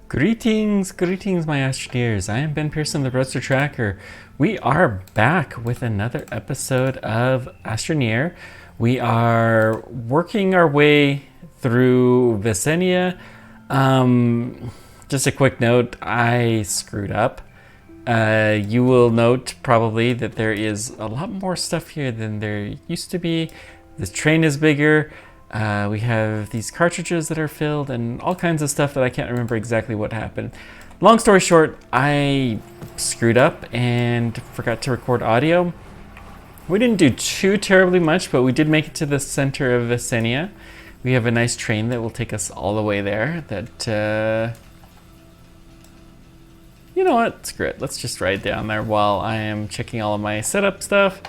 Greetings, my Astroneers. I am Ben Pearson, the Roadster Tracker. We are back with another episode of Astroneer. We are working our way through Vesania. Just a quick note, I screwed up. You will note probably that there is a lot more stuff here than there used to be. This train is bigger. We have these cartridges that are filled and all kinds of stuff that I can't remember exactly what happened. Long story short, I screwed up and forgot to record audio. We didn't do too terribly much, but we did make it to the center of Vesania. We have a nice train that will take us all the way there. You know what? Screw it. Let's just ride down there while I am checking all of my setup stuff.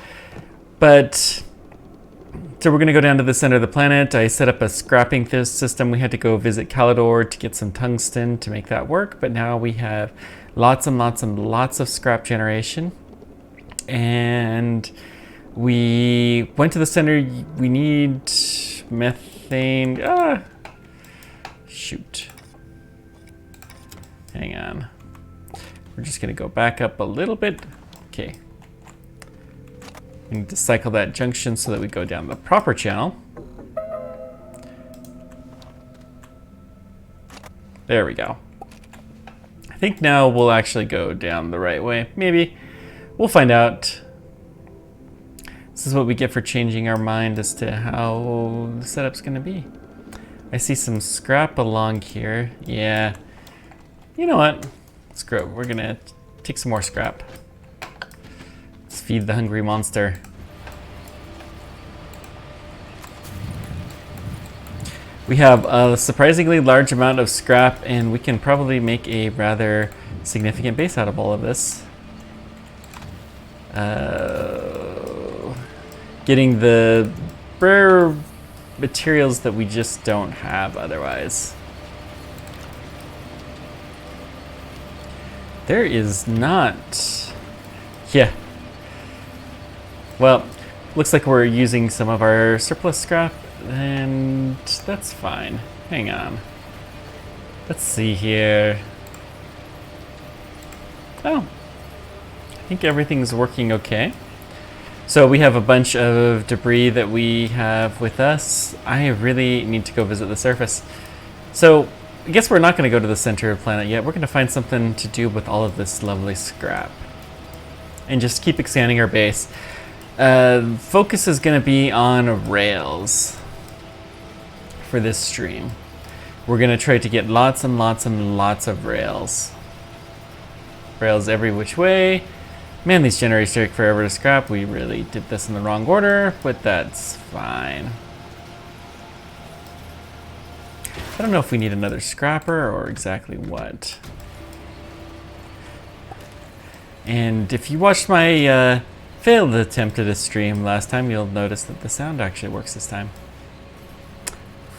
So we're going to go down to the center of the planet. I set up a scrapping system. We had to go visit Calidor to get some tungsten to make that work. But now we have lots of scrap generation. And we went to the center. We need methane. Shoot. Hang on. We're just going to go back up a little bit. Okay. We need to cycle that junction so that we go down the proper channel. There we go. I think now we'll actually go down the right way. Maybe. We'll find out. This is what we get for changing our mind as to how the setup's going to be. I see some scrap along here. Yeah. You know what? Screw it. We're going to take some more scrap. Let's feed the hungry monster. We have a surprisingly large amount of scrap, and we can probably make a rather significant base out of all of this. Getting the rare materials that we just don't have otherwise. There is not... Yeah. Well, looks like we're using some of our surplus scrap, and that's fine. Hang on. Let's see here. Oh, I think everything's working okay. So we have a bunch of debris that we have with us. I really need to go visit the surface. So I guess we're not going to go to the center of the planet yet. We're going to find something to do with all of this lovely scrap and just keep expanding our base. Focus is going to be on rails for this stream. We're going to try to get lots and lots of rails. Rails every which way. Man, these generators take forever to scrap. We really did this in the wrong order, but that's fine. I don't know if we need another scrapper or exactly what. And if you watched my failed attempt at a stream last time, you'll notice that the sound actually works this time.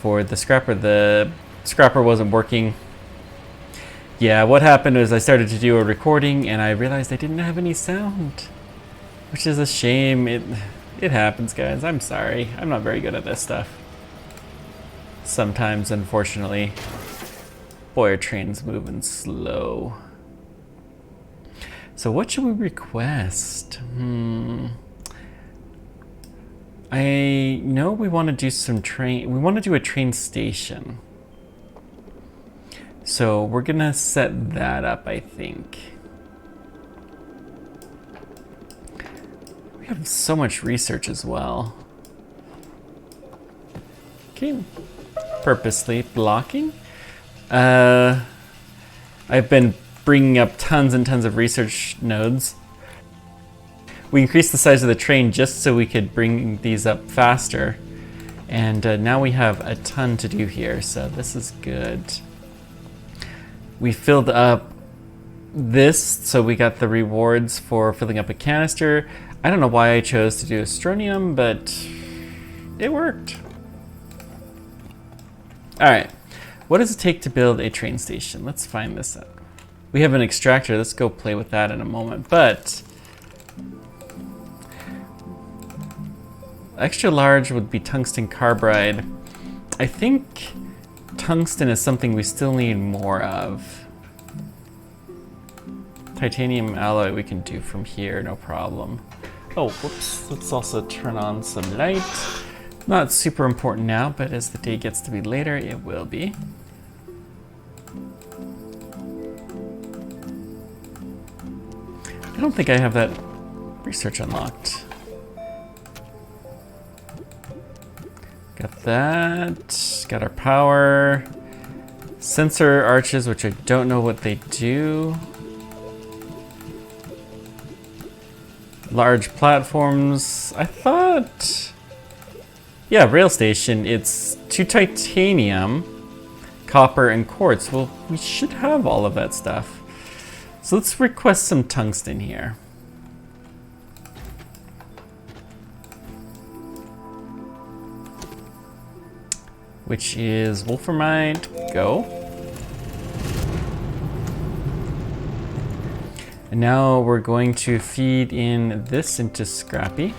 For the scrapper wasn't working. Yeah, what happened was I started to do a recording and I realized I didn't have any sound, which is a shame. It happens, guys. I'm sorry. I'm not very good at this stuff. Sometimes, unfortunately. Boy, our train's moving slow. So what should we request? I know we want to do some train. We want to do a train station. So we're gonna set that up, I think. We have so much research as well. Okay, purposely blocking. I've been bringing up tons and tons of research nodes. We increased the size of the train just so we could bring these up faster. And now we have a ton to do here, so this is good. We filled up this, so we got the rewards for filling up a canister. I don't know why I chose to do astronium, but it worked. All right, what does it take to build a train station? Let's find this out. We have an extractor. Let's go play with that in a moment. But extra large would be tungsten carbide. I think tungsten is something we still need more of. Titanium alloy we can do from here, no problem. Oh, whoops. Let's also turn on some light. Not super important now, but as the day gets to be later, it will be. I don't think I have that research unlocked. Got that. Got our power. Sensor arches, which I don't know what they do. Large platforms. I thought... Yeah, rail station. It's 2 titanium, copper, and quartz. Well, we should have all of that stuff. So let's request some tungsten here. Which is wolframite. Go. And now we're going to feed in this into Scrappy.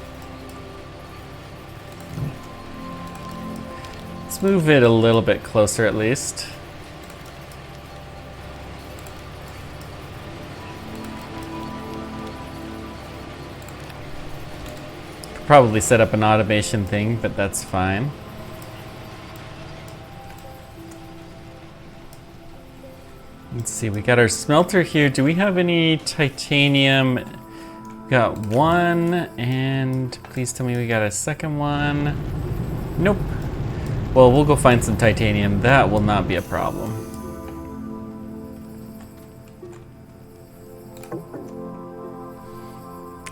Let's move it a little bit closer at least. Could probably set up an automation thing, but that's fine. Let's see, we got our smelter here. Do we have any titanium? We got one, and please tell me we got a second one. Nope. Well, we'll go find some titanium. That will not be a problem.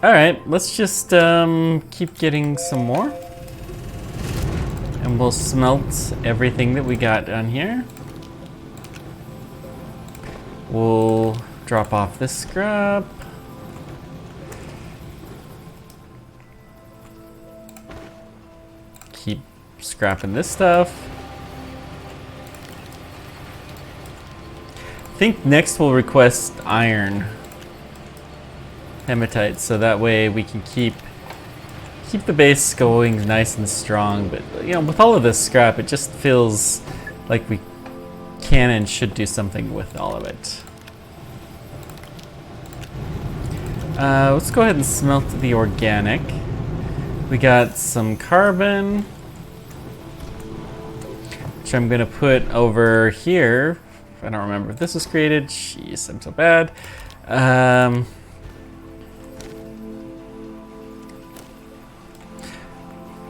All right, let's just keep getting some more. And we'll smelt everything that we got on here. We'll drop off this scrap. Keep scrapping this stuff. I think next we'll request iron. Hematite, so that way we can keep the base going nice and strong. But you know, with all of this scrap, it just feels like we can and should do something with all of it. Let's go ahead and smelt the organic. We got some carbon, which I'm gonna put over here. I don't remember if this was created. Jeez, I'm so bad.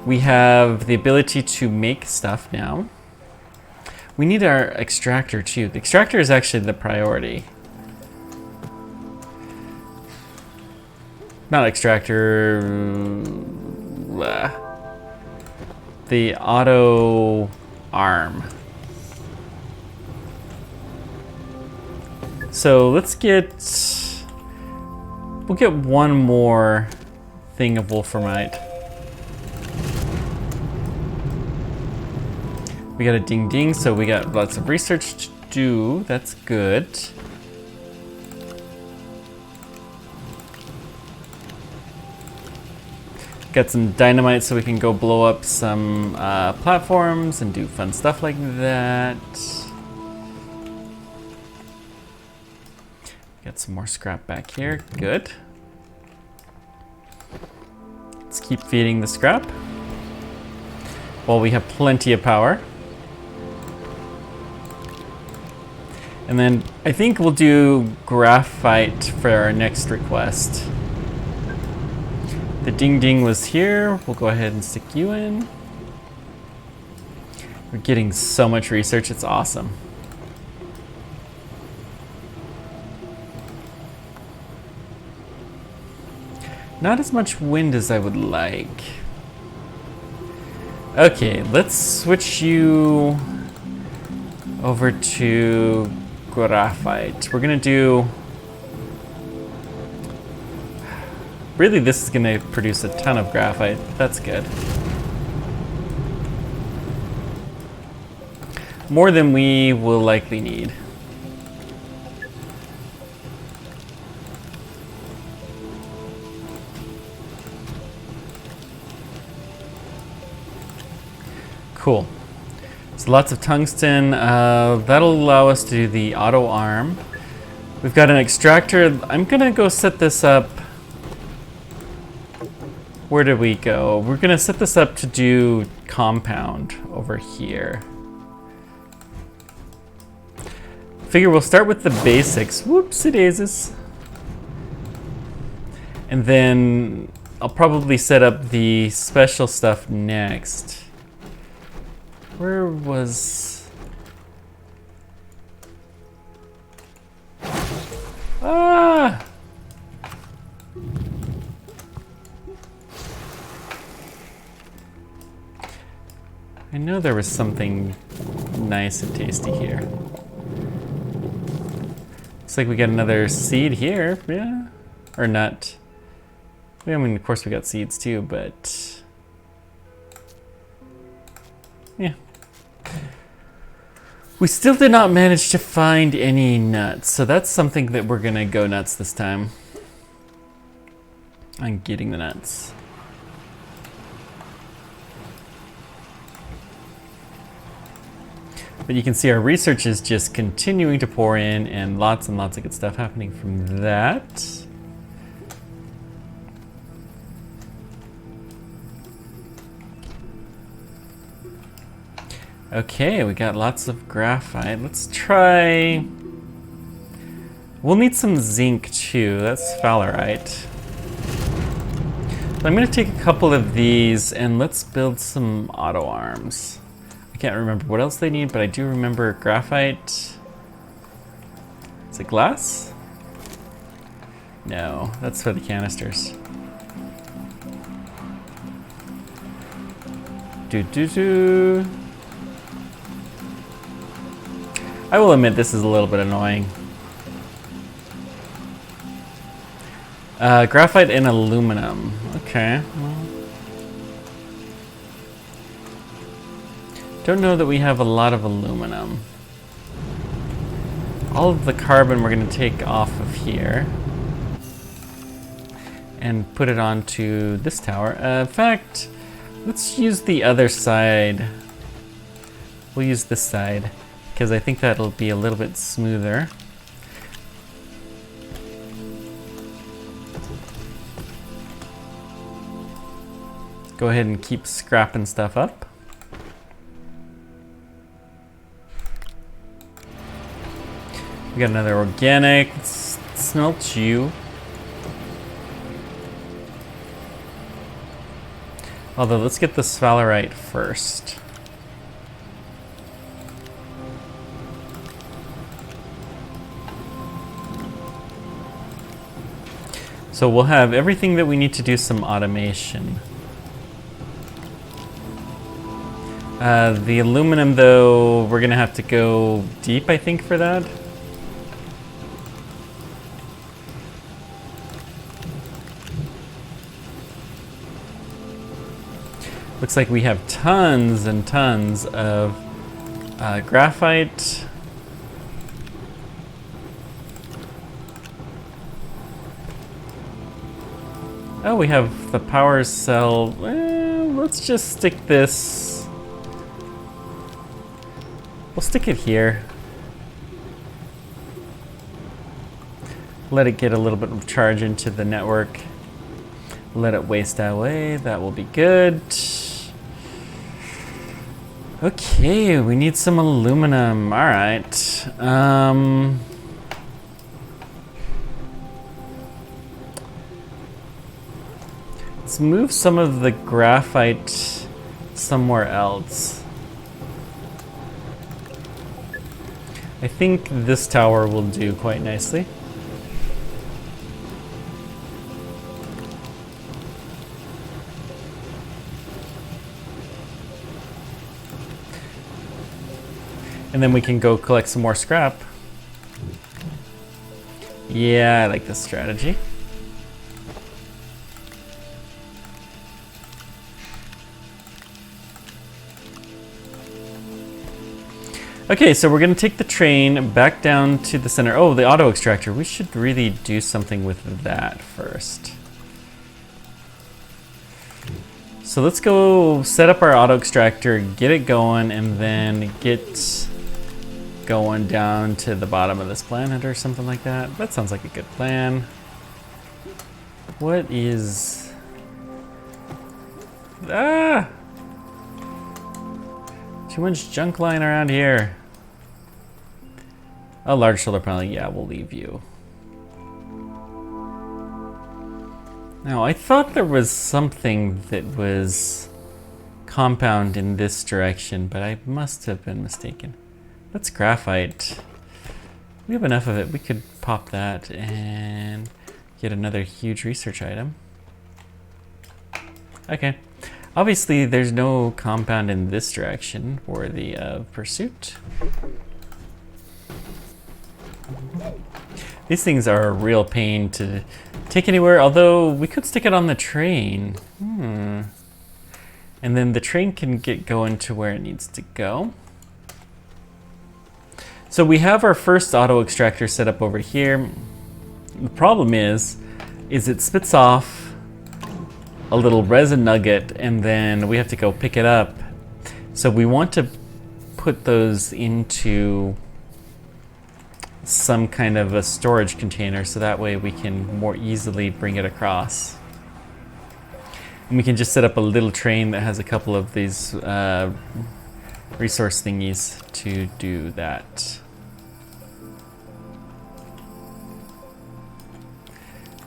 We have the ability to make stuff now. We need our extractor too. The extractor is actually the priority. Not extractor. The auto arm. So let's get... We'll get one more thing of wolframite. We got a ding ding, so we got lots of research to do. That's good. Got some dynamite so we can go blow up some platforms and do fun stuff like that. Got some more scrap back here. Good. Let's keep feeding the scrap while we have plenty of power. And then I think we'll do graphite for our next request. The ding ding was here. We'll go ahead and stick you in. We're getting so much research, it's awesome. Not as much wind as I would like. Okay, let's switch you over to graphite. We're gonna do... Really, this is gonna produce a ton of graphite. That's good. More than we will likely need. Cool. So lots of tungsten. That'll allow us to do the auto arm. We've got an extractor. I'm gonna go set this up. Where did we go? We're gonna set this up to do compound over here. Figure we'll start with the basics. Whoopsie daisies. And then I'll probably set up the special stuff next. Where was... Ah! I know there was something nice and tasty here. Looks like we got another seed here, yeah? Or nut. I mean, of course we got seeds too, but... yeah. We still did not manage to find any nuts, so that's something that we're gonna go nuts this time. I'm getting the nuts. But you can see our research is just continuing to pour in, and lots of good stuff happening from that. Okay, we got lots of graphite. Let's try... we'll need some zinc too. That's fowlerite. So I'm gonna take a couple of these and let's build some auto arms. I can't remember what else they need, but I do remember graphite. Is it glass? No, that's for the canisters. Do. I will admit this is a little bit annoying. Graphite and aluminum. Okay. Well, don't know that we have a lot of aluminum. All of the carbon we're going to take off of here and put it onto this tower. In fact, let's use the other side. We'll use this side, because I think that'll be a little bit smoother. Go ahead and keep scrapping stuff up. We got another organic. Let's smelt you. Although, let's get the sphalerite first. So we'll have everything that we need to do some automation. The aluminum, though, we're gonna have to go deep, I think, for that. Looks like we have tons and tons of graphite. Oh, we have the power cell. Let's just stick this. We'll stick it here. Let it get a little bit of charge into the network. Let it waste away. That will be good. Okay, we need some aluminum. All right. Let's move some of the graphite somewhere else. I think this tower will do quite nicely. And then we can go collect some more scrap. Yeah, I like this strategy. Okay, so we're gonna take the train back down to the center. Oh, the auto extractor. We should really do something with that first. So let's go set up our auto extractor, get it going, and then get going down to the bottom of this planet or something like that. That sounds like a good plan. What is... Ah! Too much junk lying around here. A large solar panel, yeah, we'll leave you. Now, I thought there was something that was compound in this direction, but I must have been mistaken. That's graphite. We have enough of it. We could pop that and get another huge research item. Okay. Obviously, there's no compound in this direction worthy of pursuit. These things are a real pain to take anywhere, although we could stick it on the train. And then the train can get going to where it needs to go. So we have our first auto extractor set up over here. The problem is it spits off a little resin nugget and then we have to go pick it up. So we want to put those into some kind of a storage container so that way we can more easily bring it across. And we can just set up a little train that has a couple of these resource thingies to do that.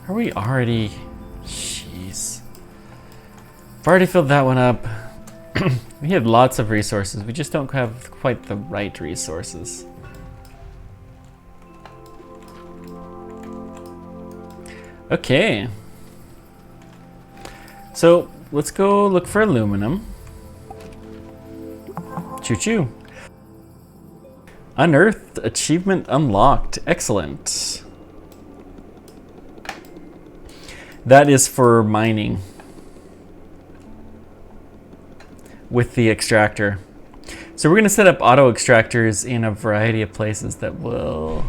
Are we already... Jeez. I've already filled that one up. We have lots of resources. We just don't have quite the right resources. Okay. So let's go look for aluminum. Choo-choo. Unearthed, achievement unlocked. Excellent. That is for mining with the extractor. So we're going to set up auto extractors in a variety of places that will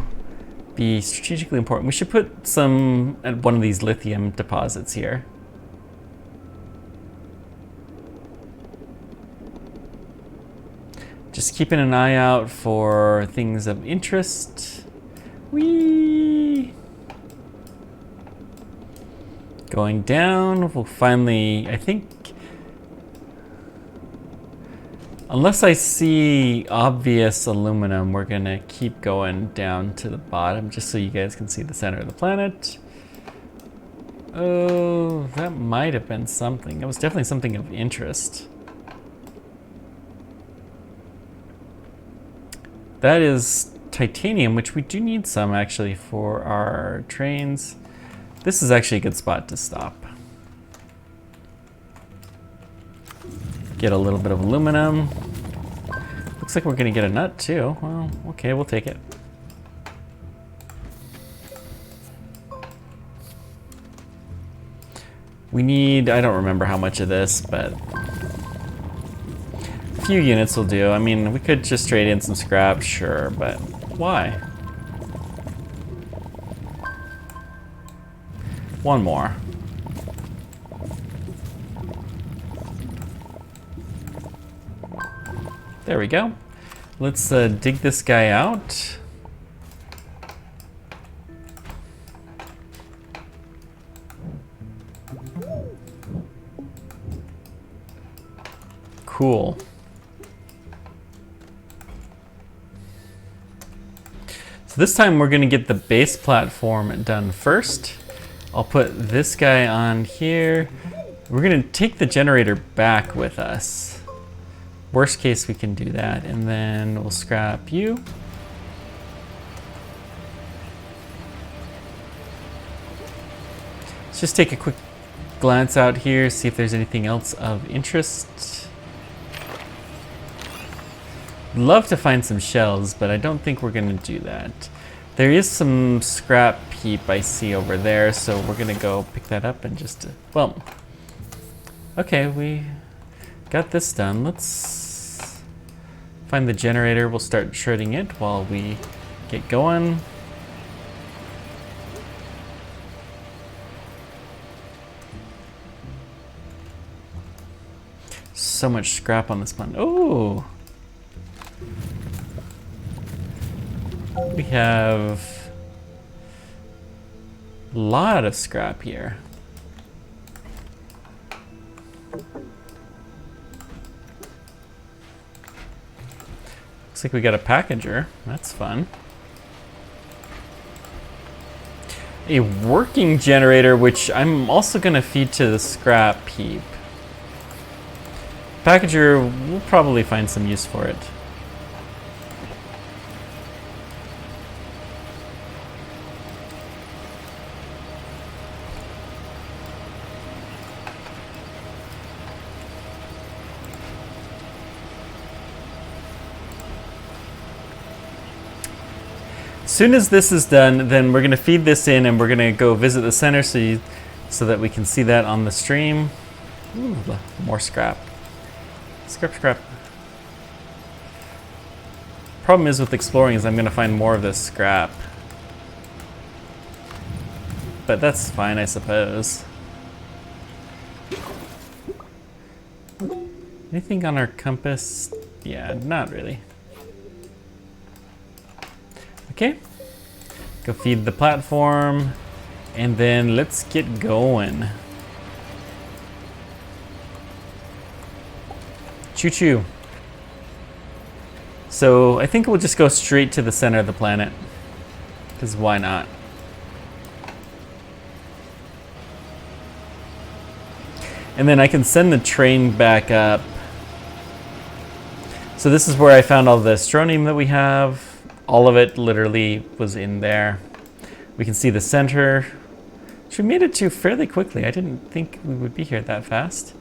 be strategically important. We should put some at one of these lithium deposits here. Just keeping an eye out for things of interest. Whee! Going down, we'll finally, I think, unless I see obvious aluminum, we're gonna keep going down to the bottom just so you guys can see the center of the planet. Oh, that might have been something. That was definitely something of interest. That is titanium, which we do need some actually for our trains. This is actually a good spot to stop. Get a little bit of aluminum. Looks like we're gonna get a nut too. Well, okay, we'll take it. We need, I don't remember how much of this, but a few units will do. I mean, we could just trade in some scrap, sure, but why? One more. There we go. Let's dig this guy out. Cool. So this time we're gonna get the base platform done first. I'll put this guy on here. We're gonna take the generator back with us. Worst case, we can do that, and then we'll scrap you. Let's just take a quick glance out here, see if there's anything else of interest. Love to find some shells, but I don't think we're gonna do that. There is some scrap heap I see over there, so we're gonna go pick that up and just, well, okay, we got this done. Let's find the generator. We'll start shredding it while we get going. So much scrap on this one. Oh! We have a lot of scrap here. Looks like we got a packager. That's fun. A working generator, which I'm also going to feed to the scrap heap. Packager, we'll probably find some use for it. As soon as this is done, then we're going to feed this in and we're going to go visit the center so that we can see that on the stream. Ooh, more scrap. Scrap. Problem is with exploring is I'm going to find more of this scrap. But that's fine, I suppose. Anything on our compass? Yeah, not really. Okay, go feed the platform, and then let's get going. Choo-choo. So I think we'll just go straight to the center of the planet, because why not? And then I can send the train back up. So this is where I found all the strontium that we have. All of it literally was in there. We can see the center, which we made it to fairly quickly. I didn't think we would be here that fast.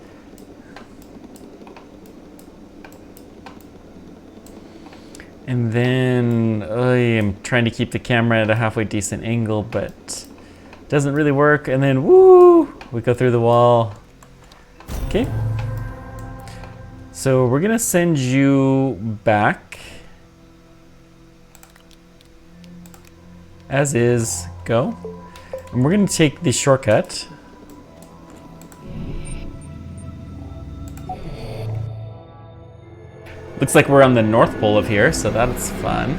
And then I am trying to keep the camera at a halfway decent angle, but it doesn't really work. And then woo, we go through the wall. Okay. So we're gonna send you back. As is, go. And we're going to take the shortcut. Looks like we're on the North Pole of here, so that's fun.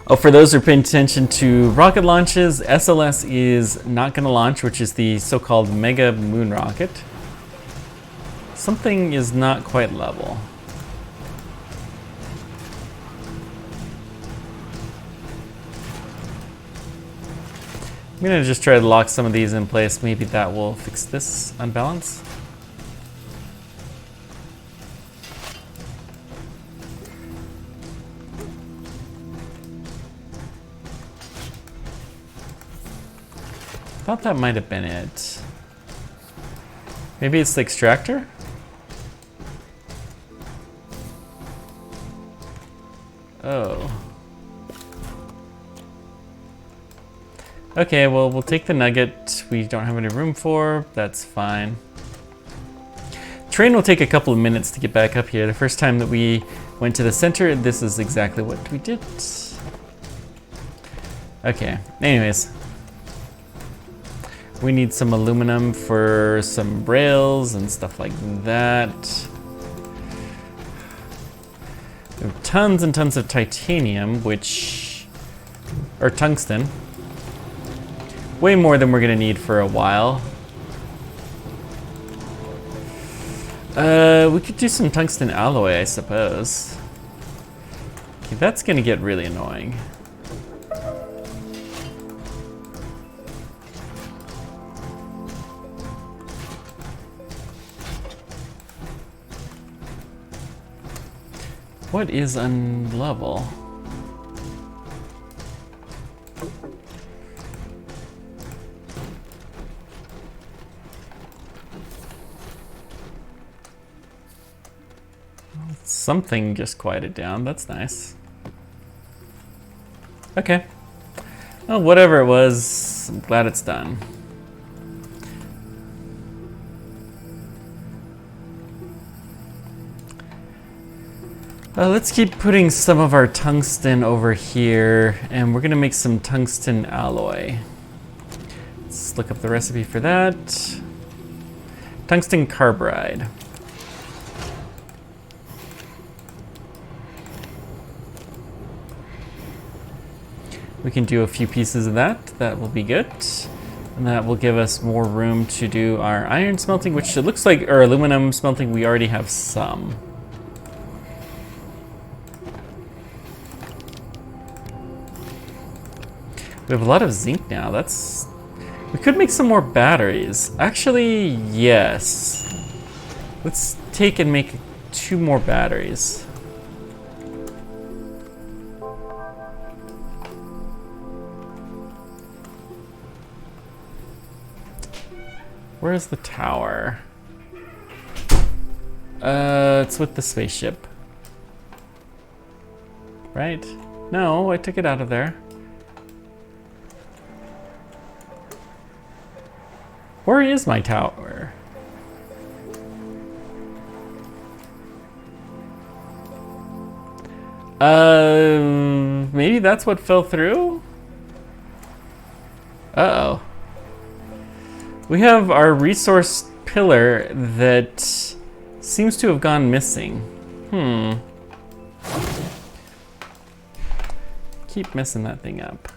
Oh, for those who are paying attention to rocket launches, SLS is not going to launch, which is the so-called Mega Moon Rocket. Something is not quite level. I'm gonna just try to lock some of these in place. Maybe that will fix this unbalance. Thought that might have been it. Maybe it's the extractor? Oh. Okay, well, we'll take the nugget we don't have any room for. That's fine. Train will take a couple of minutes to get back up here. The first time that we went to the center, this is exactly what we did. Okay, anyways. We need some aluminum for some rails and stuff like that. We have tons and tons of titanium, or tungsten. Way more than we're gonna need for a while. We could do some tungsten alloy, I suppose. Okay, that's gonna get really annoying. What is unlevel? Something just quieted down. That's nice. Okay. Well, whatever it was, I'm glad it's done. Let's keep putting some of our tungsten over here, and we're gonna make some tungsten alloy. Let's look up the recipe for that. Tungsten carbide. We can do a few pieces of that. That will be good. And that will give us more room to do our iron smelting, which it looks like, or aluminum smelting, we already have some. We have a lot of zinc now. We could make some more batteries. Actually, yes. Let's take and make 2 more batteries. Where's the tower? It's with the spaceship. Right? No, I took it out of there. Where is my tower? Maybe that's what fell through? Uh-oh. We have our resource pillar that seems to have gone missing. Keep messing that thing up.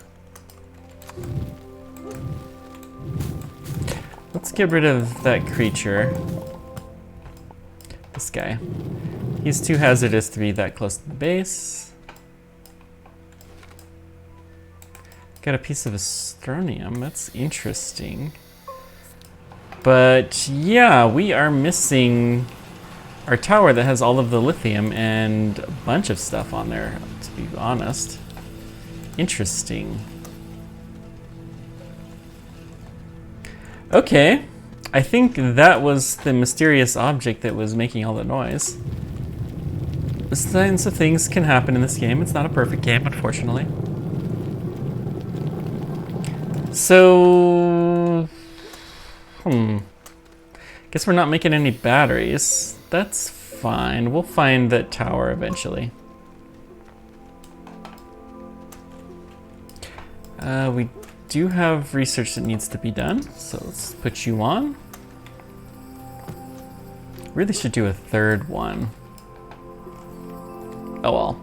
Let's get rid of that creature. This guy. He's too hazardous to be that close to the base. Got a piece of astronium. That's interesting. But yeah, we are missing our tower that has all of the lithium and a bunch of stuff on there, to be honest. Interesting. Okay, I think that was the mysterious object that was making all the noise. These kinds of things can happen in this game. It's not a perfect game, unfortunately. So, guess we're not making any batteries. That's fine. We'll find that tower eventually. We do have research that needs to be done, so let's put you on. Really should do a 3rd one. Oh well.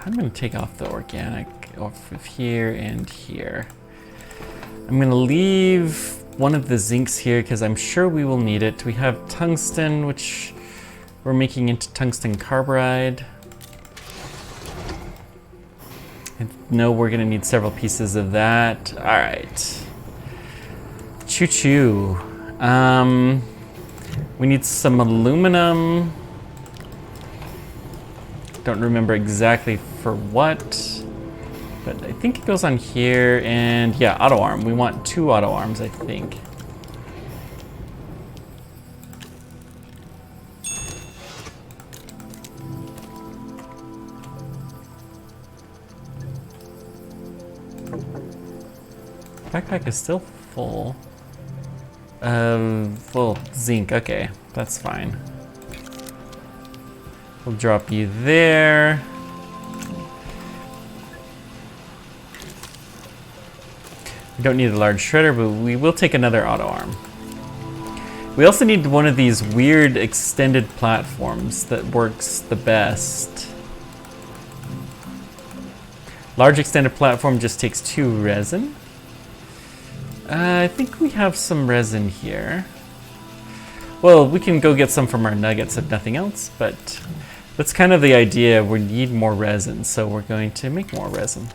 I'm gonna take off the organic off of here and here. I'm gonna leave one of the zincs here because I'm sure we will need it. We have tungsten, which we're making into tungsten carbide. I know we're gonna need several pieces of that. All right. Choo-choo. We need some aluminum. Don't remember exactly for what, but I think it goes on here. And yeah, auto arm. We want 2 auto arms, I think. Backpack is still full. Full zinc. Okay, that's fine. We'll drop you there. We don't need a large shredder, but we will take another auto arm. We also need one of these weird extended platforms that works the best. Large extended platform just takes 2 resin. I think we have some resin here. Well, we can go get some from our nuggets if nothing else, but that's kind of the idea. We need more resin, so we're going to make more resin.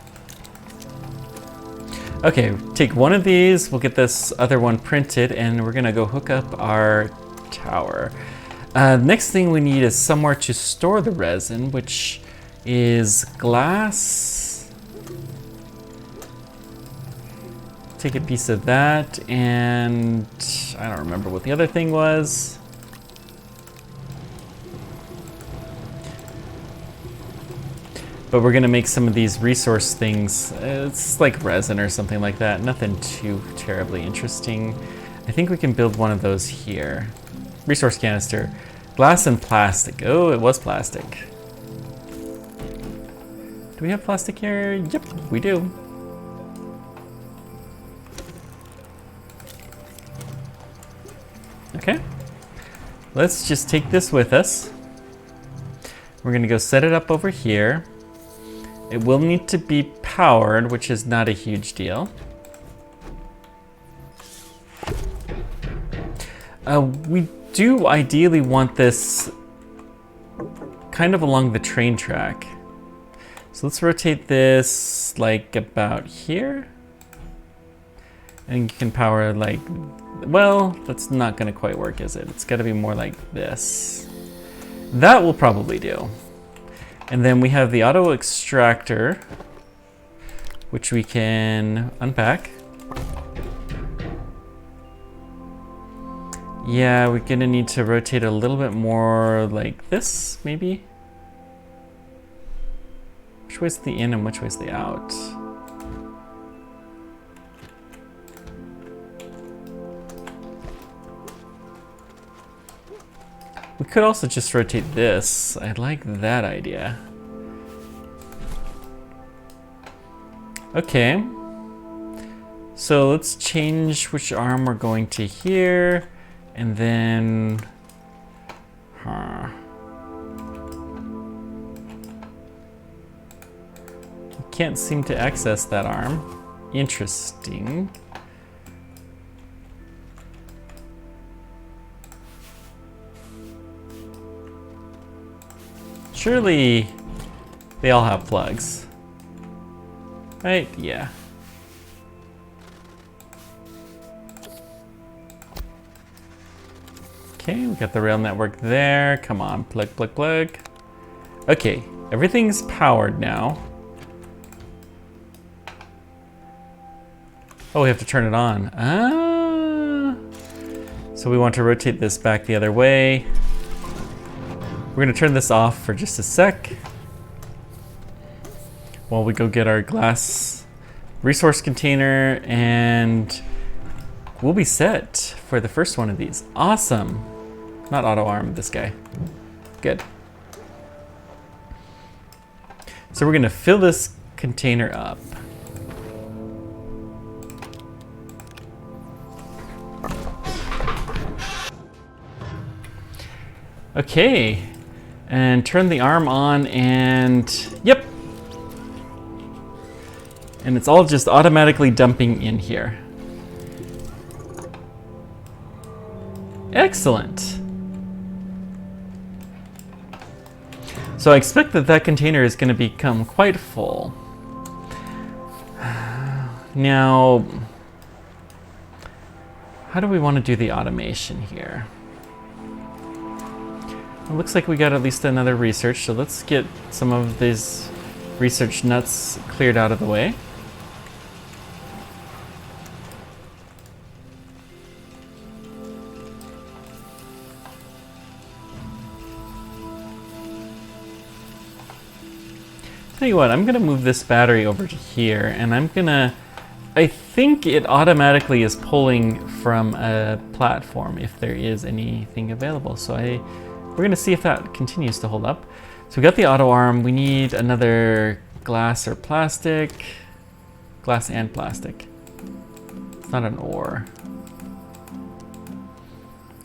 Okay, take one of these, we'll get this other one printed, and we're gonna go hook up our tower. Next thing we need is somewhere to store the resin, which is glass. Take a piece of that, and I don't remember what the other thing was. But we're gonna make some of these resource things. It's like resin or something like that. Nothing too terribly interesting. I think we can build one of those here. Resource canister. Glass and plastic. Oh, it was plastic. Do we have plastic here? Yep, we do. Okay, let's just take this with us. We're gonna go set it up over here. It will need to be powered, which is not a huge deal. We do ideally want this kind of along the train track. So let's rotate this like about here. And you can power like, well, that's not gonna quite work, is it? It's gotta be more like this. That will probably do. And then we have the auto extractor, which we can unpack. Yeah, we're gonna need to rotate a little bit more like this, maybe? Which way's the in and which way's the out? We could also just rotate this. I like that idea. Okay. So let's change which arm we're going to here. And then, I can't seem to access that arm. Interesting. Surely they all have plugs, right? Yeah. Okay, we got the rail network there. Come on, plug, plug, plug. Okay, everything's powered now. Oh, we have to turn it on. Ah. So we want to rotate this back the other way. We're gonna turn this off for just a sec while we go get our glass resource container, and we'll be set for the first one of these. Awesome. Not auto arm, this guy. Good. So we're gonna fill this container up. Okay, and turn the arm on, and yep. And it's all just automatically dumping in here. Excellent. So I expect that that container is going to become quite full. Now, how do we want to do the automation here? It looks like we got at least another research, so let's get some of these research nuts cleared out of the way. Tell you what, I'm gonna move this battery over to here, and I think it automatically is pulling from a platform if there is anything available. So we're gonna see if that continues to hold up. So we got the auto arm. We need another glass or plastic. Glass and plastic. It's not an ore.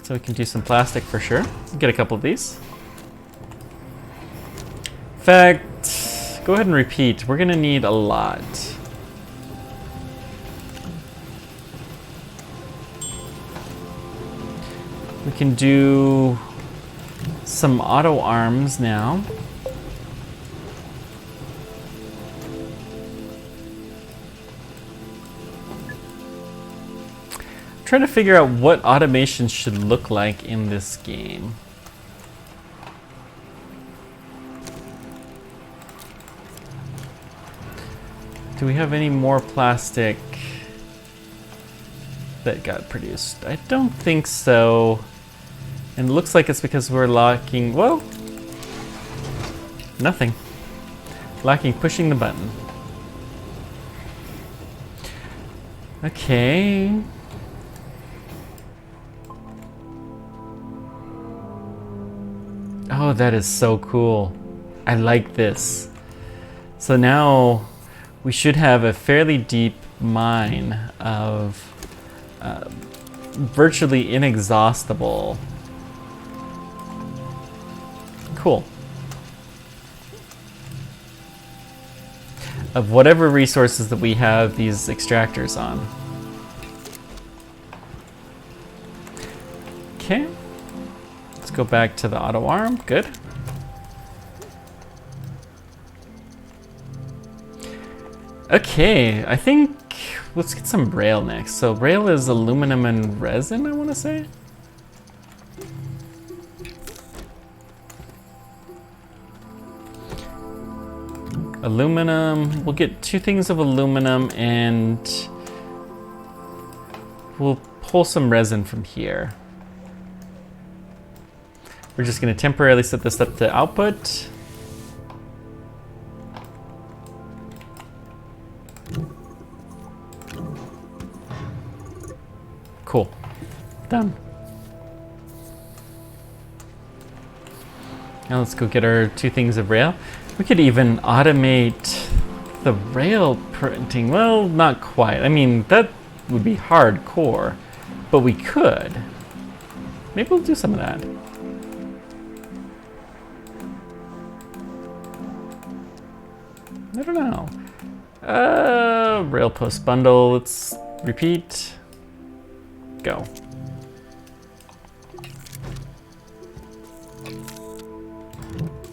So we can do some plastic for sure. Get a couple of these. In fact, go ahead and repeat. We're gonna need a lot. We can do some auto arms now. I'm trying to figure out what automation should look like in this game. Do we have any more plastic that got produced? I don't think so. And it looks like it's because we're lacking, well, nothing. Lacking pushing the button. Okay. Oh, that is so cool. I like this. So now we should have a fairly deep mine of virtually inexhaustible. Cool. of whatever resources that we have these extractors on. Okay, let's go back to the auto arm. Good. Okay, I think let's get some rail next. So rail is aluminum and resin, I want to say. Aluminum, we'll get 2 things of aluminum and we'll pull some resin from here. We're just going to temporarily set this up to output. Cool. Done. Now let's go get our 2 things of rail. We could even automate the rail printing. Well, not quite. I mean, that would be hardcore, but we could. Maybe we'll do some of that. I don't know. Rail post bundle. Let's repeat. Go.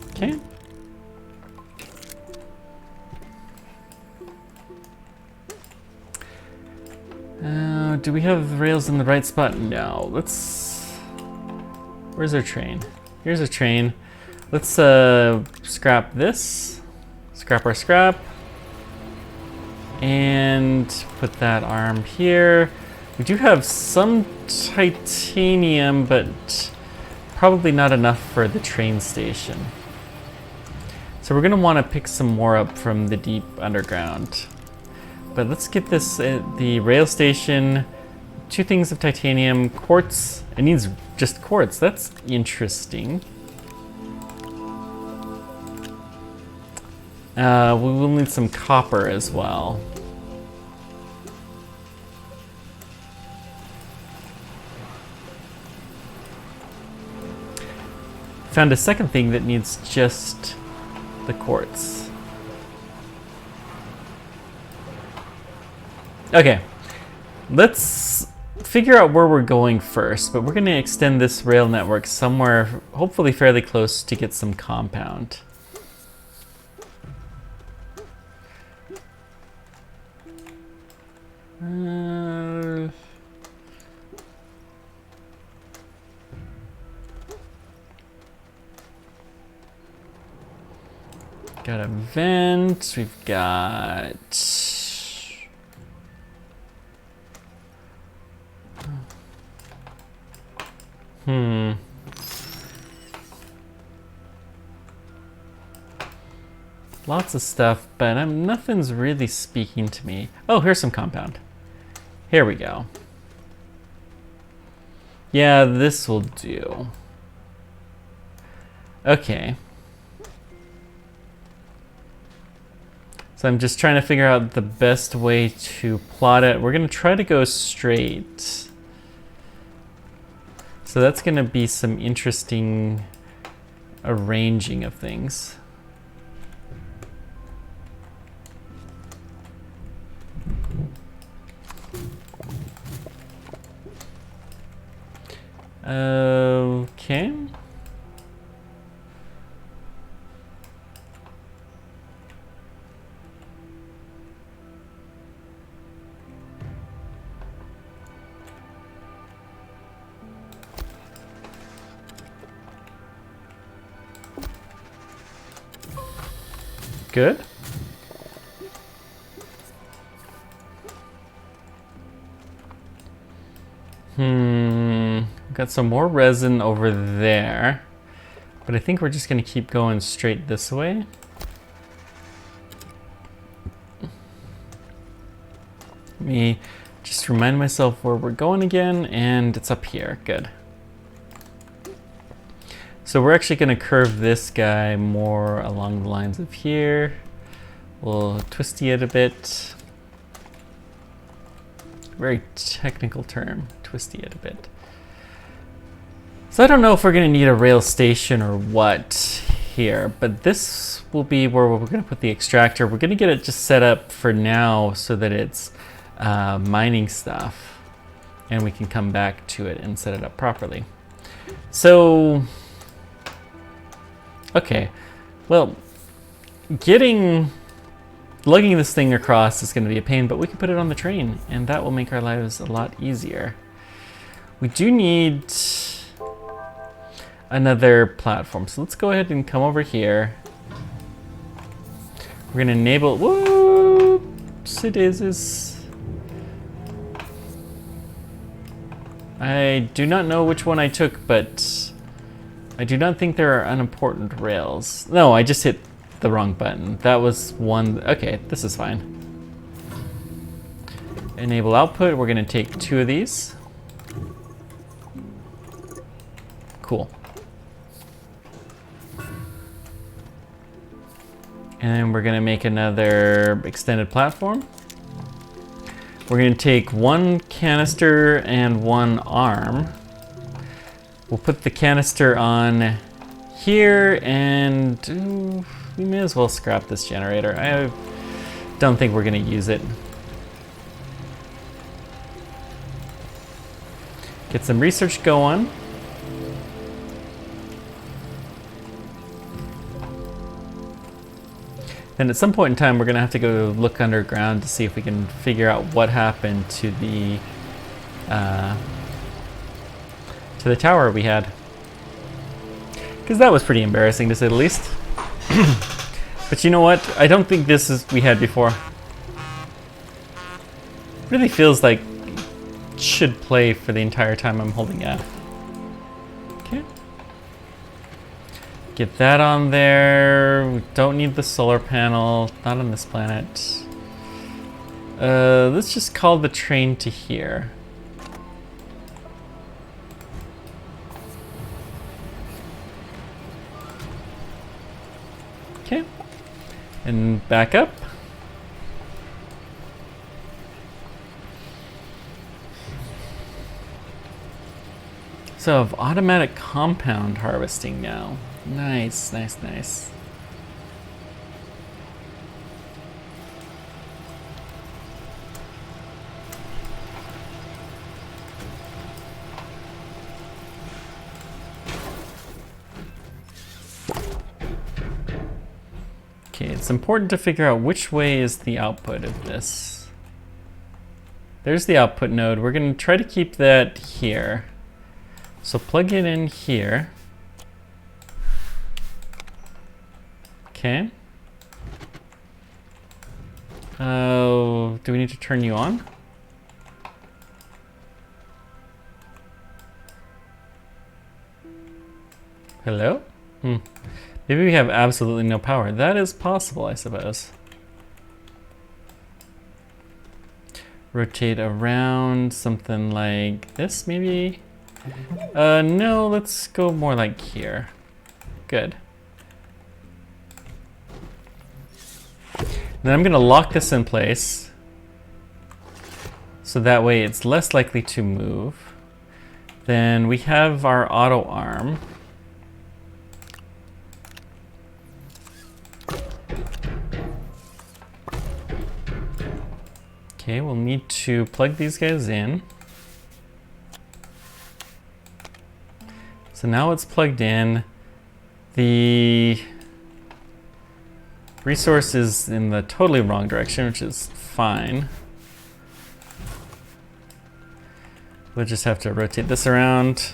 Okay. Do we have rails in the right spot? No. Let's... Where's our train? Here's a train. Let's scrap this. Scrap our scrap. And put that arm here. We do have some titanium, but probably not enough for the train station. So we're gonna wanna pick some more up from the deep underground. But let's get this at the rail station. 2 things of titanium, quartz. It needs just quartz, that's interesting. We will need some copper as well. Found a second thing that needs just the quartz. Okay, let's figure out where we're going first, but we're going to extend this rail network somewhere hopefully fairly close to get some compound. Got a vent, we've got... Lots of stuff, but nothing's really speaking to me. Oh, here's some compound. Here we go. Yeah, this will do. Okay. So I'm just trying to figure out the best way to plot it. We're going to try to go straight. So that's going to be some interesting arranging of things. Okay. Good. Got some more resin over there, but I think we're just gonna keep going straight this way. Let me just remind myself where we're going again, and it's up here. Good. So we're actually gonna curve this guy more along the lines of here. We'll twisty it a bit. Very technical term, twisty it a bit. So I don't know if we're gonna need a rail station or what here, but this will be where we're going to put the extractor. We're going to get it just set up for now so that it's mining stuff, and we can come back to it and set it up properly. So, okay, well, lugging this thing across is going to be a pain, but we can put it on the train, and that will make our lives a lot easier. We do need another platform, so let's go ahead and come over here. We're going to enable, whoopsie-daisies. I do not know which one I took, but I do not think there are unimportant rails. No, I just hit the wrong button. That was one. Okay, this is fine. Enable output. We're going to take 2 of these. Cool. And then we're going to make another extended platform. We're going to take 1 canister and 1 arm. We'll put the canister on here, and we may as well scrap this generator. I don't think we're going to use it. Get some research going. And at some point in time, we're going to have to go look underground to see if we can figure out what happened to the tower we had. Because that was pretty embarrassing, to say the least. But you know what? I don't think this is we had before. It really feels like it should play for the entire time I'm holding F. Okay. Get that on there. We don't need the solar panel. Not on this planet. Let's just call the train to here. Okay. And back up. So I have automatic compound harvesting now. Nice, nice, nice. Okay, it's important to figure out which way is the output of this. There's the output node. We're going to try to keep that here. So plug it in here. Okay. Oh, do we need to turn you on? Hello? Maybe we have absolutely no power. That is possible, I suppose. Rotate around, something like this, maybe? No, let's go more like here. Good. Then I'm going to lock this in place, so that way it's less likely to move. Then we have our auto arm. Okay, we'll need to plug these guys in. So now it's plugged in. The resource is in the totally wrong direction, which is fine. We'll just have to rotate this around.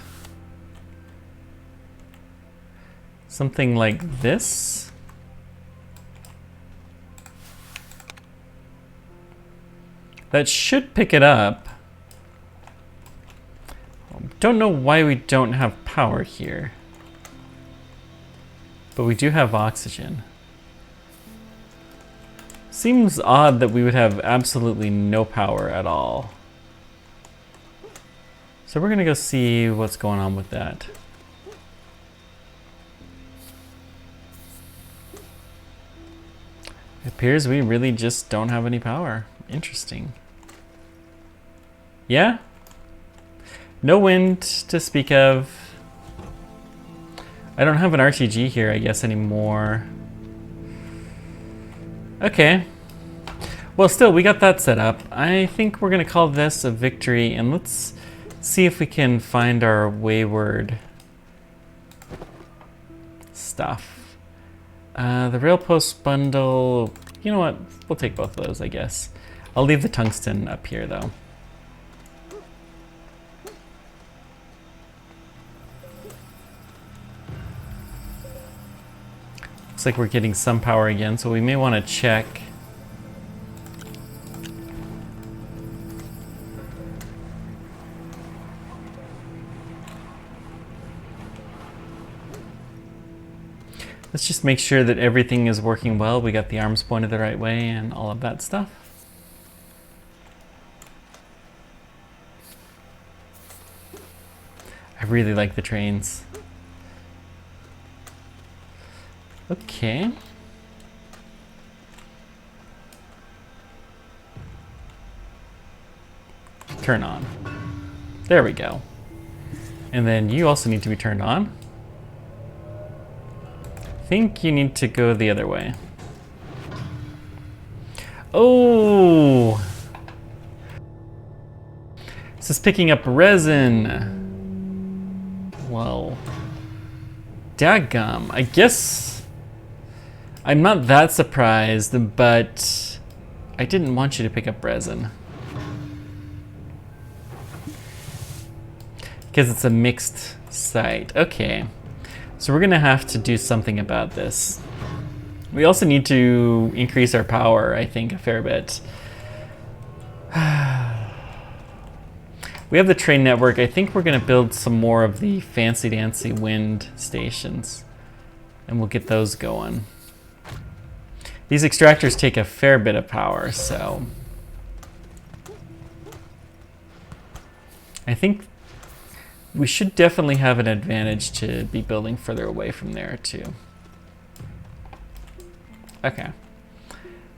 Something like this. That should pick it up. Don't know why we don't have power here. But we do have oxygen. Seems odd that we would have absolutely no power at all. So we're gonna go see what's going on with that. It appears we really just don't have any power. Interesting. Yeah? No wind to speak of. I don't have an RTG here, I guess, anymore. Okay. Well, still, we got that set up. I think we're going to call this a victory, and let's see if we can find our wayward stuff. The rail post bundle, you know what? We'll take both of those, I guess. I'll leave the tungsten up here, though. Looks like we're getting some power again, so we may want to check. Let's just make sure that everything is working well. We got the arms pointed the right way and all of that stuff. I really like the trains. Okay. Turn on. There we go. And then you also need to be turned on. I think you need to go the other way. Oh! This is picking up resin. Well, daggum. I guess I'm not that surprised, but I didn't want you to pick up resin. Because it's a mixed site. Okay. So we're gonna have to do something about this. We also need to increase our power, I think, a fair bit. We have the train network. I think we're gonna build some more of the fancy-dancy wind stations. And we'll get those going. These extractors take a fair bit of power, so I think we should definitely have an advantage to be building further away from there too. Okay.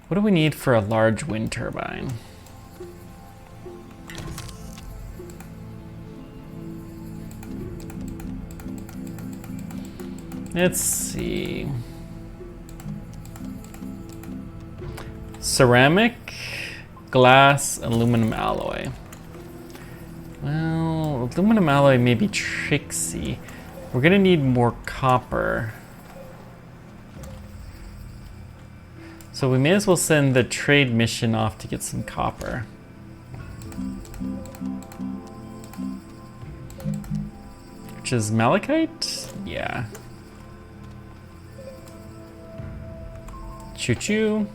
What do we need for a large wind turbine? Let's see. Ceramic, glass, aluminum alloy. Well, aluminum alloy may be tricksy. We're gonna need more copper. So we may as well send the trade mission off to get some copper. Which is malachite? Yeah. Choo-choo.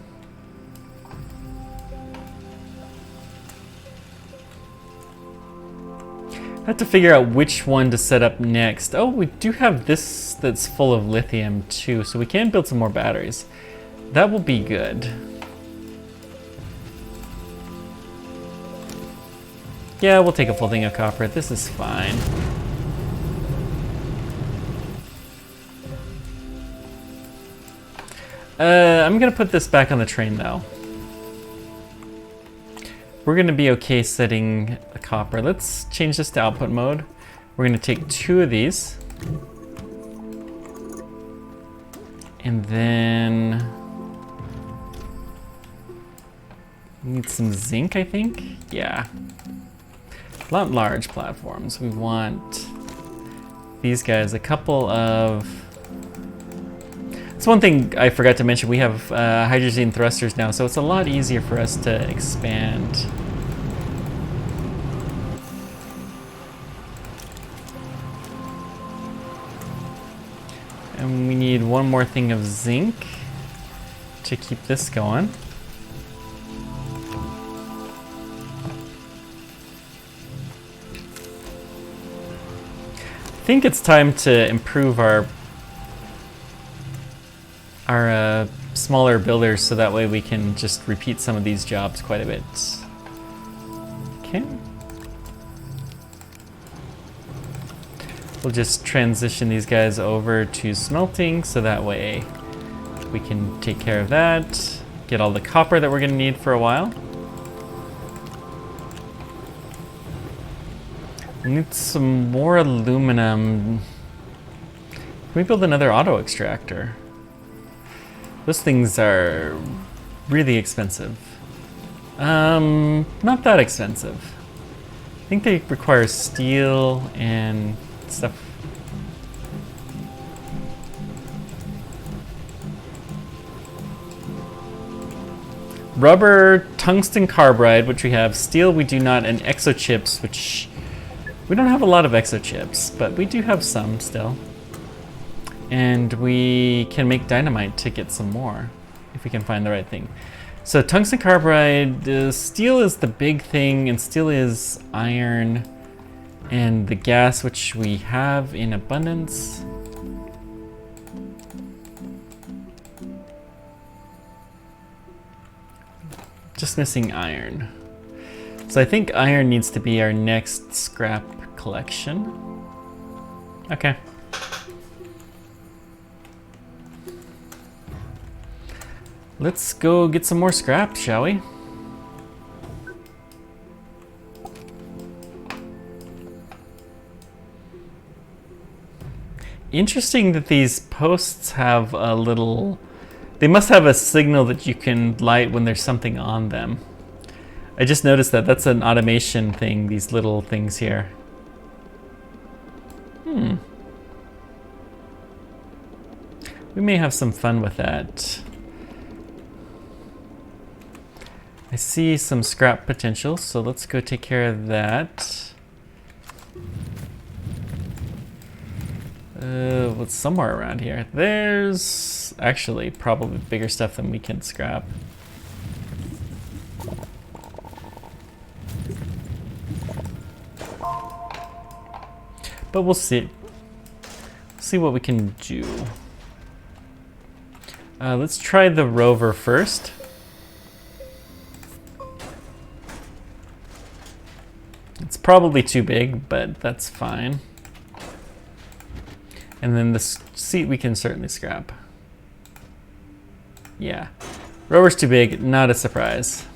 I have to figure out which one to set up next. Oh, we do have this that's full of lithium too, so we can build some more batteries. That will be good. Yeah, we'll take a full thing of copper. This is fine. I'm gonna put this back on the train though. We're gonna be okay setting the copper. Let's change this to output mode. We're gonna take 2 of these. And then we need some zinc, I think. Yeah. Not large platforms. We want these guys, a couple of... That's one thing I forgot to mention. We have hydrazine thrusters now, so it's a lot easier for us to expand. And we need one more thing of zinc to keep this going. I think it's time to improve our smaller builders so that way we can just repeat some of these jobs quite a bit. Okay. We'll just transition these guys over to smelting so that way we can take care of that, get all the copper that we're going to need for a while. We need some more aluminum. Can we build another auto extractor? Those things are really expensive. Not that expensive. I think they require steel and stuff. Rubber, tungsten carbide, which we have. Steel we do not, and exochips, which we don't have a lot of exochips, but we do have some still. And we can make dynamite to get some more, if we can find the right thing. So tungsten carbide, steel is the big thing, and steel is iron, and the gas, which we have in abundance. Just missing iron. So I think iron needs to be our next scrap collection. Okay. Let's go get some more scrap, shall we? Interesting that these posts have a little... They must have a signal that you can light when there's something on them. I just noticed that. That's an automation thing, these little things here. We may have some fun with that. I see some scrap potential, so let's go take care of that. What's somewhere around here? There's actually probably bigger stuff than we can scrap. But we'll see. See what we can do. Let's try the rover first. It's probably too big, but that's fine. And then the seat we can certainly scrap. Yeah. Rover's too big, not a surprise.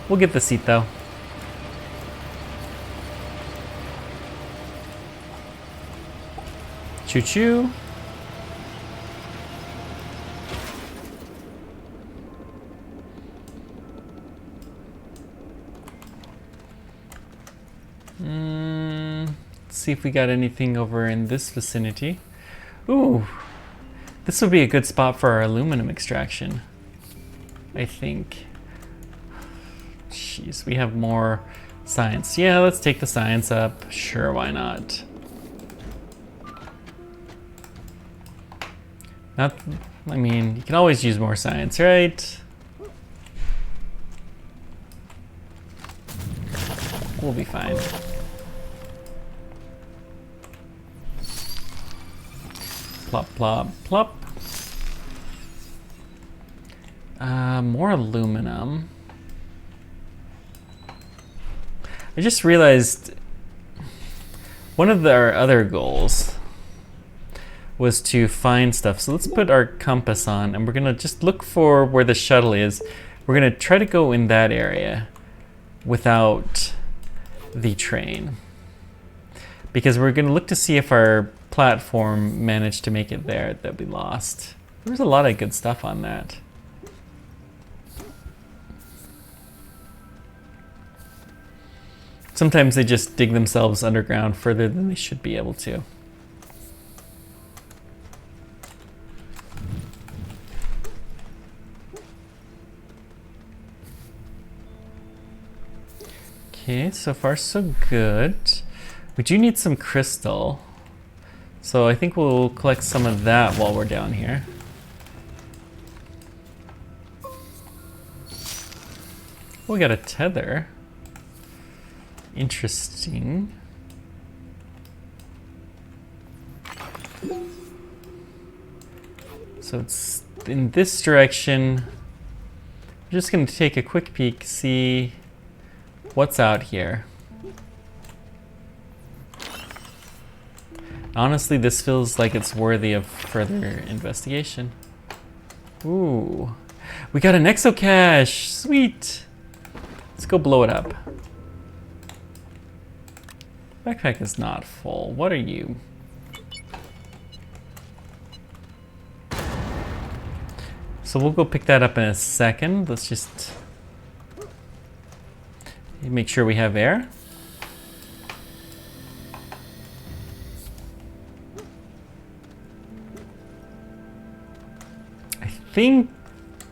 We'll get the seat though. Choo-choo. See if we got anything over in this vicinity. Ooh, this would be a good spot for our aluminum extraction, I think. Jeez, we have more science. Yeah, let's take the science up. Sure, why not? I mean, you can always use more science, right? We'll be fine. Plop, plop, plop. More aluminum. I just realized one of our other goals was to find stuff. So let's put our compass on and we're gonna just look for where the shuttle is. We're gonna try to go in that area without the train, because we're gonna look to see if our platform managed to make it there that we lost. There was a lot of good stuff on that. Sometimes they just dig themselves underground further than they should be able to. Okay, so far so good. We do need some crystal. So I think we'll collect some of that while we're down here. We got a tether. Interesting. So it's in this direction. I'm just going to take a quick peek, see what's out here. Honestly, this feels like it's worthy of further investigation. Ooh, we got an exocache, sweet. Let's go blow it up. Backpack is not full. What are you? So we'll go pick that up in a second. Let's just make sure we have air. I think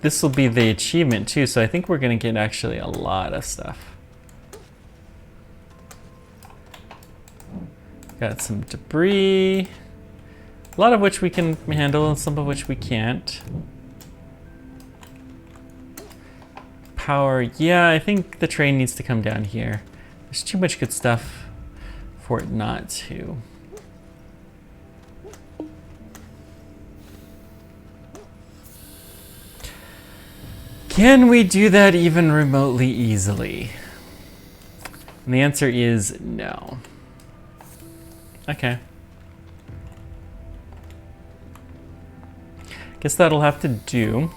this will be the achievement too, so I think we're gonna get actually a lot of stuff. Got some debris, a lot of which we can handle and some of which we can't. Power, yeah, I think the train needs to come down here. There's too much good stuff for it not to. Can we do that even remotely easily? And the answer is no. Okay. Guess that'll have to do.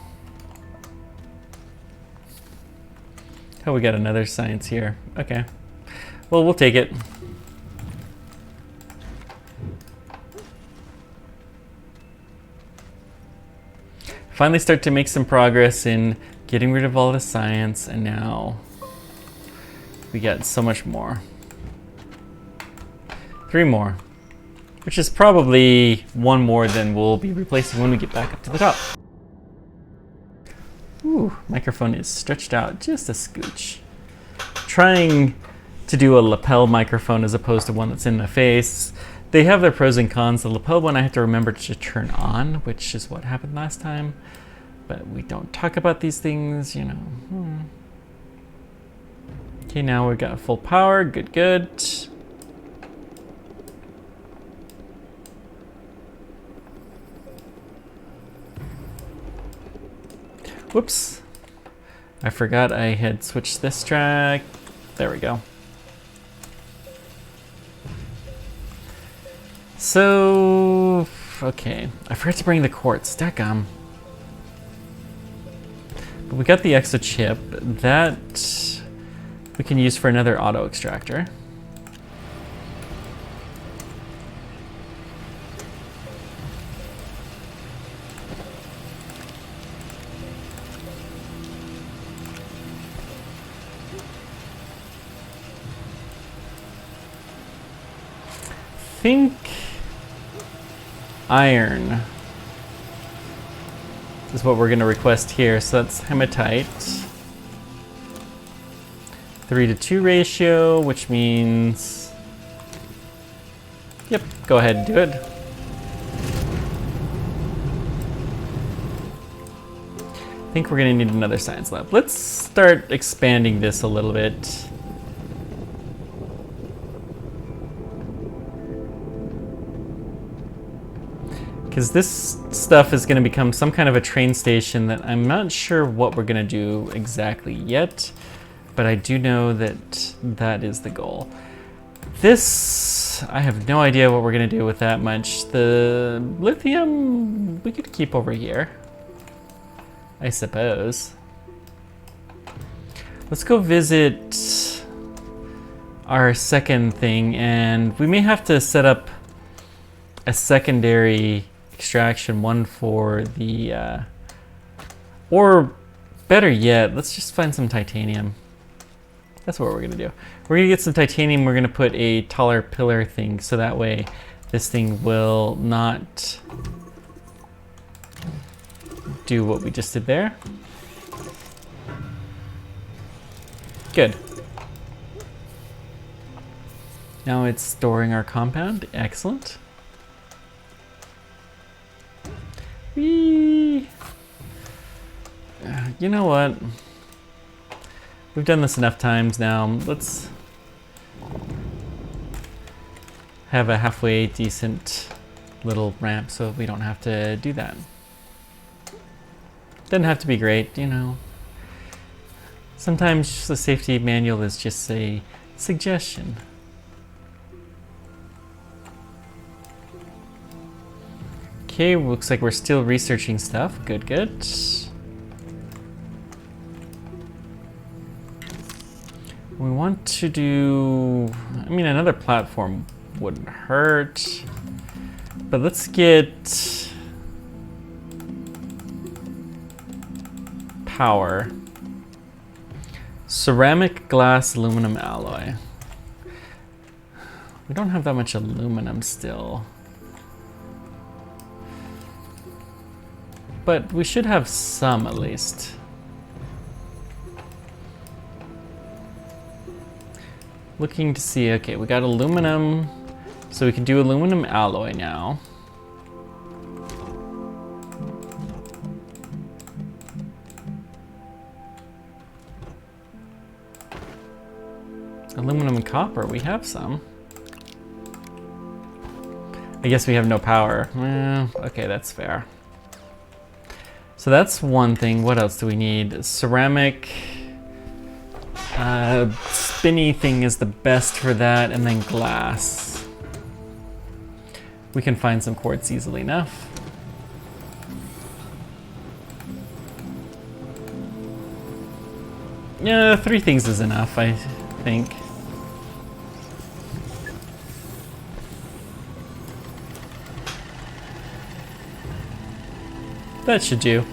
Oh, we got another science here. Okay. Well, we'll take it. Finally start to make some progress in getting rid of all the science, and now we got so much more. 3 more, which is probably 1 more than we'll be replacing when we get back up to the top. Ooh, microphone is stretched out just a scooch. Trying to do a lapel microphone as opposed to one that's in the face. They have their pros and cons. The lapel one I have to remember to turn on, which is what happened last time. But we don't talk about these things, you know. Okay, now we've got full power. Good, good. Whoops. I forgot I had switched this track. There we go. So, okay. I forgot to bring the quartz. Daggum. But we got the exo chip. That we can use for another auto extractor. Think iron is what we're going to request here. So that's hematite. 3:2 ratio, which means, yep, go ahead and do it. I think we're going to need another science lab. Let's start expanding this a little bit. Because this stuff is going to become some kind of a train station that I'm not sure what we're going to do exactly yet, but I do know that that is the goal. This, I have no idea what we're going to do with that much. The lithium, we could keep over here, I suppose. Let's go visit our second thing, and we may have to set up a secondary extraction, one for the, or better yet, let's just find some titanium. That's what we're gonna do. We're gonna get some titanium, we're gonna put a taller pillar thing, so that way this thing will not do what we just did there. Good. Now it's storing our compound, excellent. You know what? We've done this enough times now. Let's have a halfway decent little ramp so we don't have to do that. Doesn't have to be great, you know. Sometimes the safety manual is just a suggestion. Okay, looks like we're still researching stuff. Good, good. We want to do, I mean, another platform wouldn't hurt, but let's get power. Ceramic, glass, aluminum alloy. We don't have that much aluminum still. But we should have some at least. Looking to see, okay, we got aluminum, so we can do aluminum alloy now. Aluminum and copper, we have some. I guess we have no power. Okay, that's fair. So that's one thing. What else do we need? Ceramic. Spinny thing is the best for that, and then glass. We can find some quartz easily enough. Yeah, 3 things is enough, I think. That should do.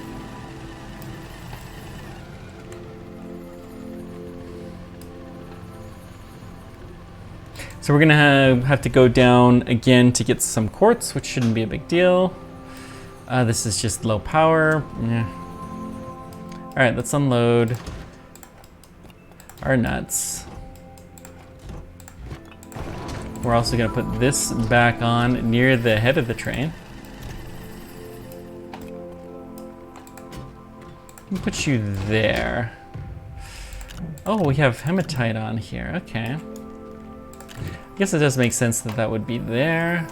So we're gonna have to go down again to get some quartz, which shouldn't be a big deal. This is just low power. Yeah. All right, let's unload our nuts. We're also gonna put this back on near the head of the train. Let me put you there. Oh, we have hematite on here, okay. I guess it does make sense that that would be there.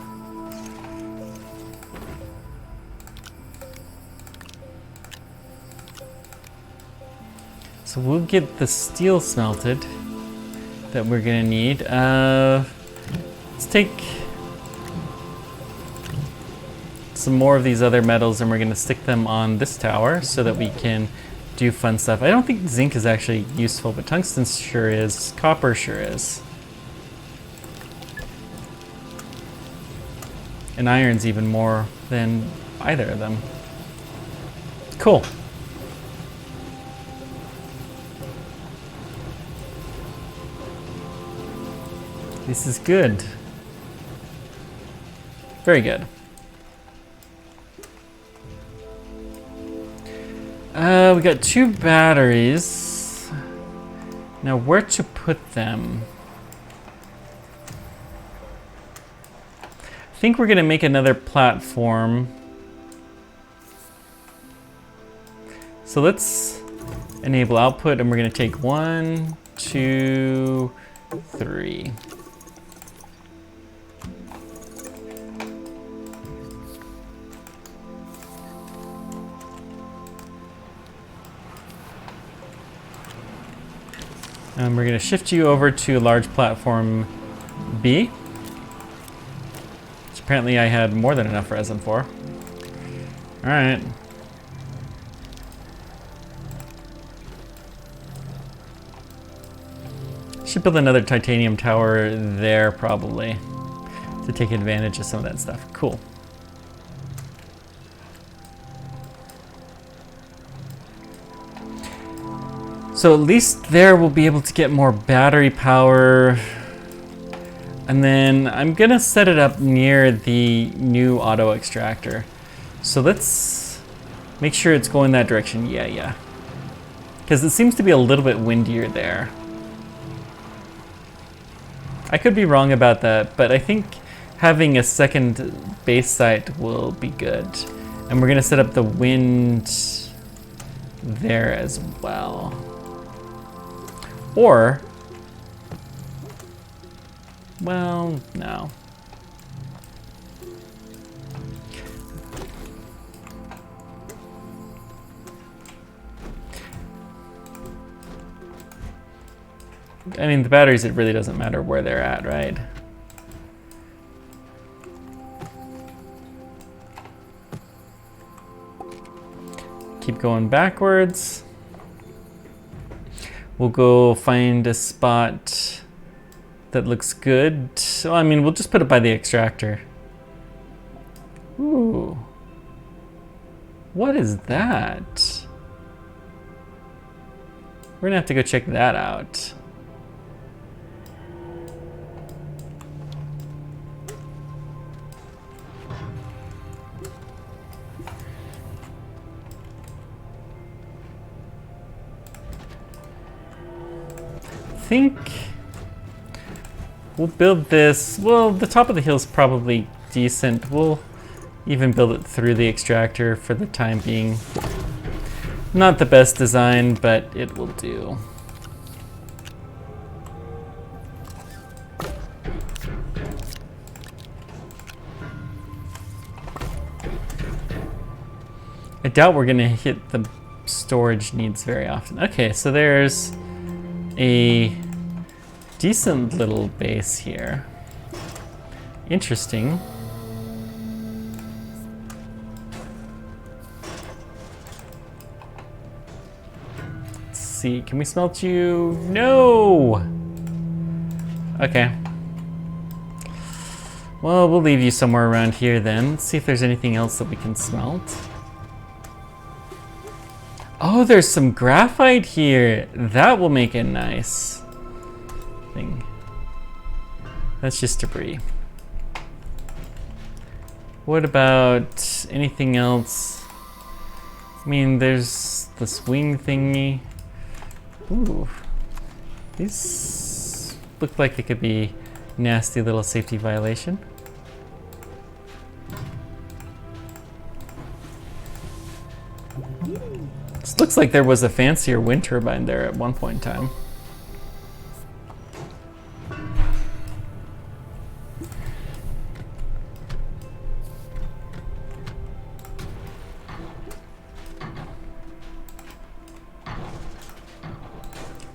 So we'll get the steel smelted that we're gonna need. Let's take some more of these other metals and we're gonna stick them on this tower so that we can do fun stuff. I don't think zinc is actually useful, but tungsten sure is. Copper sure is. And iron's even more than either of them. Cool. This is good. Very good. We got 2 batteries. Now where to put them? I think we're gonna make another platform. So let's enable output and we're gonna take 1, 2, 3. And we're gonna shift you over to large platform B. Which apparently I had more than enough resin for. All right. Should build another titanium tower there probably to take advantage of some of that stuff. Cool. So at least there we'll be able to get more battery power. And then I'm gonna set it up near the new auto extractor. So let's make sure it's going that direction. Yeah. Because it seems to be a little bit windier there. I could be wrong about that, but I think having a second base site will be good. And we're gonna set up the wind there as well. Or, well, no. I mean, the batteries, it really doesn't matter where they're at, right? Keep going backwards. We'll go find a spot that looks good. So, I mean, we'll just put it by the extractor. Ooh. What is that? We're gonna have to go check that out. I think we'll build this. Well, the top of the hill is probably decent. We'll even build it through the extractor for the time being. Not the best design, but it will do. I doubt we're gonna hit the storage needs very often. Okay, so there's a decent little base here. Interesting. Let's see, can we smelt you? No! Okay. Well, we'll leave you somewhere around here then. Let's see if there's anything else that we can smelt. Oh, there's some graphite here. That will make a nice thing. That's just debris. What about anything else? I mean, there's this wing thingy. Ooh. These look like they could be nasty little safety violation. This looks like there was a fancier wind turbine there at one point in time.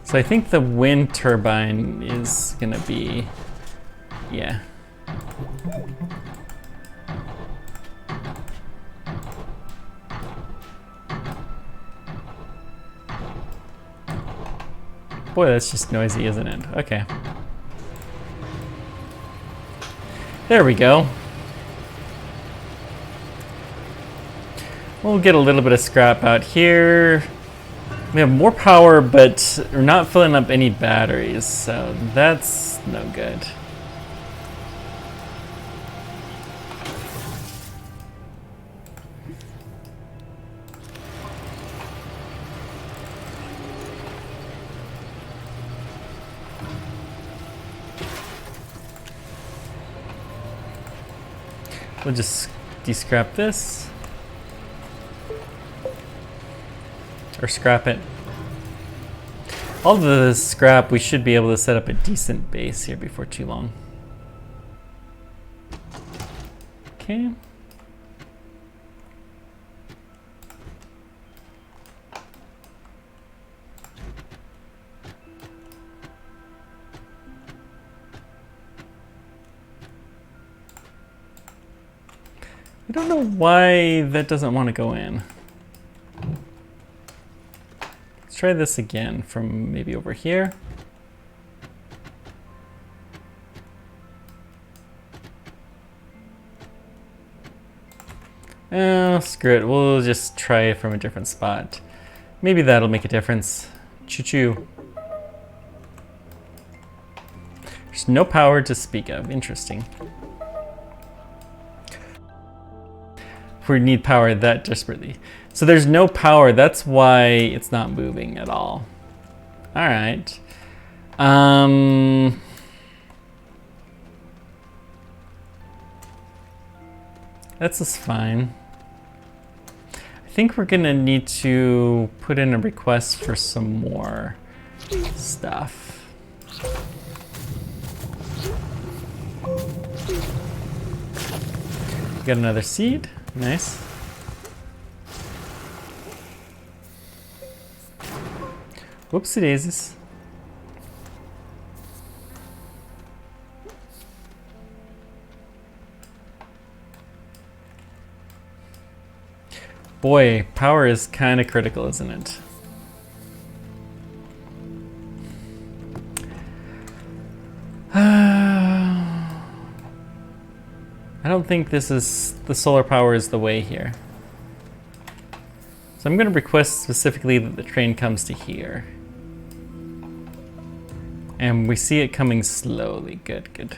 So I think the wind turbine is gonna be, yeah. Boy, that's just noisy, isn't it? Okay. There we go. We'll get a little bit of scrap out here. We have more power, but we're not filling up any batteries, so that's no good. We'll just de-scrap this. Or scrap it. All of the scrap, we should be able to set up a decent base here before too long. Okay. I don't know why that doesn't want to go in. Let's try this again from maybe over here. Oh, screw it. We'll just try it from a different spot. Maybe that'll make a difference. Choo-choo. There's no power to speak of. Interesting. We need power that desperately. So there's no power. That's why it's not moving at all. All right. That's just fine. I think we're gonna need to put in a request for some more stuff. Got another seed. Nice. Whoopsie daisies. Boy, power is kind of critical, isn't it? I don't think this is, the solar power is the way here. So I'm going to request specifically that the train comes to here. And we see it coming slowly. Good, good.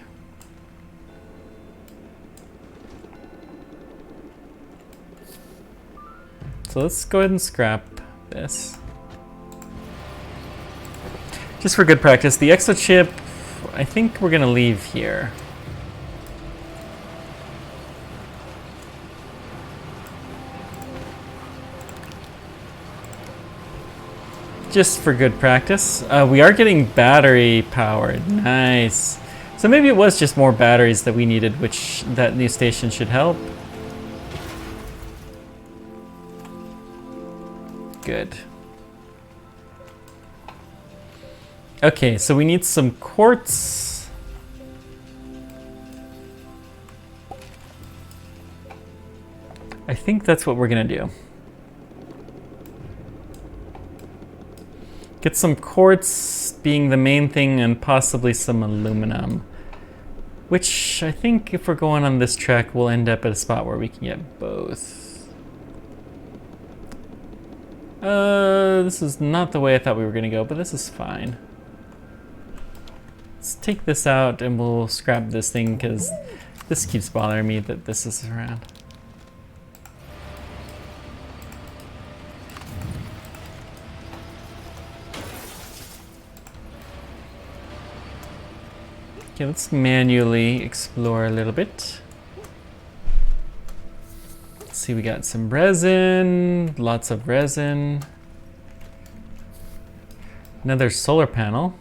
So let's go ahead and scrap this. Just for good practice, the exo chip, I think we're gonna leave here. Just for good practice. We are getting battery powered. Nice. So maybe it was just more batteries that we needed, which that new station should help. Good. Okay, so we need some quartz. I think that's what we're gonna do. Get some quartz being the main thing and possibly some aluminum. Which I think if we're going on this track, we'll end up at a spot where we can get both. This is not the way I thought we were gonna go, but this is fine. Let's take this out and we'll scrap this thing because this keeps bothering me that this is around. Okay, let's manually explore a little bit. Let's see, we got some resin, lots of resin. Another solar panel.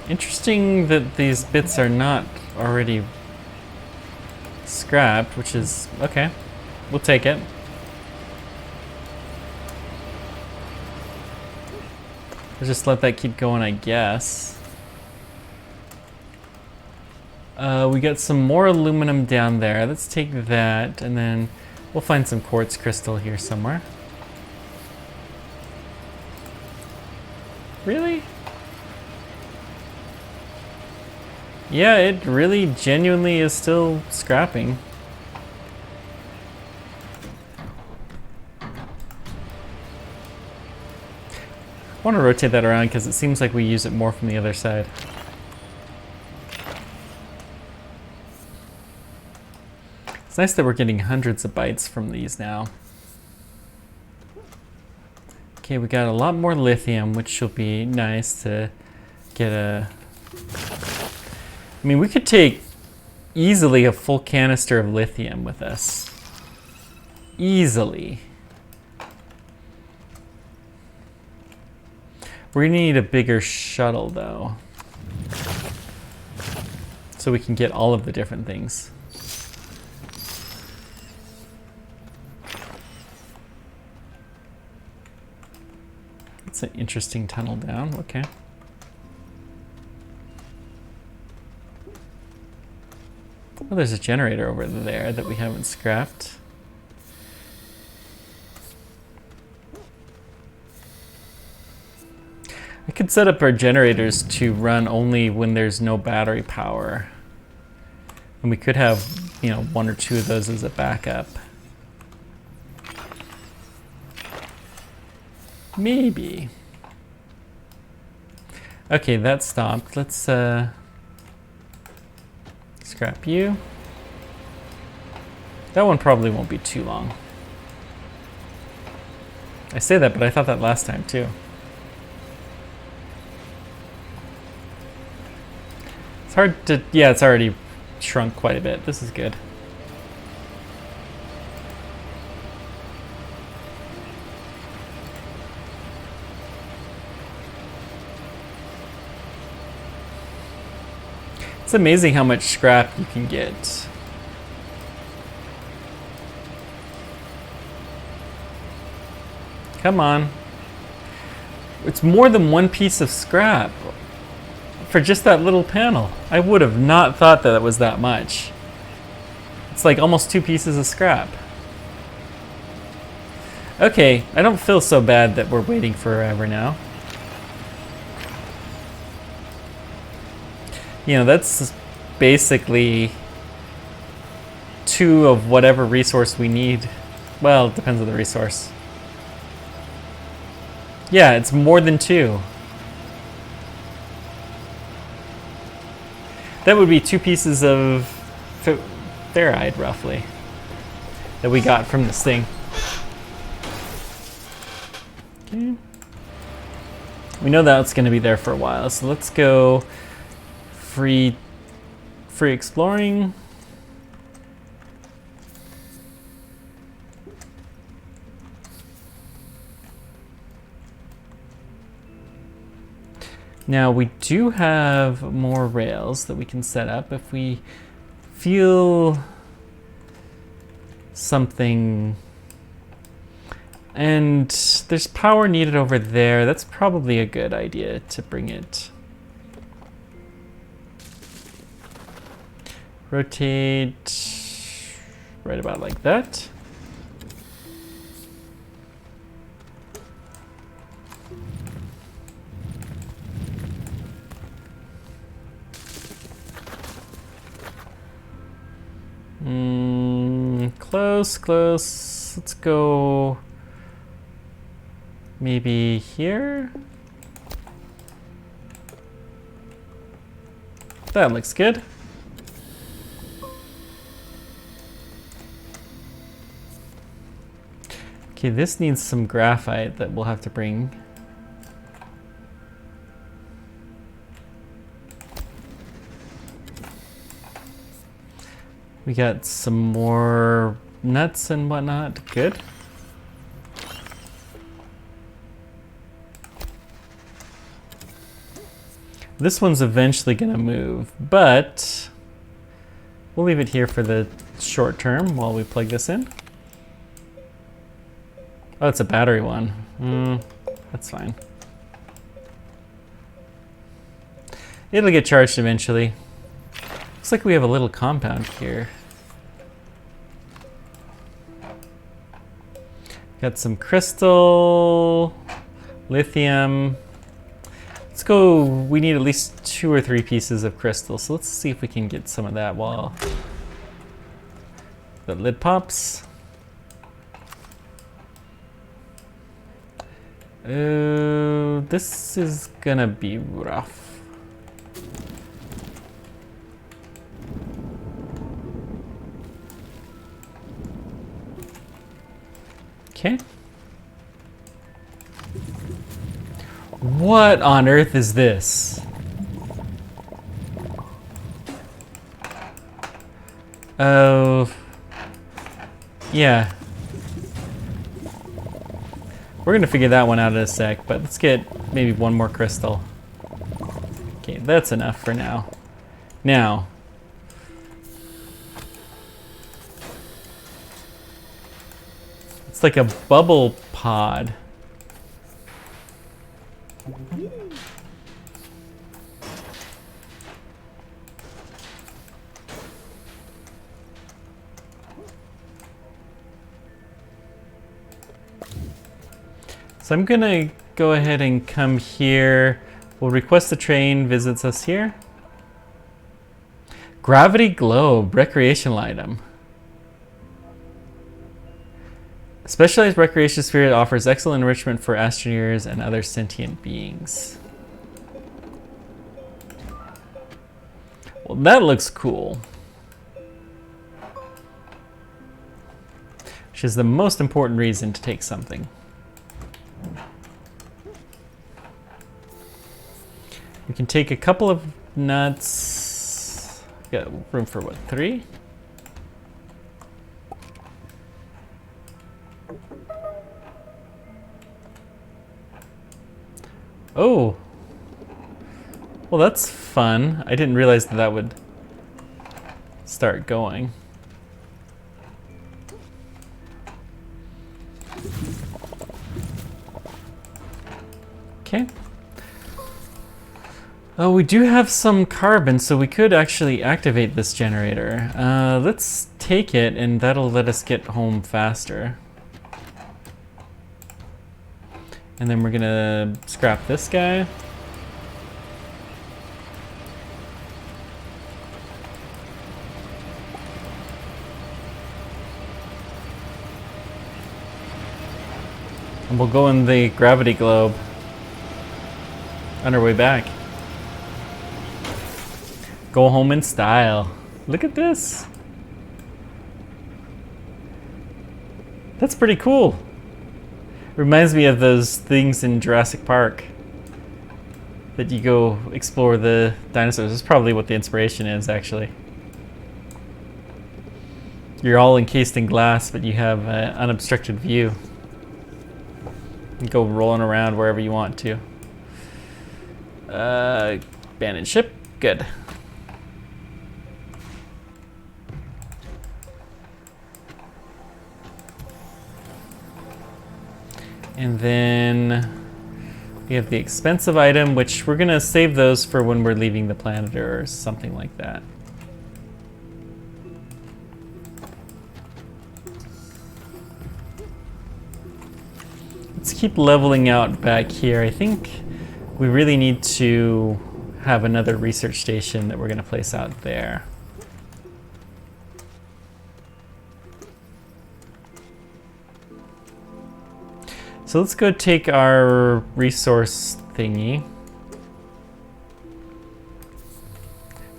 Interesting that these bits are not already scrapped, which is okay. We'll take it. I'll just let that keep going, I guess. We got some more aluminum down there. Let's take that, and then we'll find some quartz crystal here somewhere. Really? Yeah, it really genuinely is still scrapping. I want to rotate that around because it seems like we use it more from the other side. It's nice that we're getting hundreds of bytes from these now. Okay, we got a lot more lithium, which will be nice to get a... I mean, we could take easily a full canister of lithium with us. Easily. We're gonna need a bigger shuttle though, so we can get all of the different things. It's an interesting tunnel down, okay. Oh, there's a generator over there that we haven't scrapped. I could set up our generators to run only when there's no battery power. And we could have, you know, one or two of those as a backup. Maybe. Okay, that stopped. Let's scrap you. That one probably won't be too long. I say that, but I thought that last time too. It's hard to, yeah, it's already shrunk quite a bit. This is good. It's amazing how much scrap you can get. Come on. It's more than one piece of scrap for just that little panel. I would have not thought that it was that much. It's like almost two pieces of scrap. Okay, I don't feel so bad that we're waiting forever now. You know, that's basically 2 of whatever resource we need. Well, it depends on the resource. Yeah, it's more than 2. That would be 2 pieces of ferrite, roughly, that we got from this thing. Okay. We know that's going to be there for a while, so let's go free exploring. Now we do have more rails that we can set up if we feel something. And there's power needed over there. That's probably a good idea to bring it. Rotate right about like that. Close. Let's go maybe here. That looks good. Okay, this needs some graphite that we'll have to bring. We got some more nuts and whatnot. Good. This one's eventually gonna move, but we'll leave it here for the short term while we plug this in. Oh, it's a battery one. That's fine. It'll get charged eventually. Looks like we have a little compound here. Got some crystal, lithium. Let's go, we need at least 2 or 3 pieces of crystal, so let's see if we can get some of that while the lid pops. This is gonna be rough. Okay. What on earth is this? Oh, yeah. We're gonna figure that one out in a sec, but let's get maybe 1 more crystal. Okay, that's enough for now. Now, it's like a bubble pod. So I'm gonna go ahead and come here. We'll request the train visits us here. Gravity globe, recreational item. A specialized recreation sphere offers excellent enrichment for astroneers and other sentient beings. Well, that looks cool. Which is the most important reason to take something. We can take a couple of nuts. Got room for what, 3? Oh. Well, that's fun. I didn't realize that that would start going. Okay. Oh, we do have some carbon, so we could actually activate this generator. Let's take it, and that'll let us get home faster. And then we're gonna scrap this guy. And we'll go in the gravity globe on our way back. Go home in style. Look at this. That's pretty cool. Reminds me of those things in Jurassic Park that you go explore the dinosaurs. That's probably what the inspiration is, actually. You're all encased in glass, but you have an unobstructed view. You go rolling around wherever you want to. Abandoned ship, good. And then we have the expensive item, which we're gonna save those for when we're leaving the planet or something like that. Let's keep leveling out back here. I think we really need to have another research station that we're gonna place out there. So let's go take our resource thingy.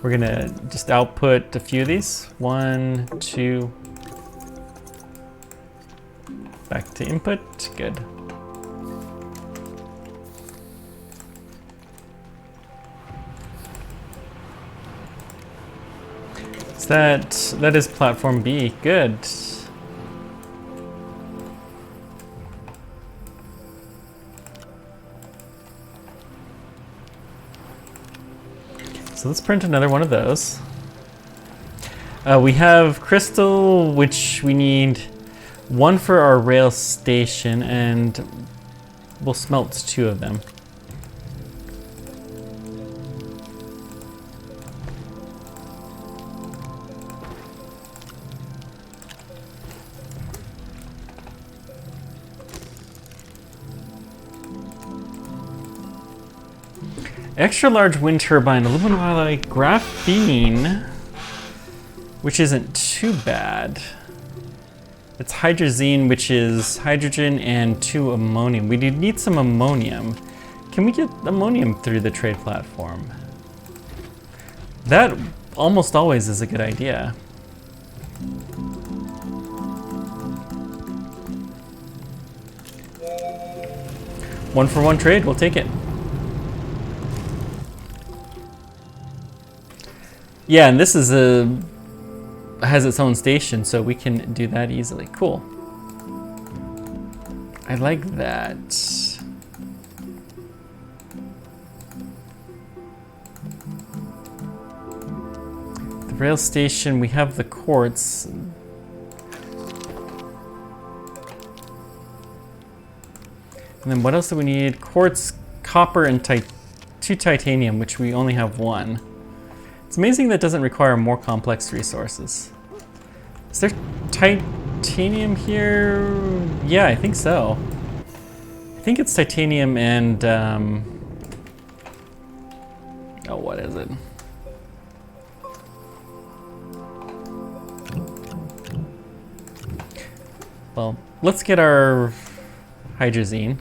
We're gonna just output a few of these. 1, 2. Back to input, good. So that is platform B, good. So let's print another one of those. We have crystal, which we need one for our rail station, and we'll smelt 2 of them. Extra large wind turbine, aluminum alloy, graphene, which isn't too bad. It's hydrazine, which is hydrogen and 2 ammonium. We do need some ammonium. Can we get ammonium through the trade platform? That almost always is a good idea. One for one trade, we'll take it. Yeah, and this is has its own station, so we can do that easily. Cool. I like that. The rail station, we have the quartz. And then what else do we need? Quartz, copper, and 2 titanium, which we only have 1. It's amazing that doesn't require more complex resources. Is there titanium here? Yeah, I think so. I think it's titanium and, oh, what is it? Well, let's get our hydrazine.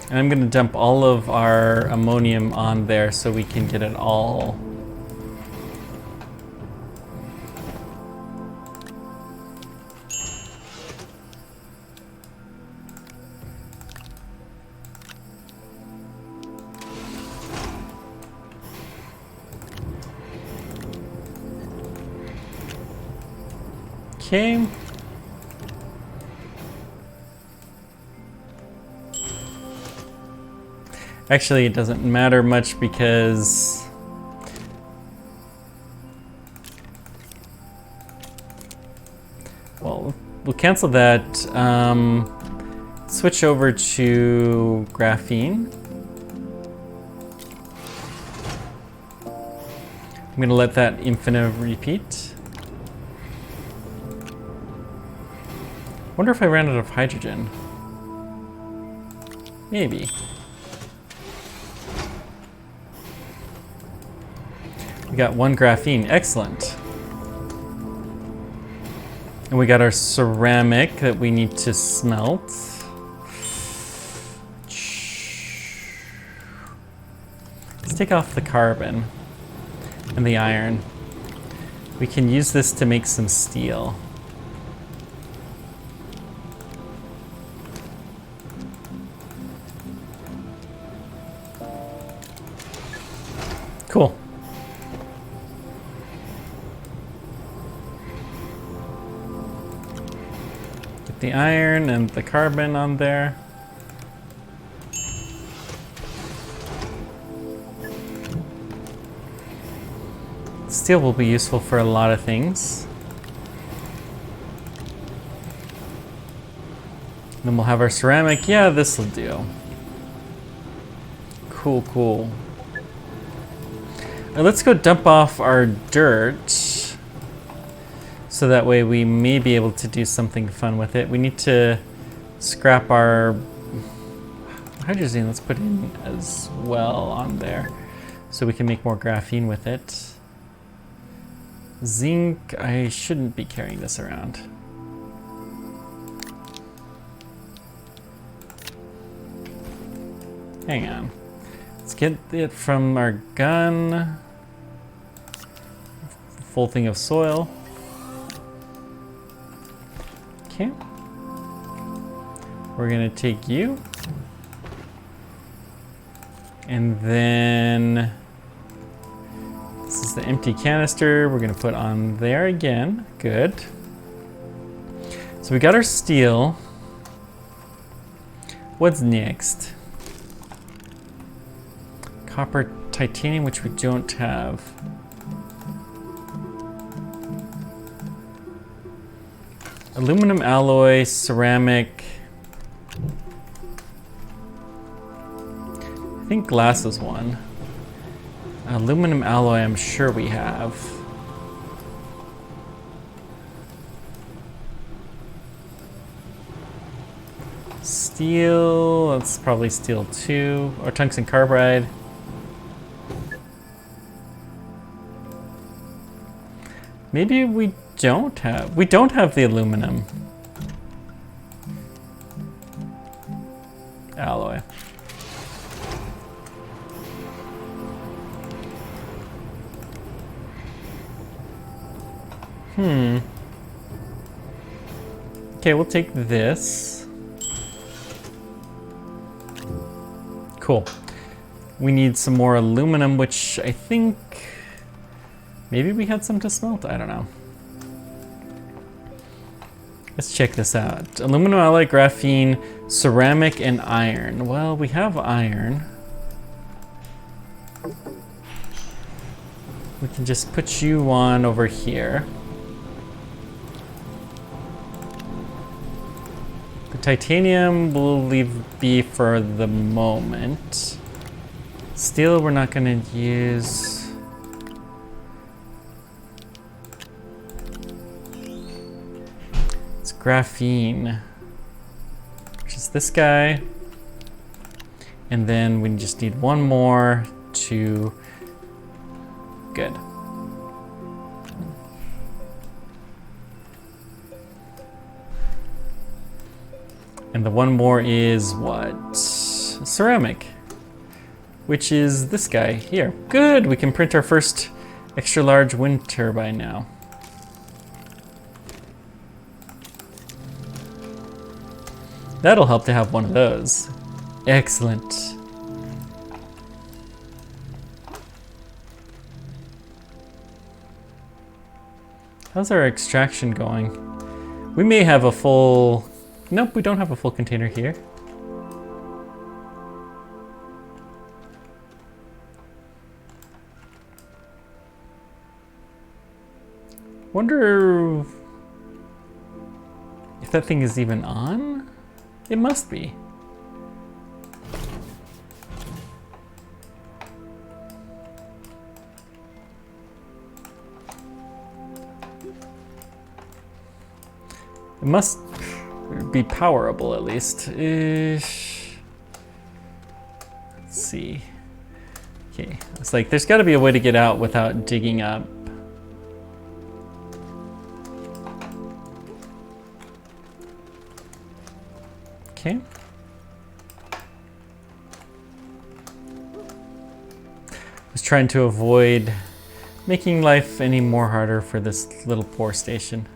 And I'm gonna dump all of our ammonium on there so we can get it all. Okay. Actually, it doesn't matter much because well, we'll cancel that. Switch over to graphene. I'm gonna let that infinite repeat. Wonder if I ran out of hydrogen. Maybe. We got 1 graphene, excellent. And we got our ceramic that we need to smelt. Let's take off the carbon and the iron. We can use this to make some steel. Cool. Get the iron and the carbon on there. Steel will be useful for a lot of things. Then we'll have our ceramic. Yeah, this will do. Cool, cool. Now let's go dump off our dirt. So that way we may be able to do something fun with it. We need to scrap our hydrazine. Let's put in as well on there. So we can make more graphene with it. Zinc, I shouldn't be carrying this around. Hang on. Let's get it from our gun. Full thing of soil. Okay. We're gonna take you. And then this is the empty canister we're gonna put on there again. Good. So we got our steel. What's next? Copper, titanium, which we don't have. Aluminum alloy, ceramic. I think glass is one. Aluminum alloy, I'm sure we have. Steel, that's probably steel too, or tungsten carbide. Maybe we don't have the aluminum alloy. Okay, we'll take this. Cool. We need some more aluminum, which I think maybe we had some to smelt. I don't know. Let's check this out. Aluminum alloy, graphene, ceramic, and iron. Well, we have iron. We can just put you on over here. The titanium will be for the moment. Steel we're not gonna use. It's graphene, which is this guy. And then we just need one more to, good. And the one more is what? Ceramic, which is this guy here. Good, we can print our first extra large wind turbine now. That'll help to have one of those. Excellent. How's our extraction going? We may have a full, nope, we don't have a full container here. Wonder if that thing is even on? It must be. It must be powerable at least. Let's see. Okay, it's like there's got to be a way to get out without digging up. Okay. I was trying to avoid making life any more harder for this little poor station.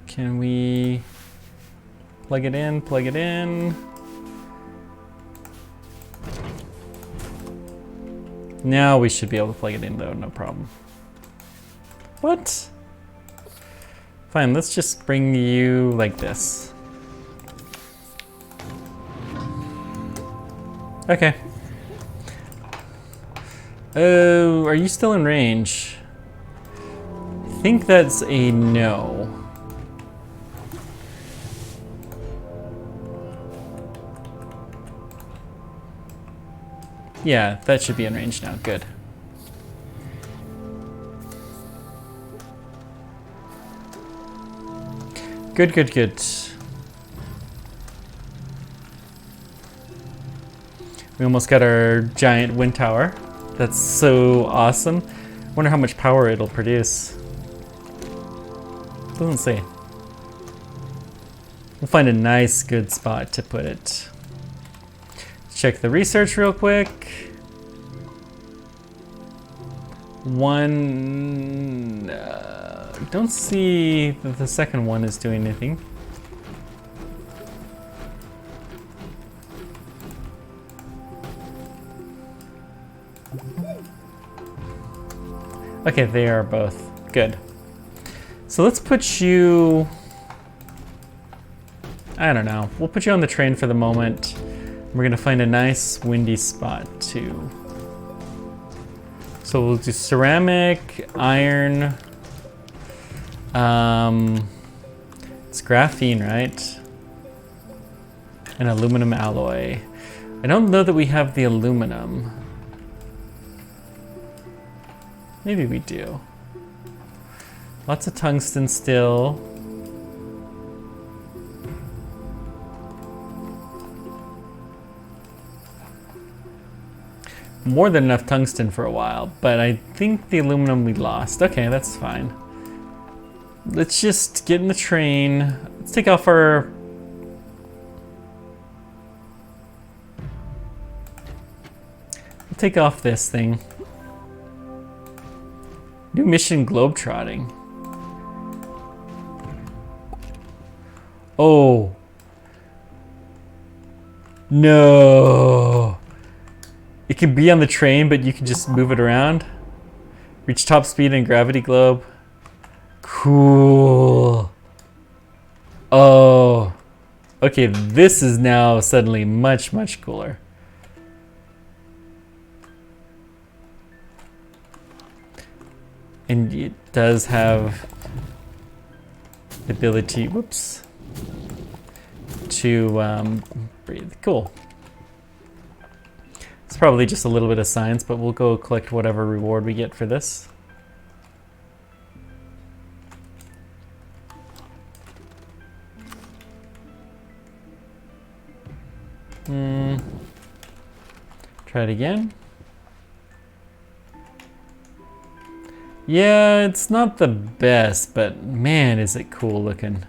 Can we plug it in, plug it in? Now we should be able to plug it in though, no problem. What? Fine, let's just bring you like this. Okay. Oh, are you still in range? I think that's a no. Yeah, that should be in range now. Good. Good, good, good. We almost got our giant wind tower. That's so awesome. Wonder how much power it'll produce. Doesn't say. We'll find a nice, good spot to put it. Check the research real quick. Don't see that the second one is doing anything. Okay, they are both good. So let's put you, I don't know, we'll put you on the train for the moment. We're gonna find a nice windy spot too. So we'll do ceramic, iron, it's graphene, right? And aluminum alloy. I don't know that we have the aluminum. Maybe we do. Lots of tungsten still. More than enough tungsten for a while, but I think the aluminum we lost. Okay, that's fine. Let's just get in the train. Let's take off our... We'll take off this thing. New mission globetrotting. Oh. No. It can be on the train, but you can just move it around. Reach top speed in gravity globe. Cool. Oh. Okay, this is now suddenly much, much cooler. And it does have the ability, whoops, to breathe. Cool. It's probably just a little bit of science, but we'll go collect whatever reward we get for this. Try it again. Yeah, it's not the best, but man, is it cool looking.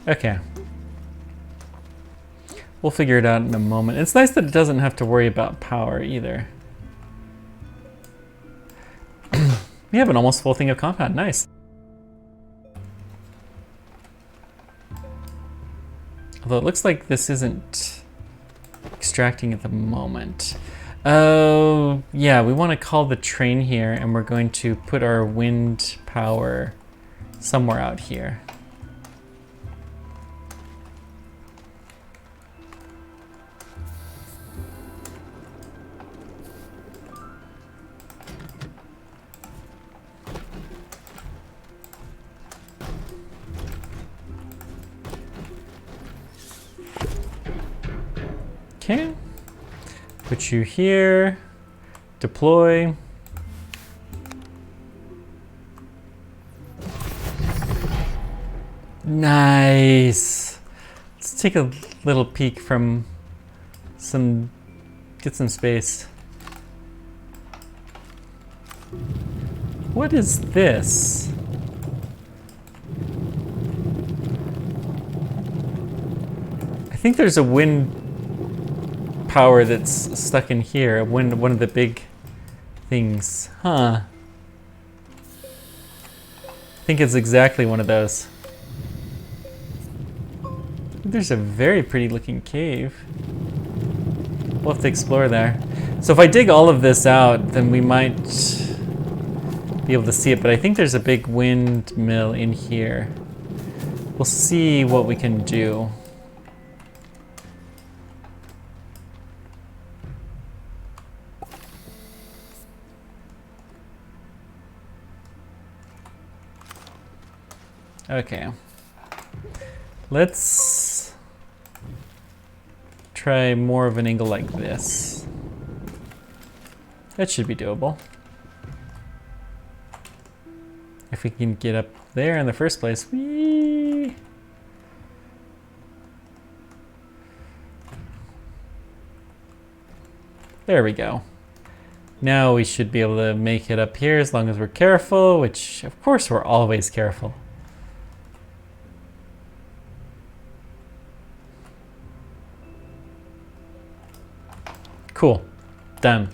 Okay. We'll figure it out in a moment. It's nice that it doesn't have to worry about power either. We have an almost full thing of compound. Nice. Although it looks like this isn't extracting at the moment. Oh, yeah, we want to call the train here, and we're going to put our wind power somewhere out here. Okay. Put you here. Deploy. Nice. Let's take a little peek from get some space. What is this? I think there's a wind power that's stuck in here. One of the big things. Huh. I think it's exactly one of those. There's a very pretty looking cave. We'll have to explore there. So if I dig all of this out, then we might be able to see it, but I think there's a big windmill in here. We'll see what we can do. Okay. Let's try more of an angle like this. That should be doable. If we can get up there in the first place. Whee! There we go. Now we should be able to make it up here as long as we're careful, which of course we're always careful. Cool. Done.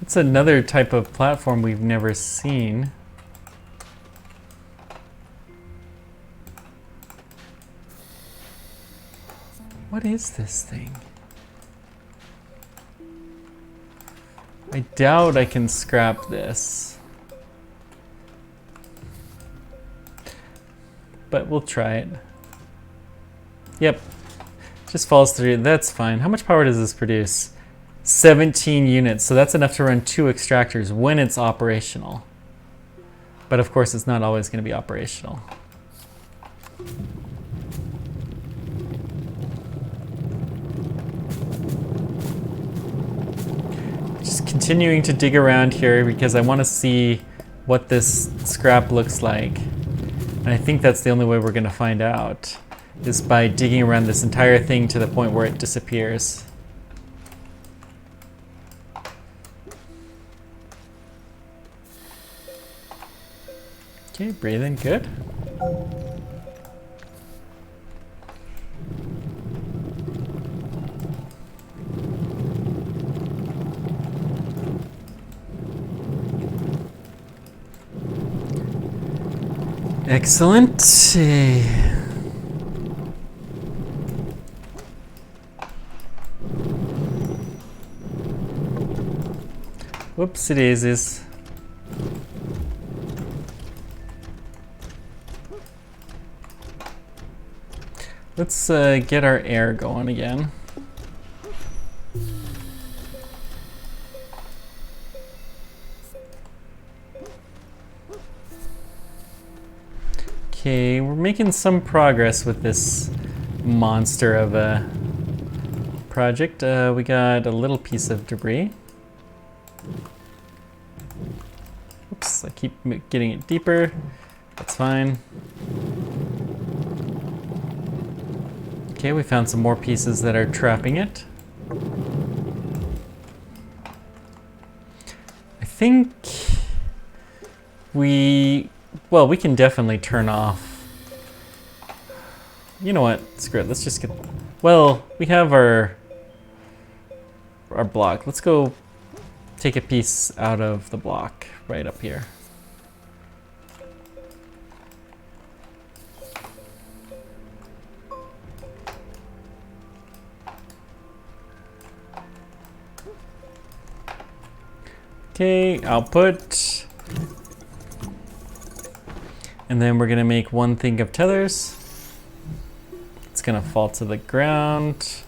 It's another type of platform we've never seen. What is this thing? I doubt I can scrap this. But we'll try it. Yep. Just falls through. That's fine. How much power does this produce? 17 units. So that's enough to run 2 extractors when it's operational. But of course, it's not always going to be operational. Just continuing to dig around here because I want to see what this scrap looks like. And I think that's the only way we're going to find out, is by digging around this entire thing to the point where it disappears. Okay, breathing, good. Excellent. Whoopsie daisies. Let's get our air going again. Okay, we're making some progress with this monster of a project. We got a little piece of debris. Oops, I keep getting it deeper. That's fine. Okay, we found some more pieces that are trapping it. I think we can definitely turn off. You know what? Screw it. Let's just get. Well, we have our block. Let's go take a piece out of the block right up here. Okay, output. And then we're gonna make one thing of tethers. It's gonna fall to the ground.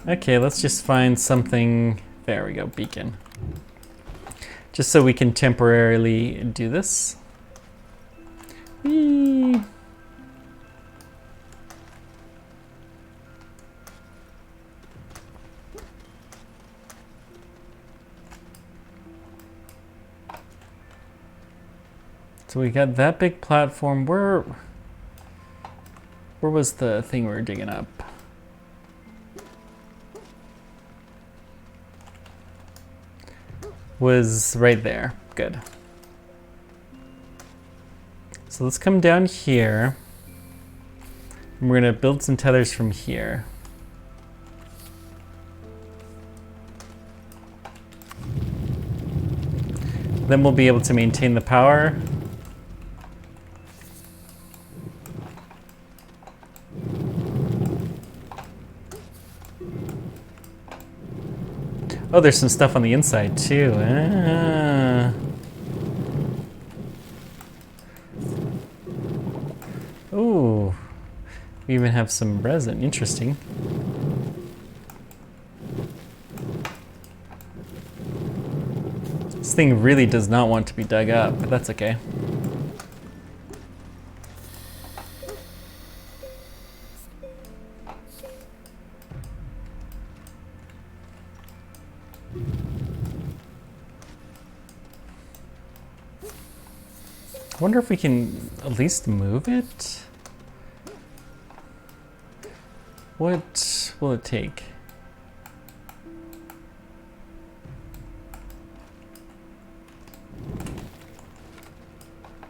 Okay, let's just find something There we go, beacon. Just so we can temporarily do this. Whee! So we got that big platform. Where was the thing we were digging up? Was right there. Good. So let's come down here. And we're gonna build some tethers from here. Then we'll be able to maintain the power. Oh, there's some stuff on the inside too. Ah. Ooh, we even have some resin. Interesting. This thing really does not want to be dug up, but that's okay. I wonder if we can at least move it? What will it take?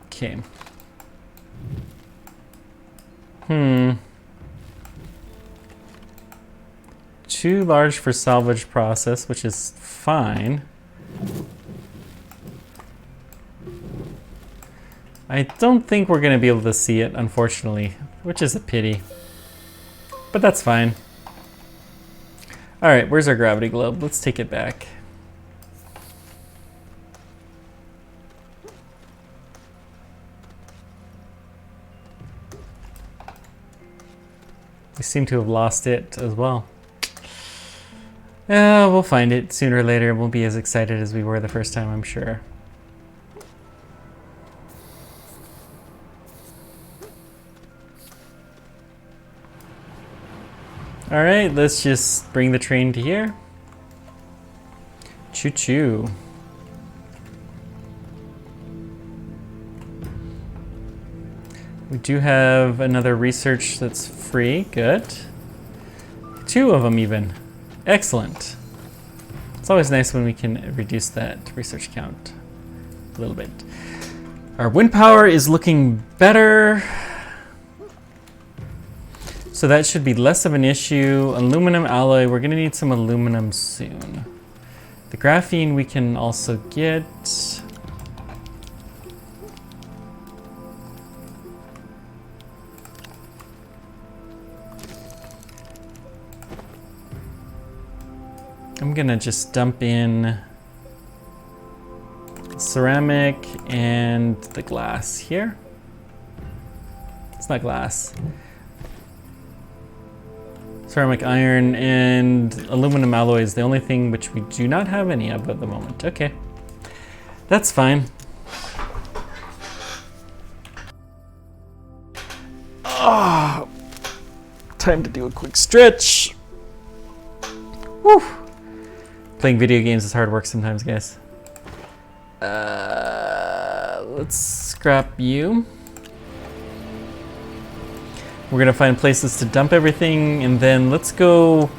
Okay. Too large for salvage process, which is fine. I don't think we're going to be able to see it, unfortunately, which is a pity. But that's fine. All right, where's our gravity globe? Let's take it back. We seem to have lost it as well. We'll find it sooner or later. We'll be as excited as we were the first time, I'm sure. All right, let's just bring the train to here. Choo-choo. We do have another research that's free. Good. 2 of them even. Excellent. It's always nice when we can reduce that research count a little bit. Our wind power is looking better. So that should be less of an issue. Aluminum alloy, we're gonna need some aluminum soon. The graphene we can also get. I'm gonna just dump in ceramic and the glass here. It's not glass. Ceramic, iron, and aluminum alloy is the only thing which we do not have any of at the moment. Okay, that's fine. Oh, time to do a quick stretch. Woo! Playing video games is hard work sometimes, guys. Let's scrap you. We're gonna find places to dump everything, and then let's go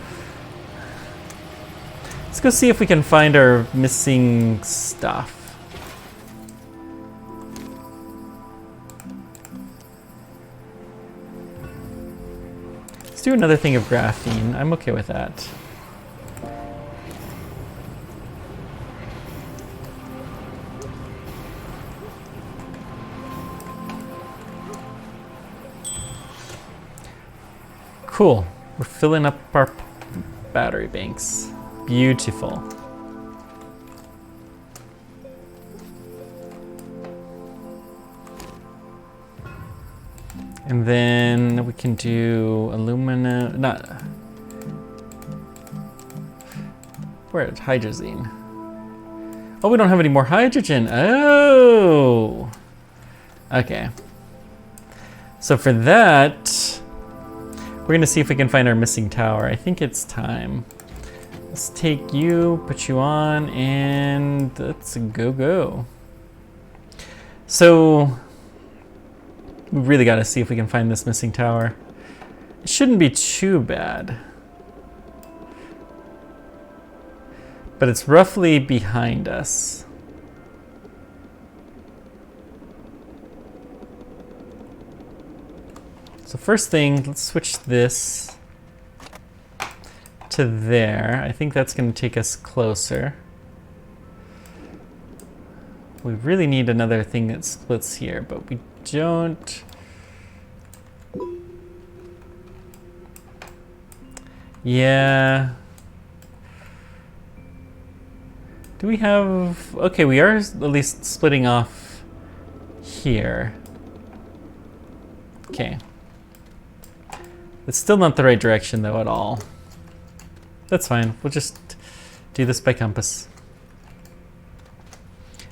see if we can find our missing stuff. Let's do another thing of graphene. I'm okay with that. Cool. We're filling up our battery banks. Beautiful. And then we can do aluminum, Where's hydrazine? Oh, we don't have any more hydrogen. Oh. Okay. So for that, we're going to see if we can find our missing tower. I think it's time. Let's take you, put you on, and let's go. So we really got to see if we can find this missing tower. It shouldn't be too bad. But it's roughly behind us. So first thing, let's switch this to there. I think that's going to take us closer. We really need another thing that splits here, but we don't. Yeah. Do we have... Okay, we are at least splitting off here. Okay. It's still not the right direction, though, at all. That's fine. We'll just do this by compass.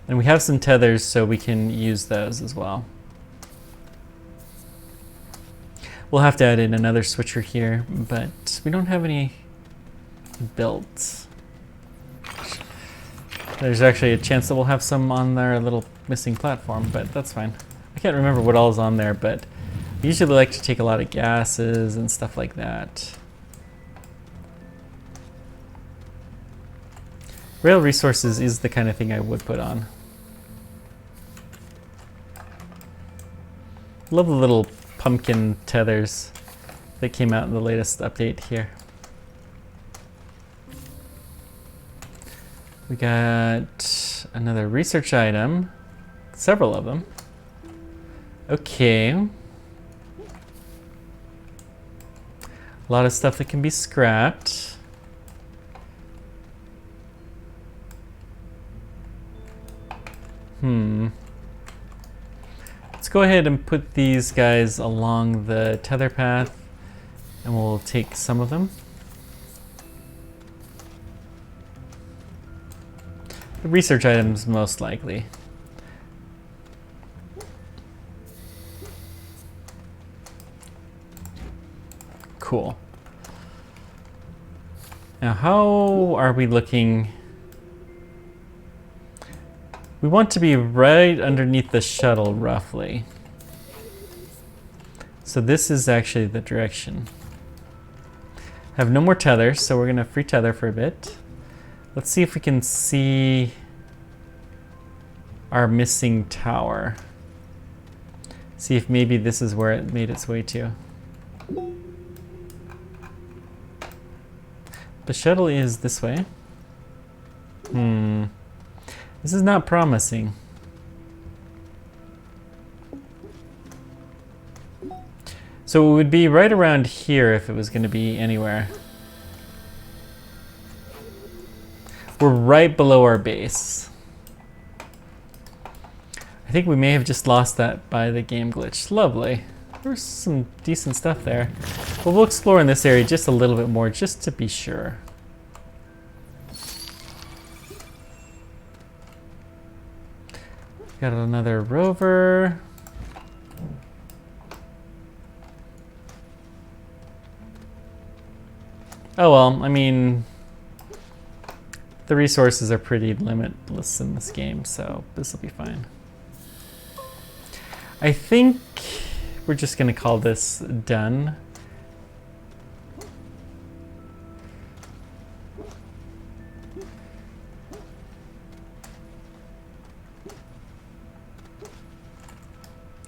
And we have some tethers, so we can use those as well. We'll have to add in another switcher here, but we don't have any built. There's actually a chance that we'll have some on our little missing platform, but that's fine. I can't remember what all is on there, but I usually like to take a lot of gases and stuff like that. Rail resources is the kind of thing I would put on. Love the little pumpkin tethers that came out in the latest update here. We got another research item, several of them. Okay. A lot of stuff that can be scrapped. Let's go ahead and put these guys along the tether path, and we'll take some of them. The research items, most likely. Cool. Now, how are we looking? We want to be right underneath the shuttle, roughly. So this is actually the direction. Have no more tethers, so we're going to free tether for a bit. Let's see if we can see our missing tower. See if maybe this is where it made its way to. The shuttle is this way. This is not promising. So it would be right around here if it was going to be anywhere. We're right below our base. I think we may have just lost that by the game glitch. Lovely. There's some decent stuff there. But we'll explore in this area just a little bit more, just to be sure. Got another rover. Oh well, I mean, the resources are pretty limitless in this game, so this will be fine. I think we're just gonna call this done.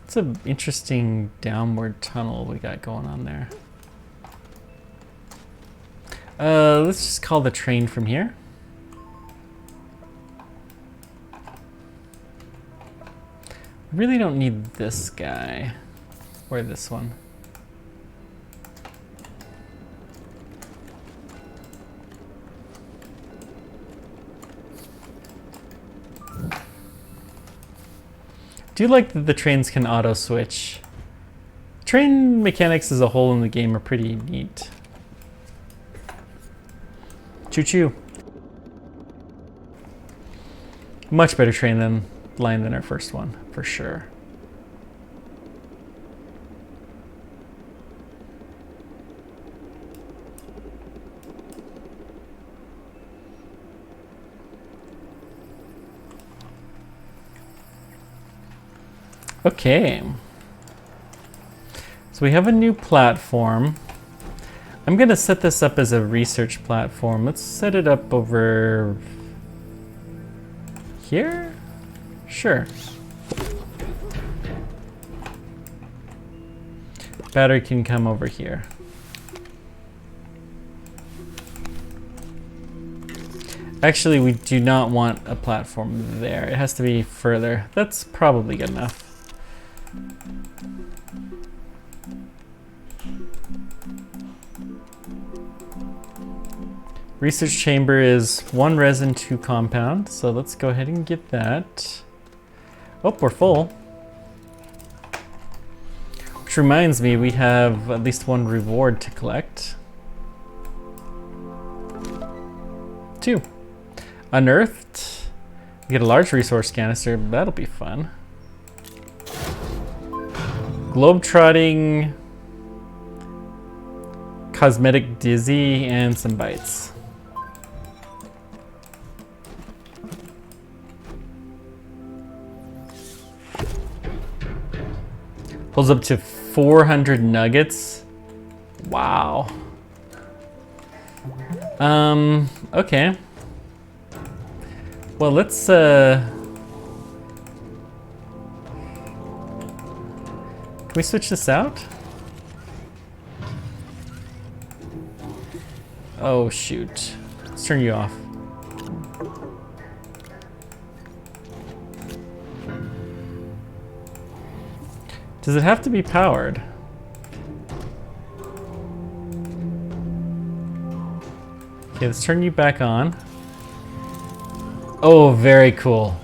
It's an interesting downward tunnel we got going on there. Let's just call the train from here. Really don't need this guy or this one. I do like that the trains can auto switch. Train mechanics as a whole in the game are pretty neat. Choo choo. Much better line than our first one, for sure. Okay. So we have a new platform. I'm gonna set this up as a research platform. Let's set it up over here? Sure. Battery can come over here. Actually, we do not want a platform there. It has to be further. That's probably good enough. Research chamber is 1 resin, 2 compound. So let's go ahead and get that. Oh, we're full. Which reminds me, we have at least 1 reward to collect. 2. Unearthed. Get a large resource canister. That'll be fun. Globetrotting. Cosmetic dizzy and some bites. Pulls up to 400 nuggets. Wow. Okay. Well, let's can we switch this out? Oh shoot. Let's turn you off. Does it have to be powered? Okay, let's turn you back on. Oh, very cool.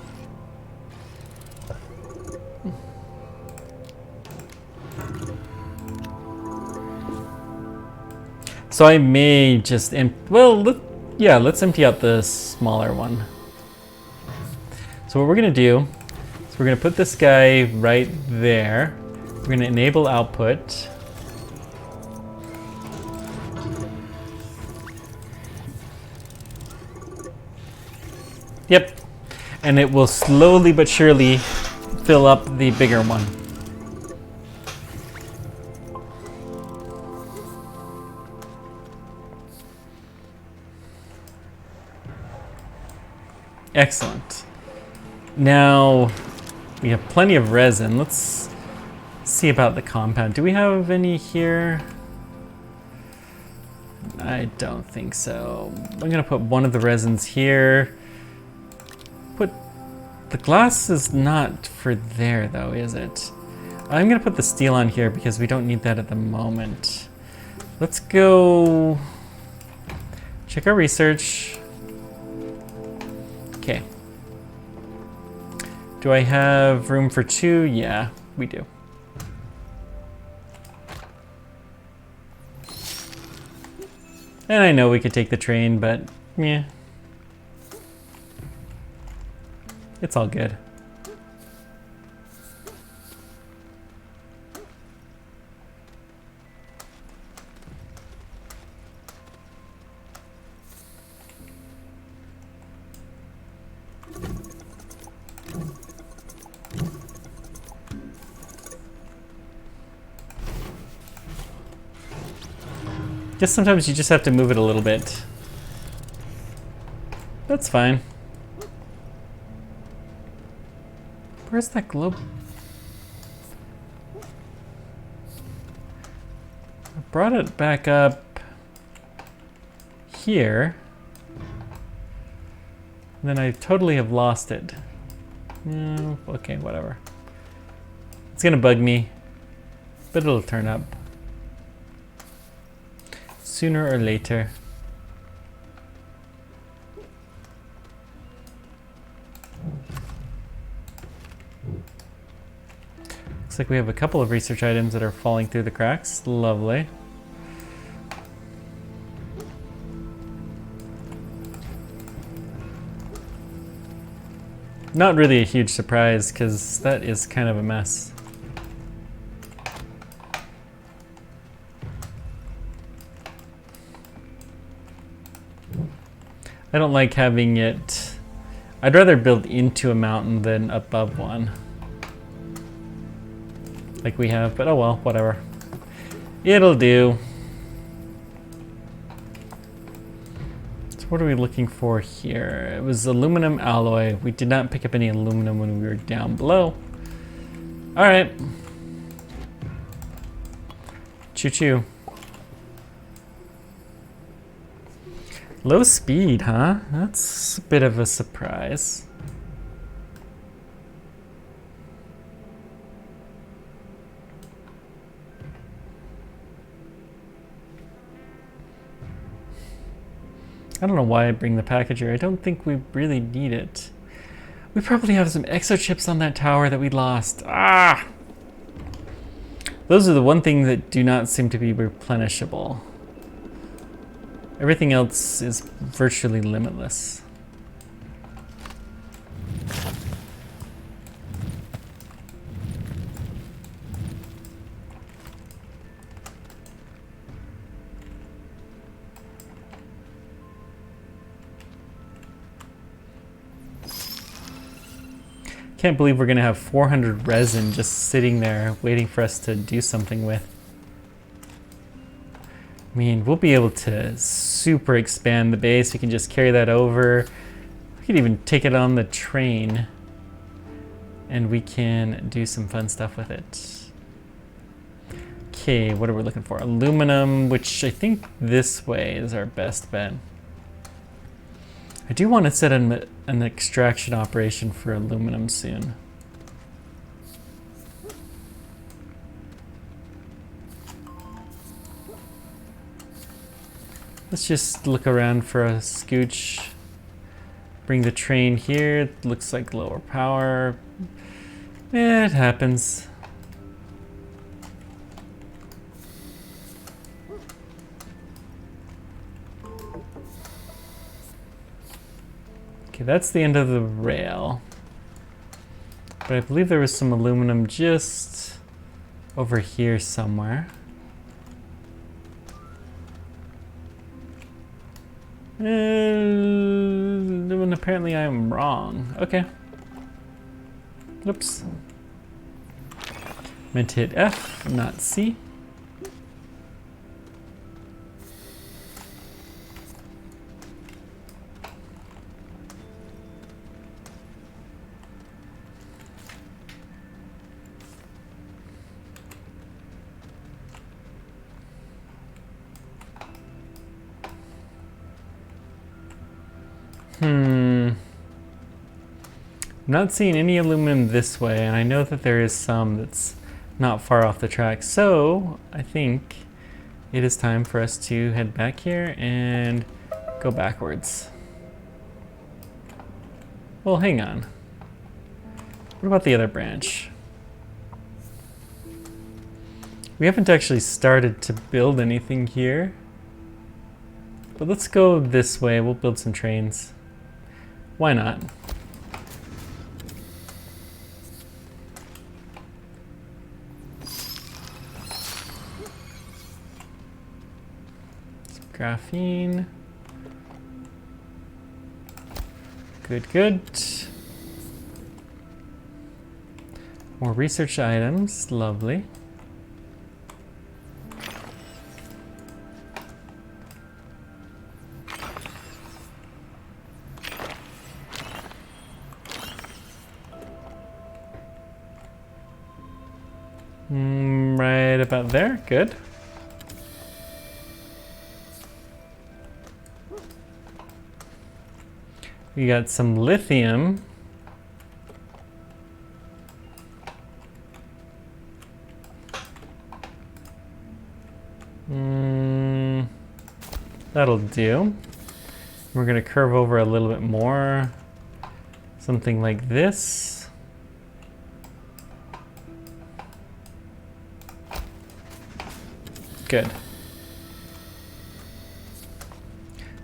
So I may just let's empty out the smaller one. So what we're gonna do is we're gonna put this guy right there. We're gonna enable output. Yep, and it will slowly but surely fill up the bigger one. Excellent. Now we have plenty of resin. Let's see about the compound. Do we have any here? I don't think so. I'm gonna put one of the resins here. Put the glass is not for there though, is it? I'm gonna put the steel on here because we don't need that at the moment. Let's go check our research. Okay. Do I have room for 2? Yeah, we do. And I know we could take the train, but yeah. It's all good. Guess sometimes you just have to move it a little bit. That's fine. Where's that globe? I brought it back up here. And then I totally have lost it. Okay, whatever. It's gonna bug me, but it'll turn up. Sooner or later. Looks like we have a couple of research items that are falling through the cracks. Lovely. Not really a huge surprise, because that is kind of a mess. I don't like having it... I'd rather build into a mountain than above one. Like we have, but oh well, whatever. It'll do. So what are we looking for here? It was aluminum alloy. We did not pick up any aluminum when we were down below. All right. Choo-choo. Low speed, huh? That's a bit of a surprise. I don't know why I bring the packager. I don't think we really need it. We probably have some exo chips on that tower that we lost. Ah! Those are the one thing that do not seem to be replenishable. Everything else is virtually limitless. Can't believe we're gonna have 400 resin just sitting there waiting for us to do something with. I mean, we'll be able to super expand the base. We can just carry that over. We could even take it on the train and we can do some fun stuff with it. Okay, what are we looking for? Aluminum, which I think this way is our best bet. I do want to set an extraction operation for aluminum soon. Let's just look around for a scooch. Bring the train here. It looks like lower power. It happens. Okay, that's the end of the rail. But I believe there was some aluminum just over here somewhere. And apparently I'm wrong. Okay. Oops. Meant to hit F, not C. I'm not seeing any aluminum this way, and I know that there is some that's not far off the track, so I think it is time for us to head back here and go backwards. Well, hang on. What about the other branch? We haven't actually started to build anything here, but let's go this way. We'll build some trains. Why not? Graphene. Good, good. More research items, lovely. Right about there, good. We got some lithium. That'll do. We're gonna curve over a little bit more. Something like this. Good.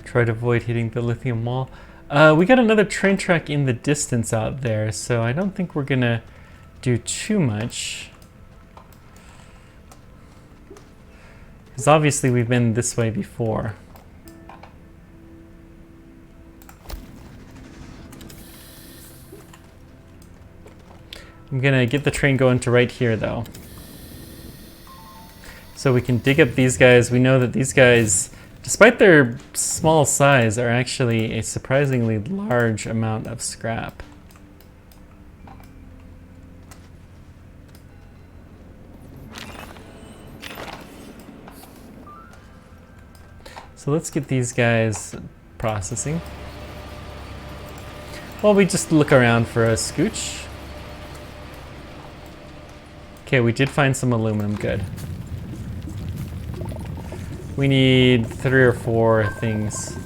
Try to avoid hitting the lithium wall. We got another train track in the distance out there, so I don't think we're gonna do too much. Because obviously we've been this way before. I'm gonna get the train going to right here though. So we can dig up these guys. We know that these guys, despite their small size, are actually a surprisingly large amount of scrap. So let's get these guys processing. While we just look around for a scooch. Okay, we did find some aluminum, good. We need 3 or 4 things.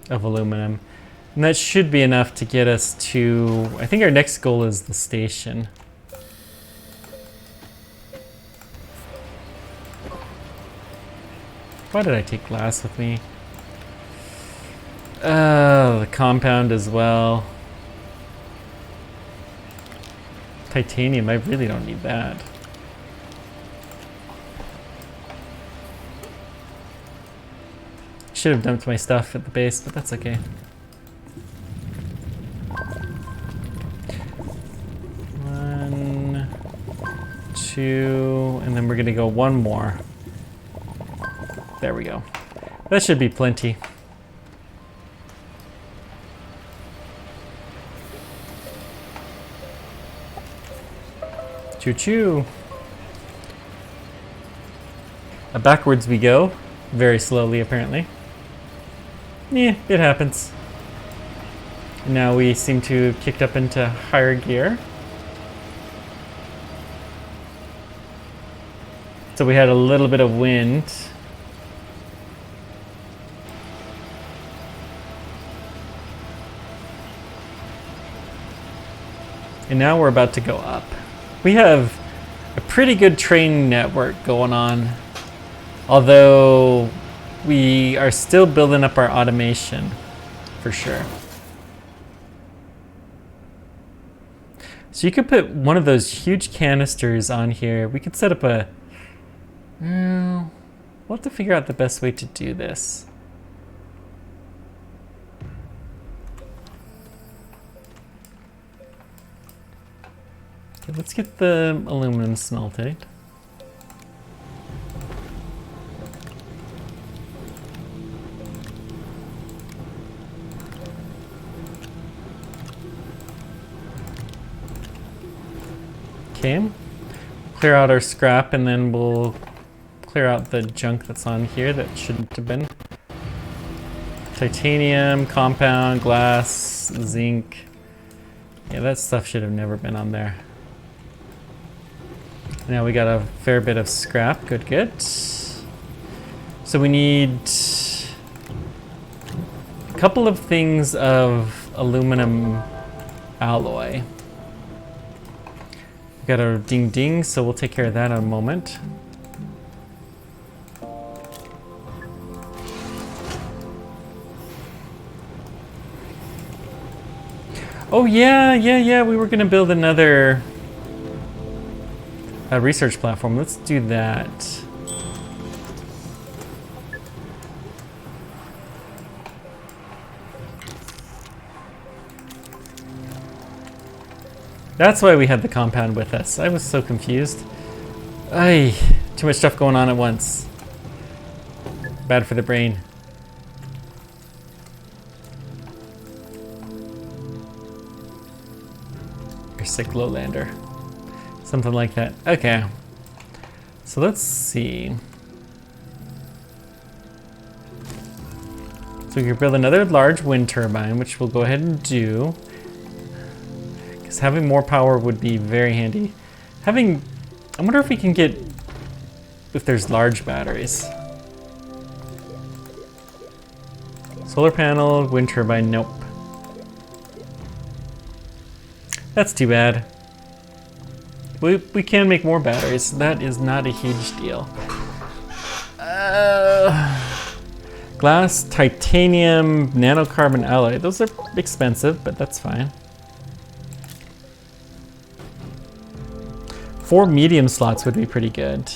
Of aluminum. And that should be enough to get us to, I think our next goal is the station. Why did I take glass with me? The compound as well. Titanium, I really don't need that. Should have dumped my stuff at the base, but that's okay. One, 2, and then we're gonna go one more. There we go. That should be plenty. Choo-choo. Backwards we go. Very slowly, apparently. Yeah, it happens. Now we seem to have kicked up into higher gear. So we had a little bit of wind. And now we're about to go up. We have a pretty good train network going on, although we are still building up our automation, for sure. So you could put one of those huge canisters on here. We could set up a... we'll have to figure out the best way to do this. Okay, let's get the aluminum smelted. Okay, clear out our scrap and then we'll clear out the junk that's on here that shouldn't have been. Titanium, compound, glass, zinc. Yeah, that stuff should have never been on there. Now we got a fair bit of scrap. Good, good. So we need a couple of things of aluminum alloy. We got our ding ding, so we'll take care of that in a moment. Oh yeah, we were gonna build another research platform. Let's do that. That's why we had the compound with us. I was so confused. Ay, too much stuff going on at once. Bad for the brain. You're sick, lowlander. Something like that. Okay. So let's see. So we can build another large wind turbine, which we'll go ahead and do. Because having more power would be very handy. I wonder if we can get, if there's large batteries. Solar panel, wind turbine, nope. That's too bad. We can make more batteries. That is not a huge deal. Glass, titanium, nanocarbon alloy. Those are expensive, but that's fine. 4 medium slots would be pretty good.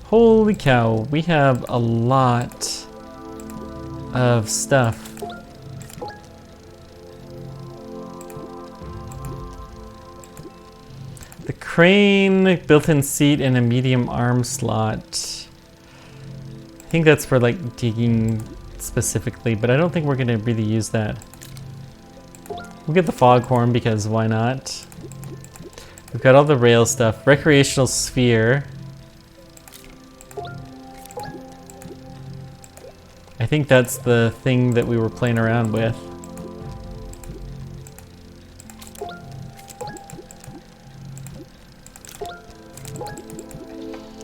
Holy cow, we have a lot of stuff. The crane, built-in seat, and a medium arm slot. I think that's for like digging specifically, but I don't think we're gonna really use that. We'll get the foghorn because why not? We've got all the rail stuff. Recreational sphere. I think that's the thing that we were playing around with.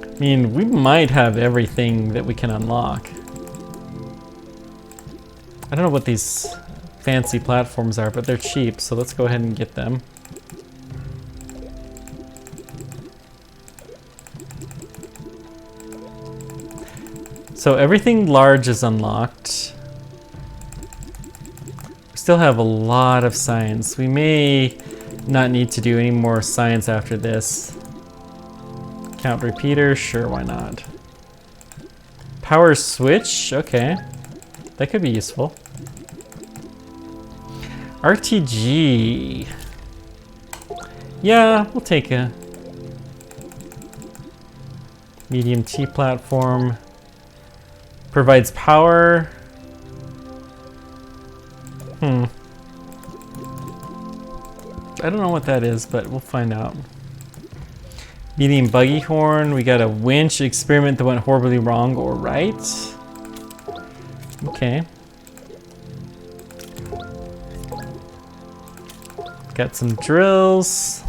I mean, we might have everything that we can unlock. I don't know what these fancy platforms are, but they're cheap, so let's go ahead and get them. So everything large is unlocked. We still have a lot of science. We may not need to do any more science after this. Count repeater, sure, why not? Power switch, okay. That could be useful. RTG. Yeah, we'll take a medium T platform. Provides power. I don't know what that is, but we'll find out. Medium buggy horn. We got a winch experiment that went horribly wrong or right. Okay. Got some drills.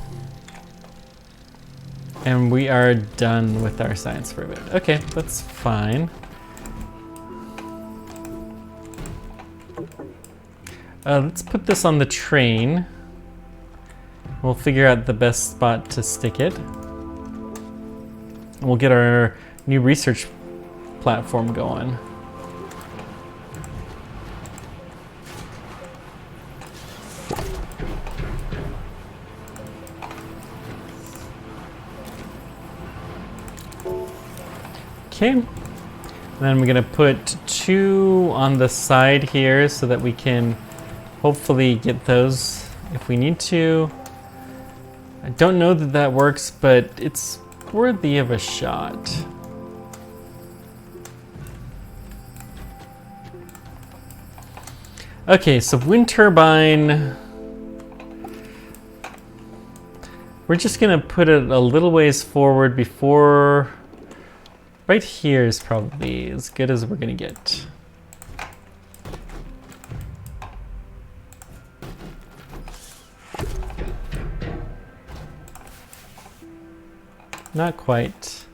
And we are done with our science for a bit. Okay, that's fine. Let's put this on the train. We'll figure out the best spot to stick it. We'll get our new research platform going. Okay. And then we're gonna put 2 on the side here so that we can hopefully get those if we need to. I don't know that that works, but it's worthy of a shot. Okay, so wind turbine. We're just gonna put it a little ways forward before. Right here is probably as good as we're gonna get. Not quite.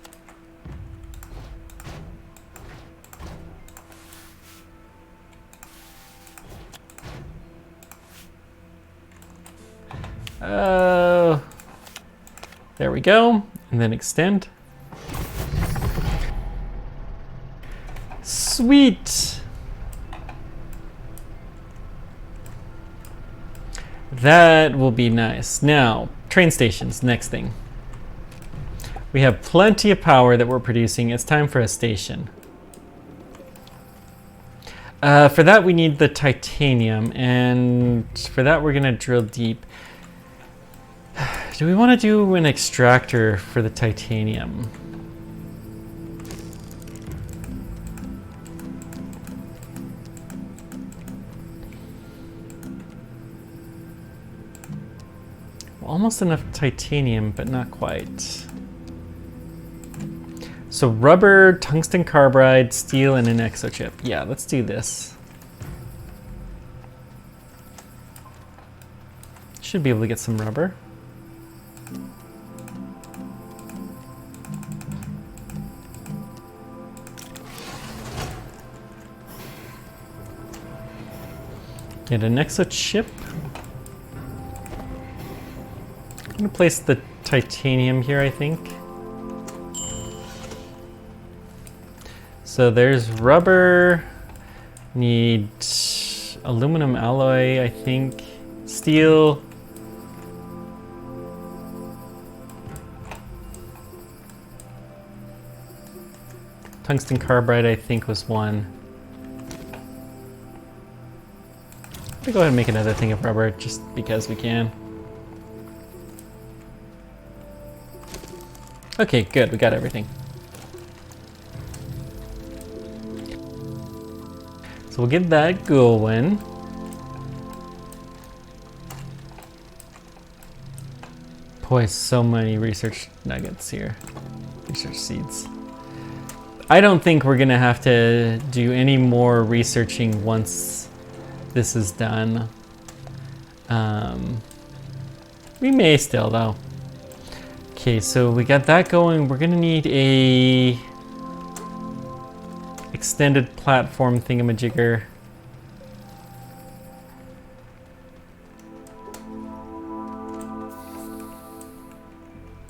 There we go. And then extend. Sweet. That will be nice. Now, train stations, next thing. We have plenty of power that we're producing. It's time for a station. For that, we need the titanium, and for that, we're gonna drill deep. Do we want to do an extractor for the titanium? Almost enough titanium, but not quite. So rubber, tungsten carbide, steel, and an exochip. Yeah, let's do this. Should be able to get some rubber. Get an exochip. I'm gonna place the titanium here, I think. So there's rubber. Need aluminum alloy, I think. Steel. Tungsten carbide, I think, was one. We'll go ahead and make another thing of rubber just because we can. Okay, good, we got everything. So we'll get that going. Boy, so many research nuggets here. Research seeds. I don't think we're gonna have to do any more researching once this is done. We may still though. Okay, so we got that going. We're gonna need a extended platform thingamajigger.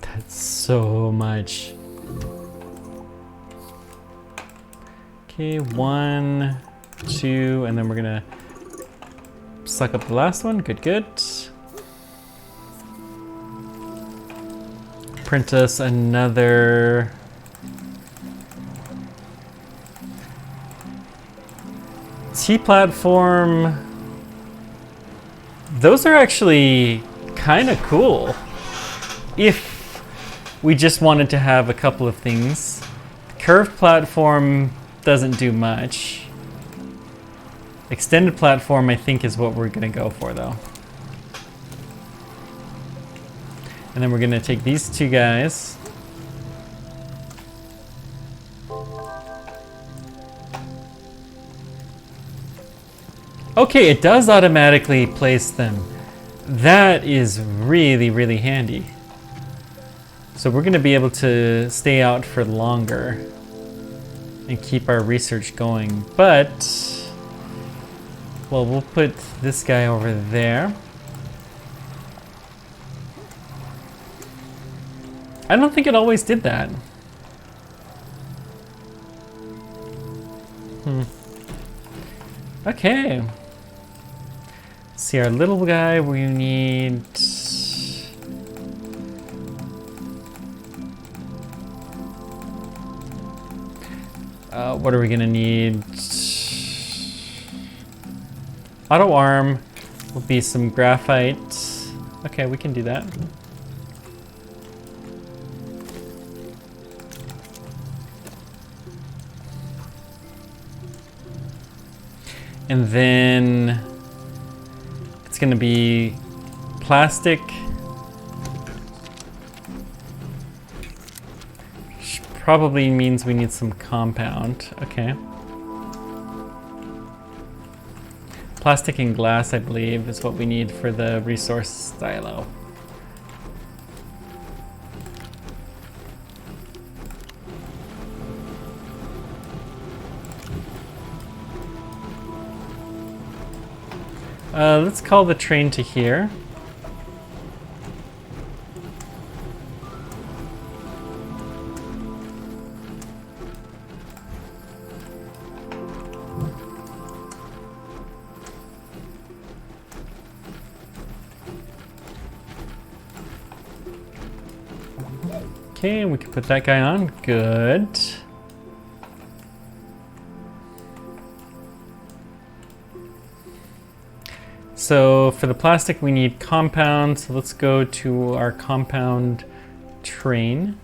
That's so much. Okay, 1, 2, and then we're gonna suck up the last one. Good, good. Print us another T-platform. Those are actually kind of cool. If we just wanted to have a couple of things. Curved platform doesn't do much. Extended platform, I think, is what we're gonna go for though. And then we're gonna take these two guys. Okay, it does automatically place them. That is really, really handy. So we're gonna be able to stay out for longer and keep our research going. But, well, we'll put this guy over there. I don't think it always did that. Okay. See, our little guy, we need... what are we gonna need? Auto arm will be some graphite. Okay, we can do that. And then it's gonna be plastic. Which probably means we need some compound. Okay. Plastic and glass, I believe, is what we need for the resource silo. Let's call the train to here. Okay, we can put that guy on. Good. So for the plastic, we need compound. So let's go to our compound train.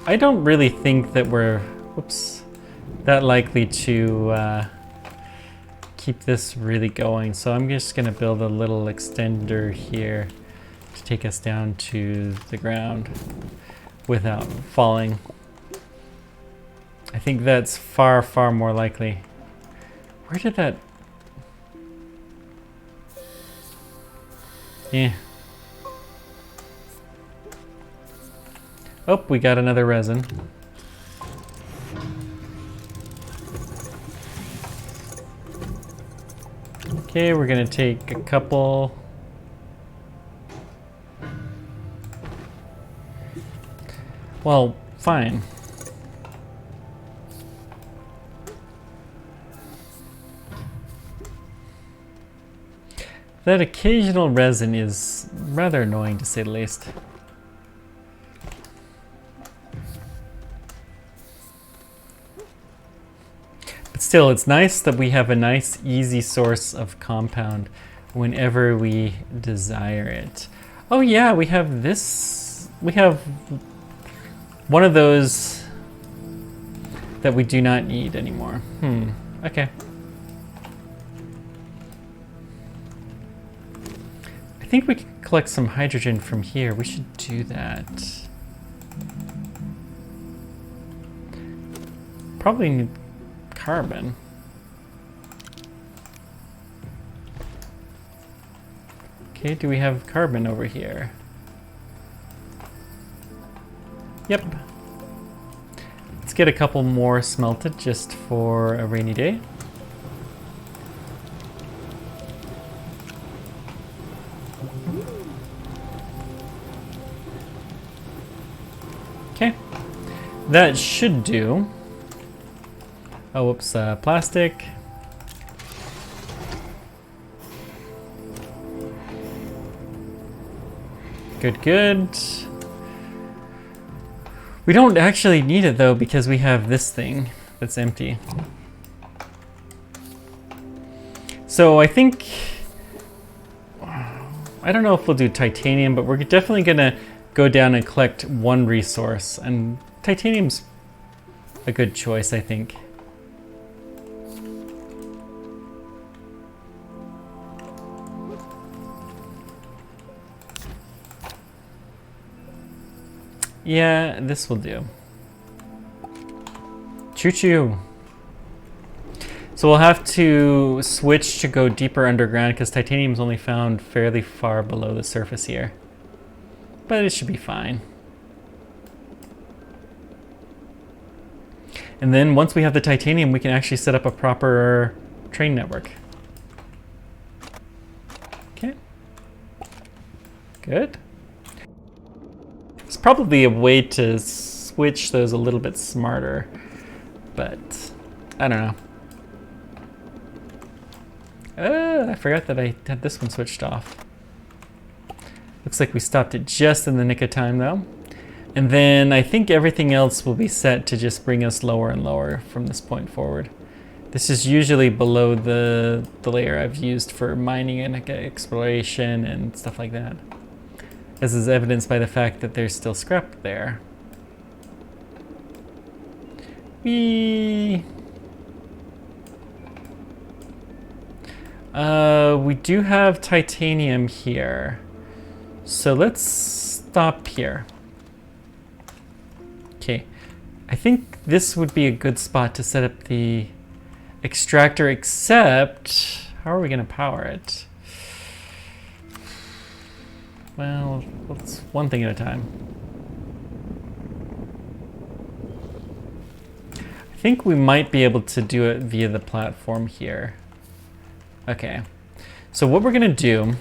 I don't really think that we're, whoops, that likely to keep this really going. So I'm just gonna build a little extender here to take us down to the ground without falling. I think that's far, far more likely. Where did that... Yeah. Oh, we got another resin. Okay, we're gonna take a couple. Well, fine. That occasional resin is rather annoying, to say the least. But still, it's nice that we have a nice, easy source of compound whenever we desire it. Oh yeah, we have this. We have one of those that we do not need anymore. Okay. I think we can collect some hydrogen from here. We should do that. Probably need carbon. Okay, do we have carbon over here? Yep. Let's get a couple more smelted just for a rainy day. Okay, that should do. Oh, whoops, plastic. Good, good. We don't actually need it though because we have this thing that's empty. So I think, I don't know if we'll do titanium, but we're definitely gonna go down and collect one resource, and titanium's a good choice, I think. Yeah, this will do. Choo-choo. So we'll have to switch to go deeper underground because titanium is only found fairly far below the surface here. But it should be fine. And then once we have the titanium, we can actually set up a proper train network. Okay. Good. There's probably a way to switch those a little bit smarter, but I don't know. I forgot that I had this one switched off. Looks like we stopped it just in the nick of time though. And then I think everything else will be set to just bring us lower and lower from this point forward. This is usually below the layer I've used for mining and exploration and stuff like that. As is evidenced by the fact that there's still scrap there. We do have titanium here. So let's stop here. Okay, I think this would be a good spot to set up the extractor, except how are we gonna power it? Well, let's one thing at a time. I think we might be able to do it via the platform here. Okay, so what we're gonna do,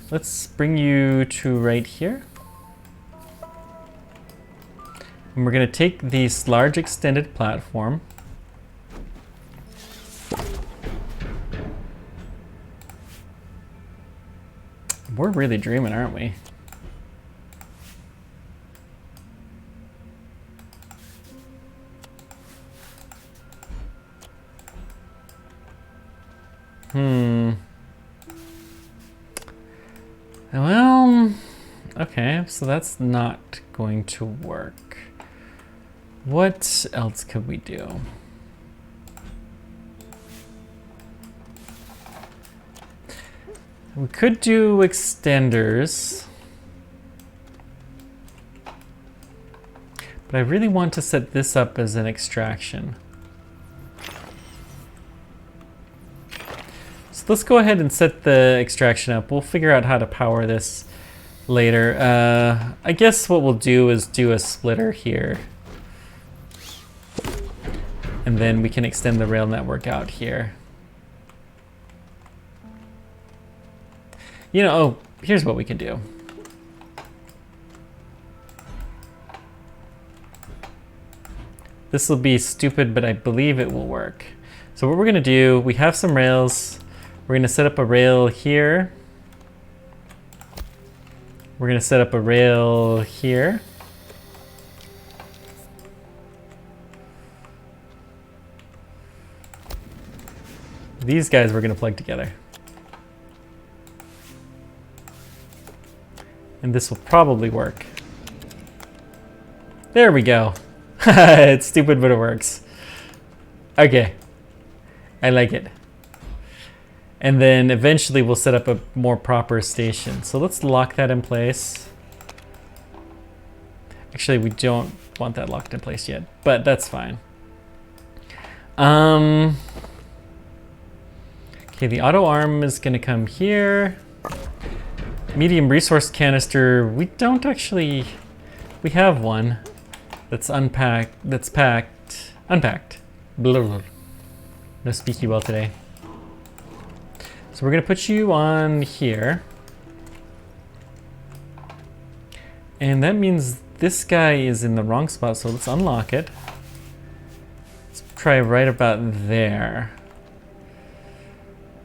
let's bring you to right here. And we're gonna take this large extended platform. We're really dreaming, aren't we? Well, okay, so that's not going to work. What else could we do? We could do extenders. But I really want to set this up as an extraction. So let's go ahead and set the extraction up. We'll figure out how to power this later. I guess what we'll do is do a splitter here. And then we can extend the rail network out here. You know, oh, here's what we can do. This will be stupid, but I believe it will work. So what we're gonna do, we have some rails. We're gonna set up a rail here. We're gonna set up a rail here. These guys we're gonna plug together. And this will probably work. There we go. It's stupid, but it works. Okay. I like it. And then eventually we'll set up a more proper station. So let's lock that in place. Actually, we don't want that locked in place yet, but that's fine. Okay, the auto arm is gonna come here. Medium resource canister, we don't actually, we have one that's unpacked, that's packed, unpacked. Blah, blah. No speaky well today. So we're gonna put you on here. And that means this guy is in the wrong spot, so let's unlock it. Let's try right about there.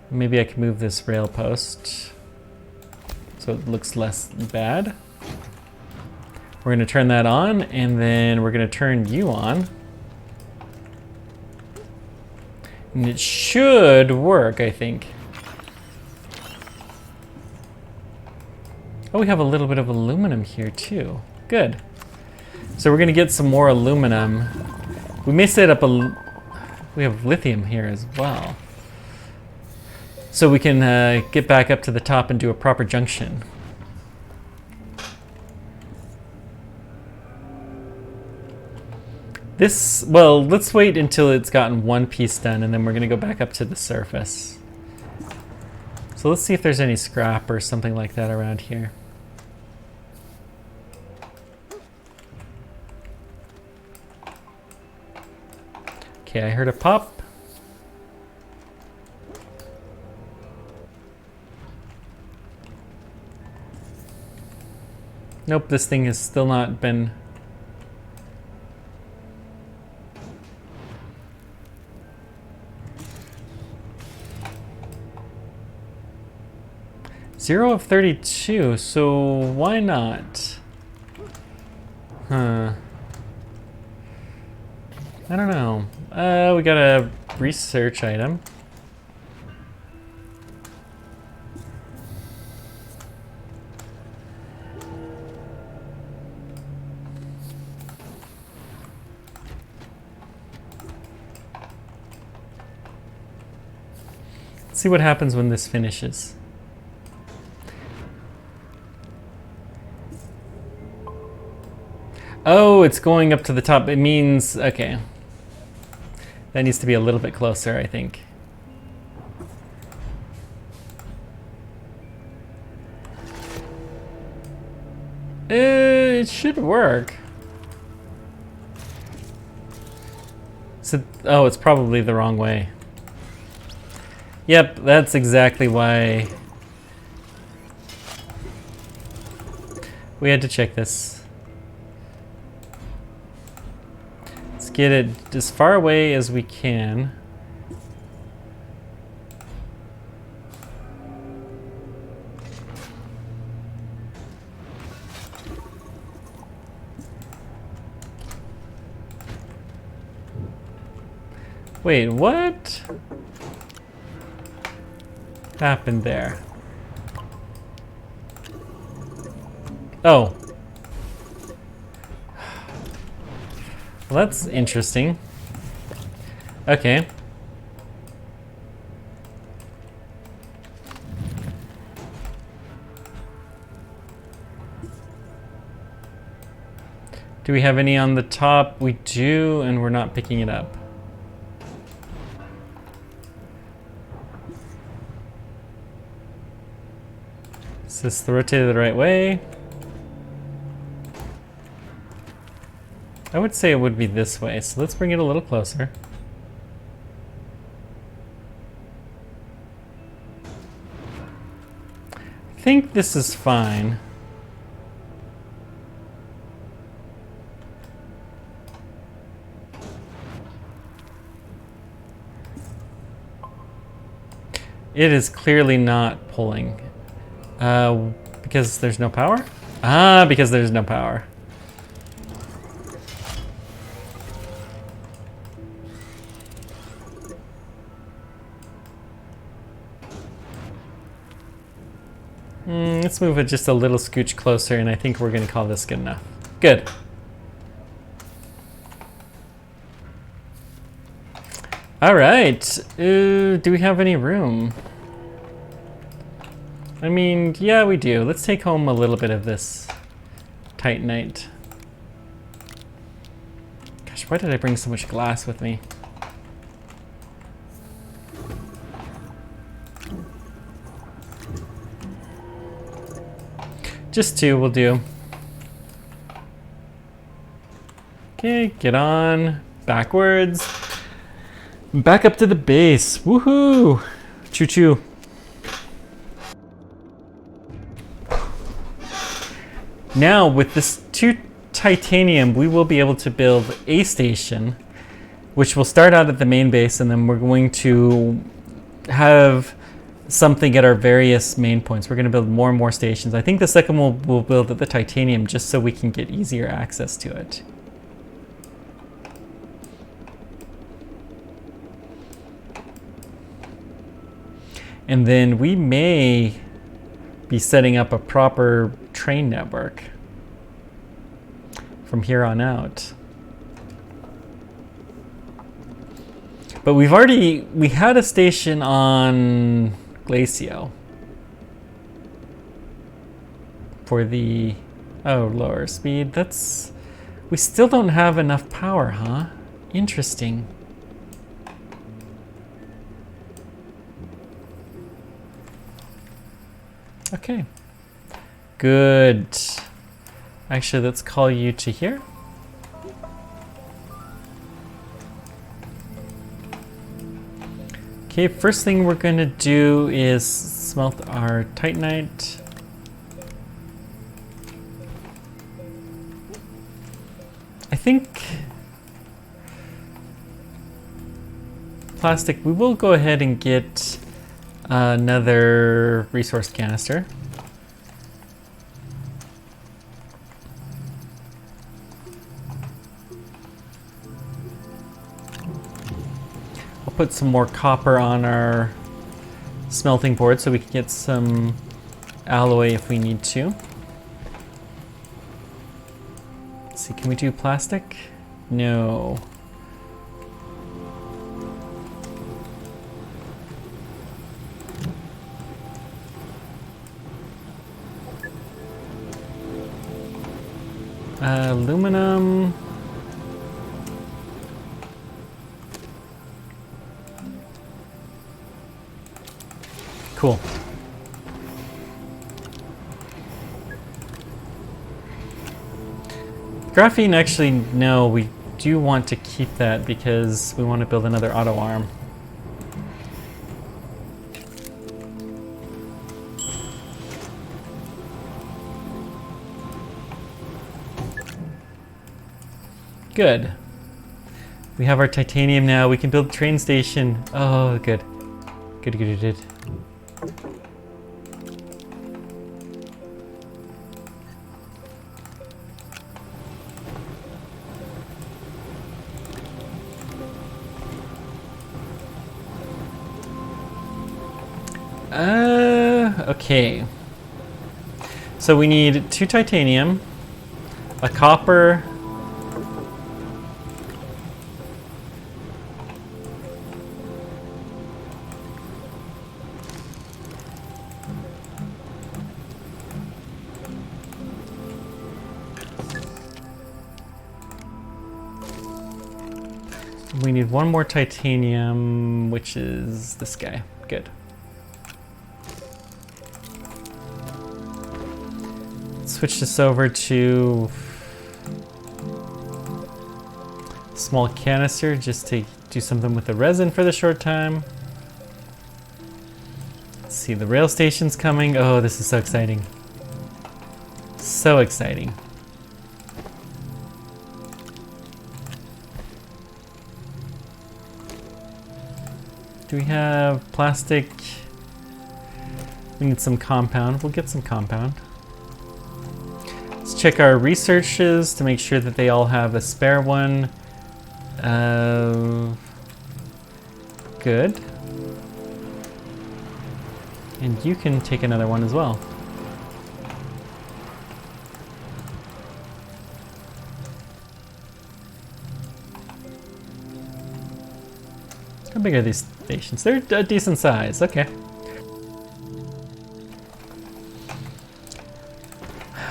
Maybe I can move this rail post so it looks less bad. We're gonna turn that on, and then we're gonna turn you on. And it should work, I think. Oh, we have a little bit of aluminum here too. Good. So we're gonna get some more aluminum. We may set up we have lithium here as well. So we can get back up to the top and do a proper junction. This, well, let's wait until it's gotten one piece done, and then we're gonna go back up to the surface. So let's see if there's any scrap or something like that around here. Okay, I heard a pop. Nope, this thing has still not been... Zero of 32, so why not? Huh. I don't know. We got a research item. Let's see what happens when this finishes. Oh, it's going up to the top. It means, okay. That needs to be a little bit closer, I think. It should work. So, oh, it's probably the wrong way. Yep, that's exactly why we had to check this. Let's get it as far away as we can. Wait, what happened there? Oh. Well, that's interesting. Okay. Do we have any on the top? We do, and we're not picking it up. Is this the rotated the right way? I would say it would be this way, so let's bring it a little closer. I think this is fine. It is clearly not pulling. Because there's no power? Ah, because there's no power. Let's move it just a little scooch closer, and I think we're gonna call this good enough. Good. All right. Do we have any room? I mean, yeah, we do. Let's take home a little bit of this titanite. Gosh, why did I bring so much glass with me? Just 2 will do. Okay, get on. Backwards. Back up to the base. Woohoo! Choo-choo. Now, with this 2 titanium, we will be able to build a station, which will start out at the main base, and then we're going to have something at our various main points. We're going to build more and more stations. I think the second we'll build at the titanium just so we can get easier access to it. And then we may be setting up a proper train network from here on out. But we had a station on Glacio for the, lower speed. We still don't have enough power, huh? Interesting. Okay, good. Actually, let's call you to here. Okay, first thing we're going to do is smelt our titanite. I think plastic, we will go ahead and get another resource canister. I'll put some more copper on our smelting board so we can get some alloy if we need to. Let's see, can we do plastic? No. Aluminum. Cool. Graphene, actually, no, we do want to keep that because we want to build another auto arm. Good. We have our titanium now. We can build a train station. Oh, good. Good, good, good. Okay. So we need 2 titanium, a copper, we need 1 more titanium, which is this guy. Good. Switch this over to small canister just to do something with the resin for the short time. Let's see, the rail station's coming. Oh, this is so exciting. So exciting. Do we have plastic? We need some compound. We'll get some compound. Let's check our researches to make sure that they all have a spare one. Good. And you can take another one as well. How big are these stations? They're a decent size, okay.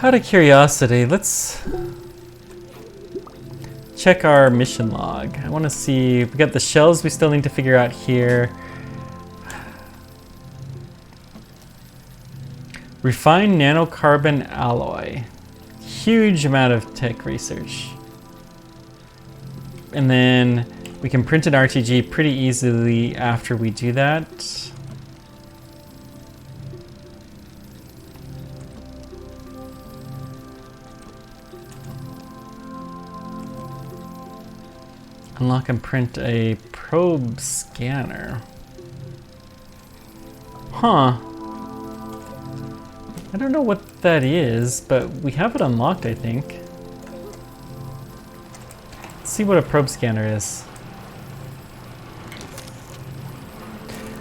Out of curiosity, let's check our mission log. I want to see, we got the shells we still need to figure out here. Refined nanocarbon alloy. Huge amount of tech research. And then we can print an RTG pretty easily after we do that. Unlock and print a probe scanner. Huh. I don't know what that is, but we have it unlocked, I think. Let's see what a probe scanner is.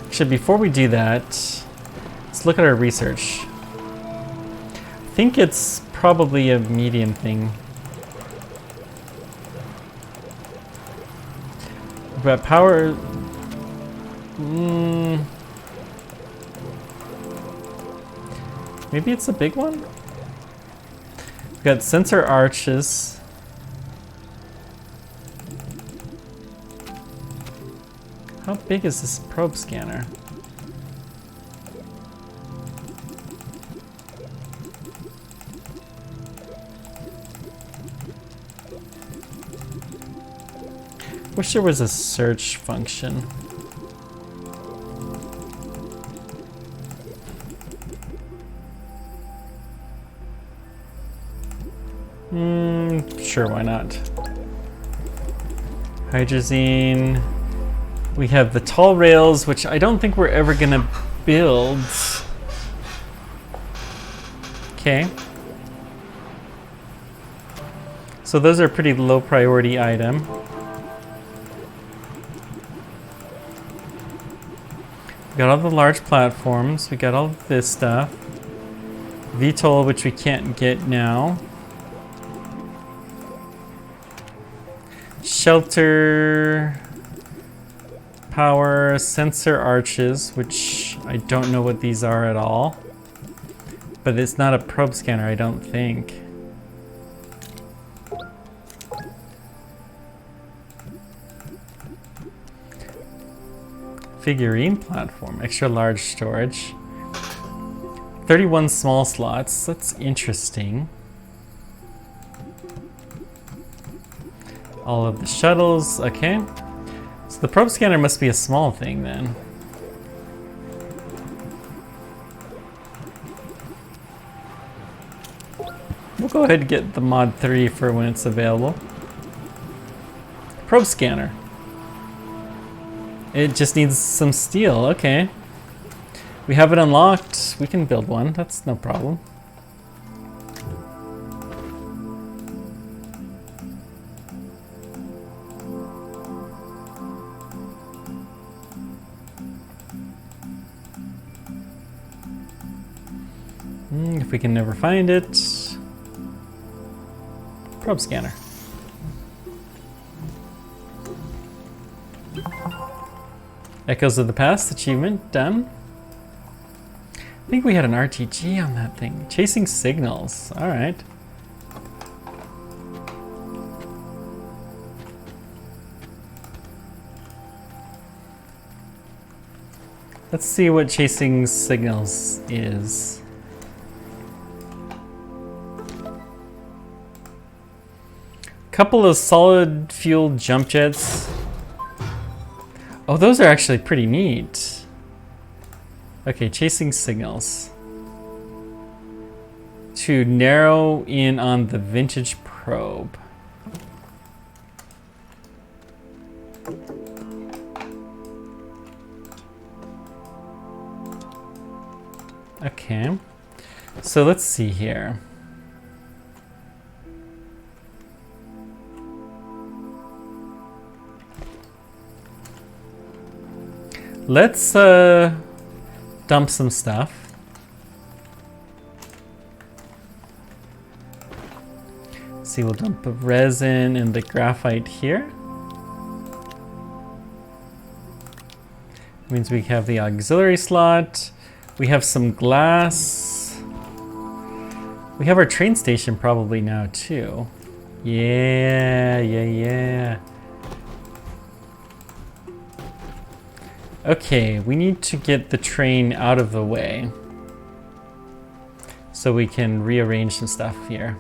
Actually, before we do that, let's look at our research. I think it's probably a medium thing. But power... maybe it's a big one? We've got sensor arches. How big is this probe scanner? Wish there was a search function. Sure, why not? Hydrazine. We have the tall rails, which I don't think we're ever gonna build. Okay. So those are pretty low priority item. We got all the large platforms. We got all of this stuff. VTOL, which we can't get now. Shelter, power, sensor arches, which I don't know what these are at all. But it's not a probe scanner, I don't think. Figurine platform, extra large storage. 31 small slots, that's interesting. All of the shuttles, okay. So the probe scanner must be a small thing then. We'll go ahead and get the mod 3 for when it's available. Probe scanner. It just needs some steel, okay. We have it unlocked. We can build one, that's no problem. If we can never find it. Probe scanner. Echoes of the Past achievement done. I think we had an RTG on that thing. Chasing signals. All right. Let's see what chasing signals is. Couple of solid fuel jump jets. Oh, those are actually pretty neat. Okay, chasing signals. To narrow in on the vintage probe. Okay. So let's see here. Let's dump some stuff. See, we'll dump the resin and the graphite here. Means we have the auxiliary slot. We have some glass. We have our train station probably now too. Yeah. Okay, we need to get the train out of the way so we can rearrange some stuff here.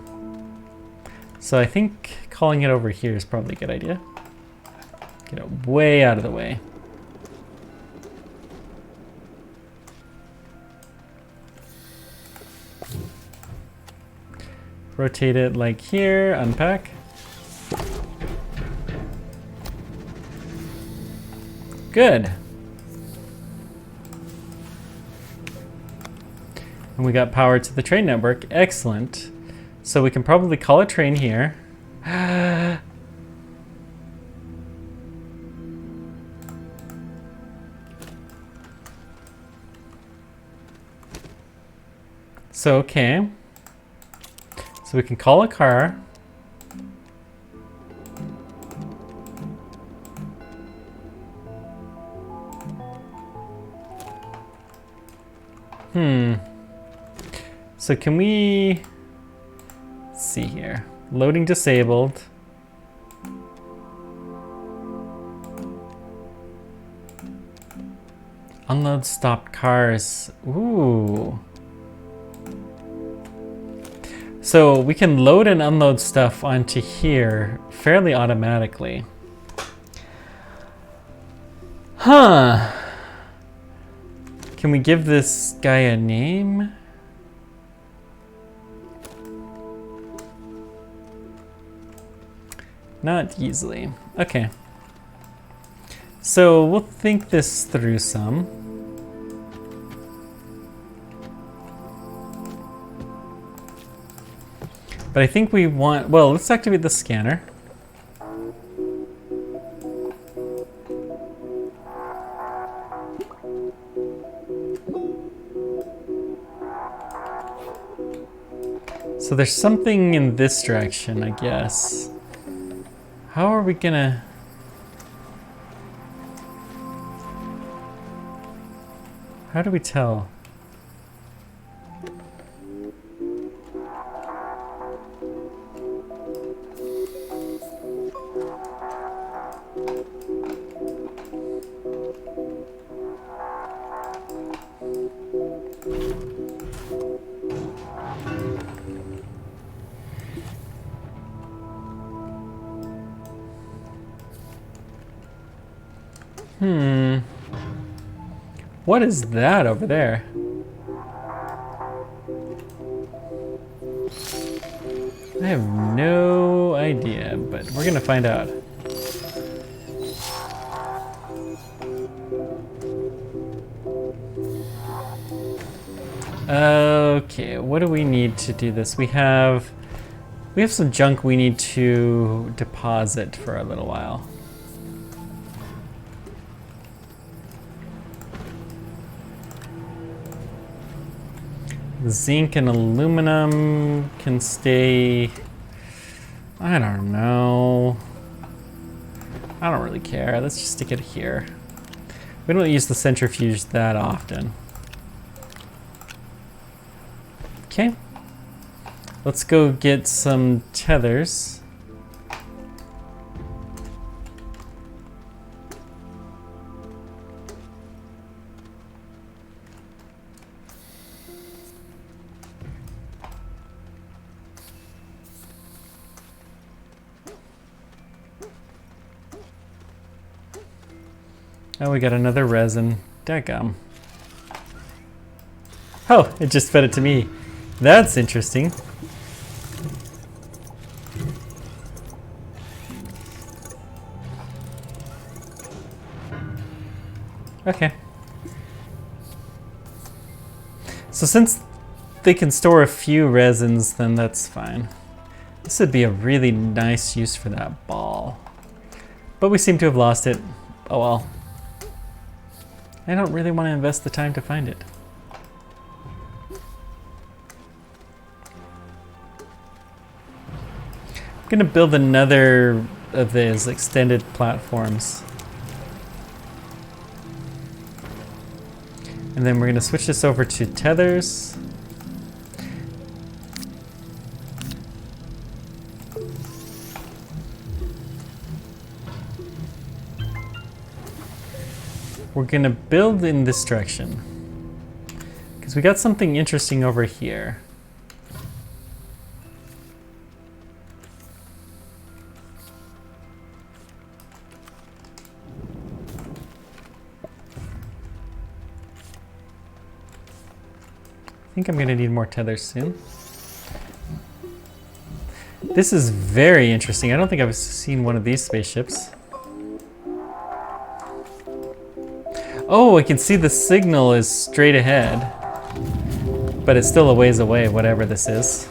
So I think calling it over here is probably a good idea. Get it way out of the way. Rotate it like here, unpack. Good. And we got power to the train network. Excellent. So we can probably call a train here. So, okay. So we can call a car. So can we see here? Loading disabled. Unload stopped cars. Ooh. So we can load and unload stuff onto here fairly automatically. Huh. Can we give this guy a name? Not easily. Okay. So we'll think this through some. But I think we want, well, let's activate the scanner. So there's something in this direction, I guess. How are we gonna... How do we tell? What is that over there? I have no idea, but we're gonna find out. Okay, what do we need to do this? We have some junk we need to deposit for a little while. Zinc and aluminum can stay, I don't know. I don't really care. Let's just stick it here. We don't use the centrifuge that often. Okay. Let's go get some tethers. Oh, we got another resin. Daggum. Oh, it just fed it to me. That's interesting. Okay. So So since they can store a few resins, then that's fine. This would be a really nice use for that ball. But we seem to have lost it. Oh well. I don't really want to invest the time to find it. I'm gonna build another of these extended platforms. And then we're gonna switch this over to tethers. We're gonna build in this direction because we got something interesting over here. I think I'm gonna need more tethers soon. This is very interesting. I don't think I've seen one of these spaceships. Oh, I can see the signal is straight ahead, but it's still a ways away, whatever this is.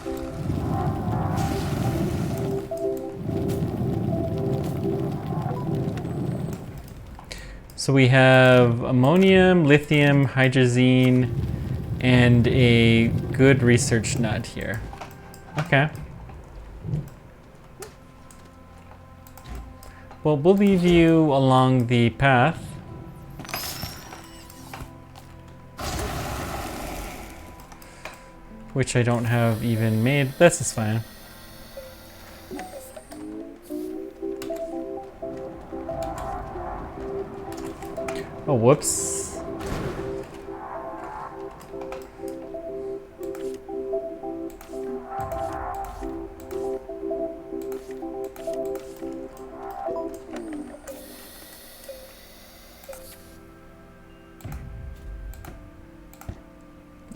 So we have ammonium, lithium, hydrazine, and a good research nut here. Okay. Well, we'll leave you along the path. Which I don't have even made. This is fine. Oh, whoops.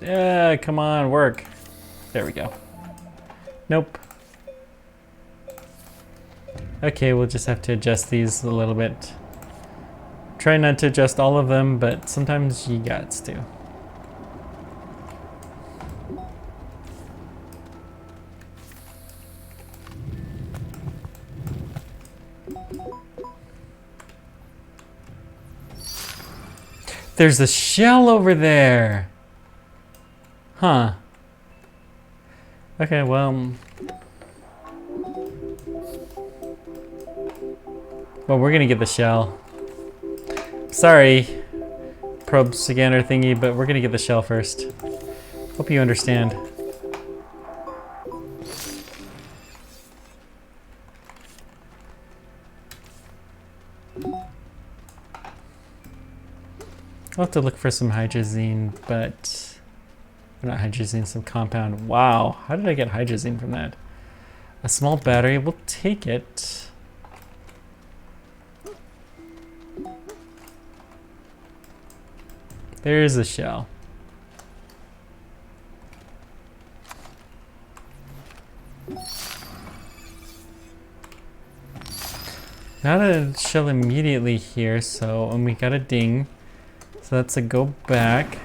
Yeah, come on, work. There we go. Nope. Okay, we'll just have to adjust these a little bit. Try not to adjust all of them, but sometimes you gots to. There's a shell over there. Huh. Okay, well, we're gonna get the shell. Sorry, probe scanner thingy, but we're gonna get the shell first. Hope you understand. I'll have to look for some hydrazine, but not hydrazine, some compound. Wow, how did I get hydrazine from that? A small battery, we'll take it. There's a shell. Not a shell immediately here, so, and we got a ding. So that's a go back.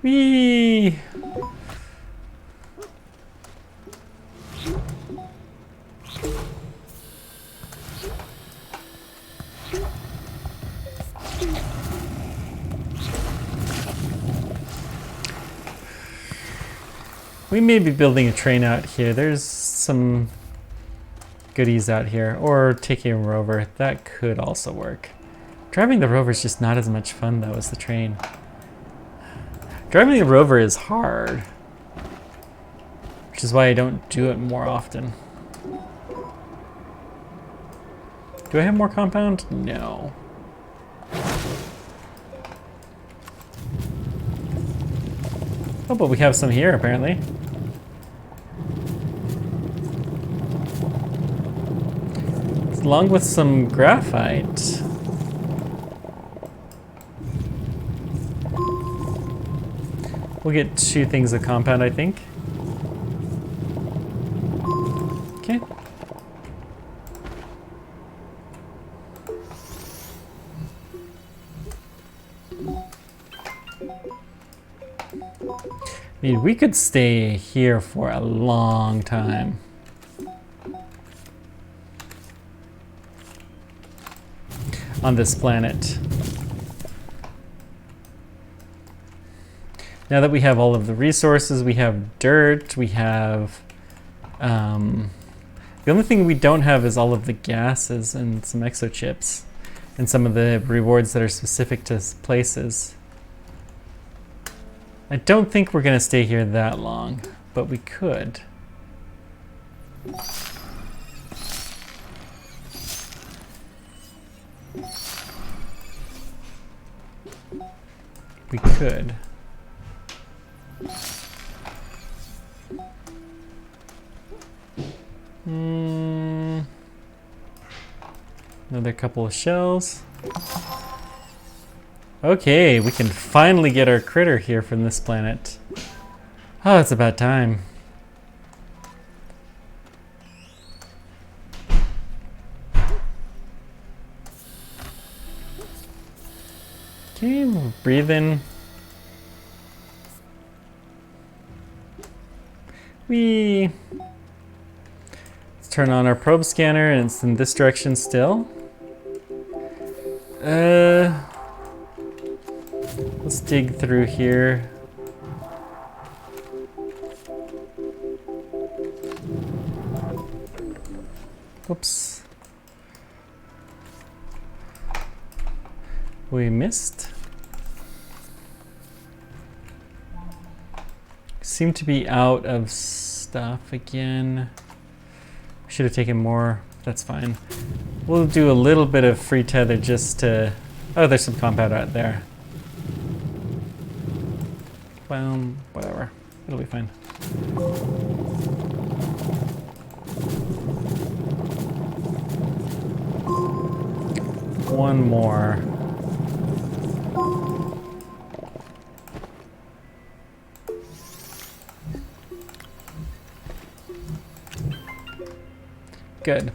Whee! We may be building a train out here. There's some goodies out here. Or taking a rover. That could also work. Driving the rover is just not as much fun though as the train. Driving the rover is hard, which is why I don't do it more often. Do I have more compound? No. Oh, but we have some here apparently. Along with some graphite. We'll get 2 things of compound, I think. Okay. I mean, we could stay here for a long time. On this planet. Now that we have all of the resources, we have dirt, we have... the only thing we don't have is all of the gases and some exochips. And some of the rewards that are specific to places. I don't think we're gonna stay here that long, but we could. We could. Another couple of shells. Okay, we can finally get our critter here from this planet. Oh, it's about time. Okay, breathe in. Let's turn on our probe scanner, and it's in this direction still. Let's dig through here. Whoops. We missed. Seem to be out of stuff again. Should have taken more. That's fine. We'll do a little bit of free tether just to... Oh, there's some compound out there. Well, whatever. It'll be fine. One more. Good.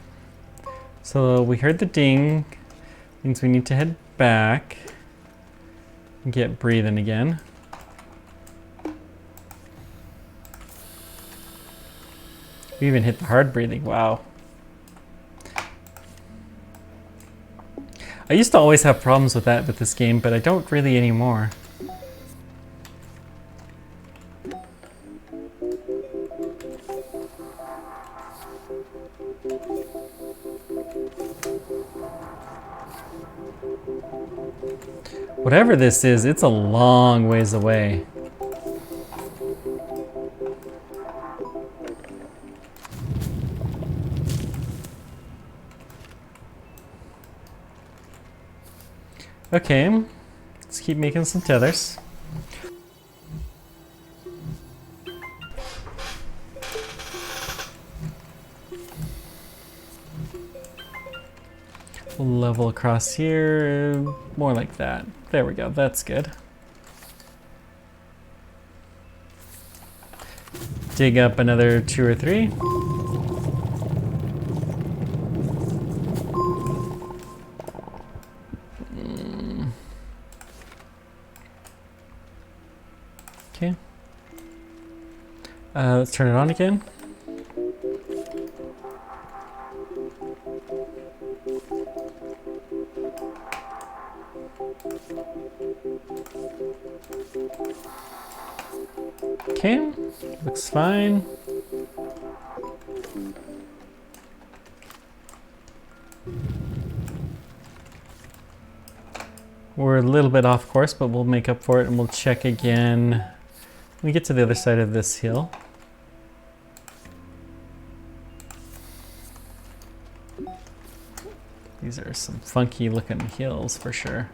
So we heard the ding. Means we need to head back and get breathing again. We even hit the hard breathing. Wow. I used to always have problems with that with this game, but I don't really anymore. Whatever this is, it's a long ways away. Okay, let's keep making some tethers. We'll level across here, more like that. There we go, that's good. Dig up another 2 or 3. Okay. Let's turn it on again. Okay, looks fine. We're a little bit off course, but we'll make up for it and we'll check again when we get to the other side of this hill. These are some funky looking hills for sure.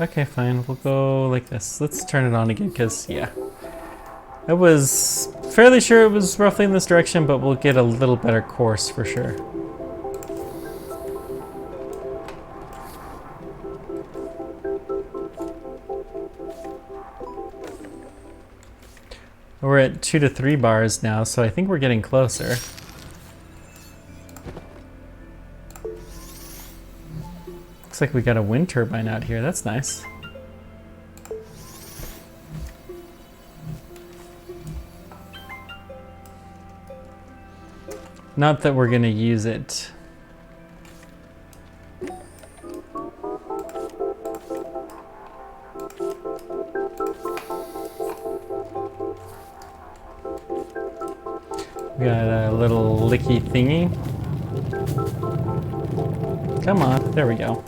Okay, fine. We'll go like this. Let's turn it on again, because, yeah. I was fairly sure it was roughly in this direction, but we'll get a little better course for sure. We're at 2 to 3 bars now, so I think we're getting closer. Looks like we got a wind turbine out here. That's nice. Not that we're going to use it. We got a little licky thingy. Come on, there we go.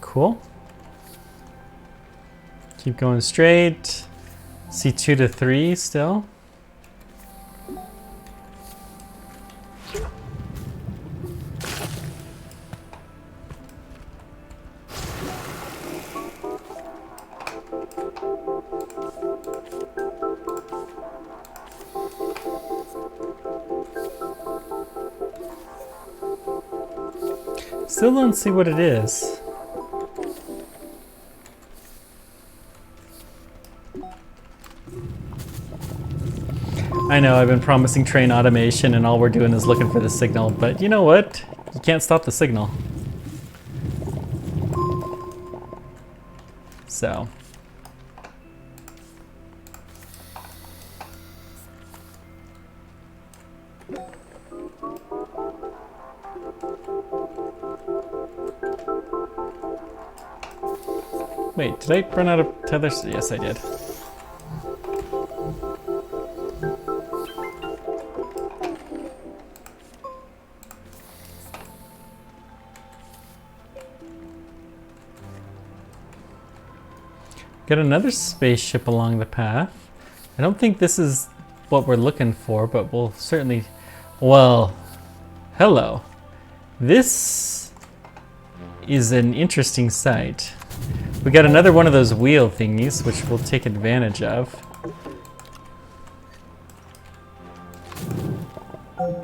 Cool. Keep going straight. See 2 to 3 still. Still don't see what it is. I know I've been promising train automation and all we're doing is looking for the signal, but you know what? You can't stop the signal. So. Wait, did I run out of tethers? Yes, I did. Got another spaceship along the path. I don't think this is what we're looking for, but we'll certainly... Well, hello. This is an interesting sight. We got another one of those wheel thingies, which we'll take advantage of.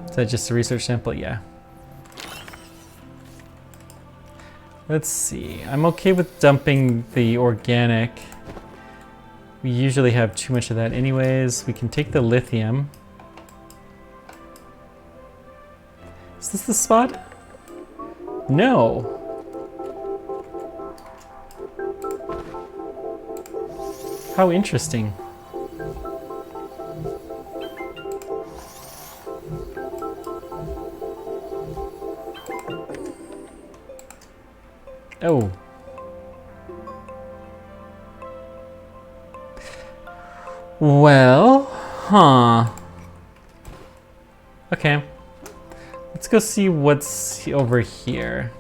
Is that just a research sample? Yeah. Let's see. I'm okay with dumping the organic. We usually have too much of that anyways. We can take the lithium. Is this the spot? No. How interesting. Oh. Well, huh. Okay. Let's go see what's over here.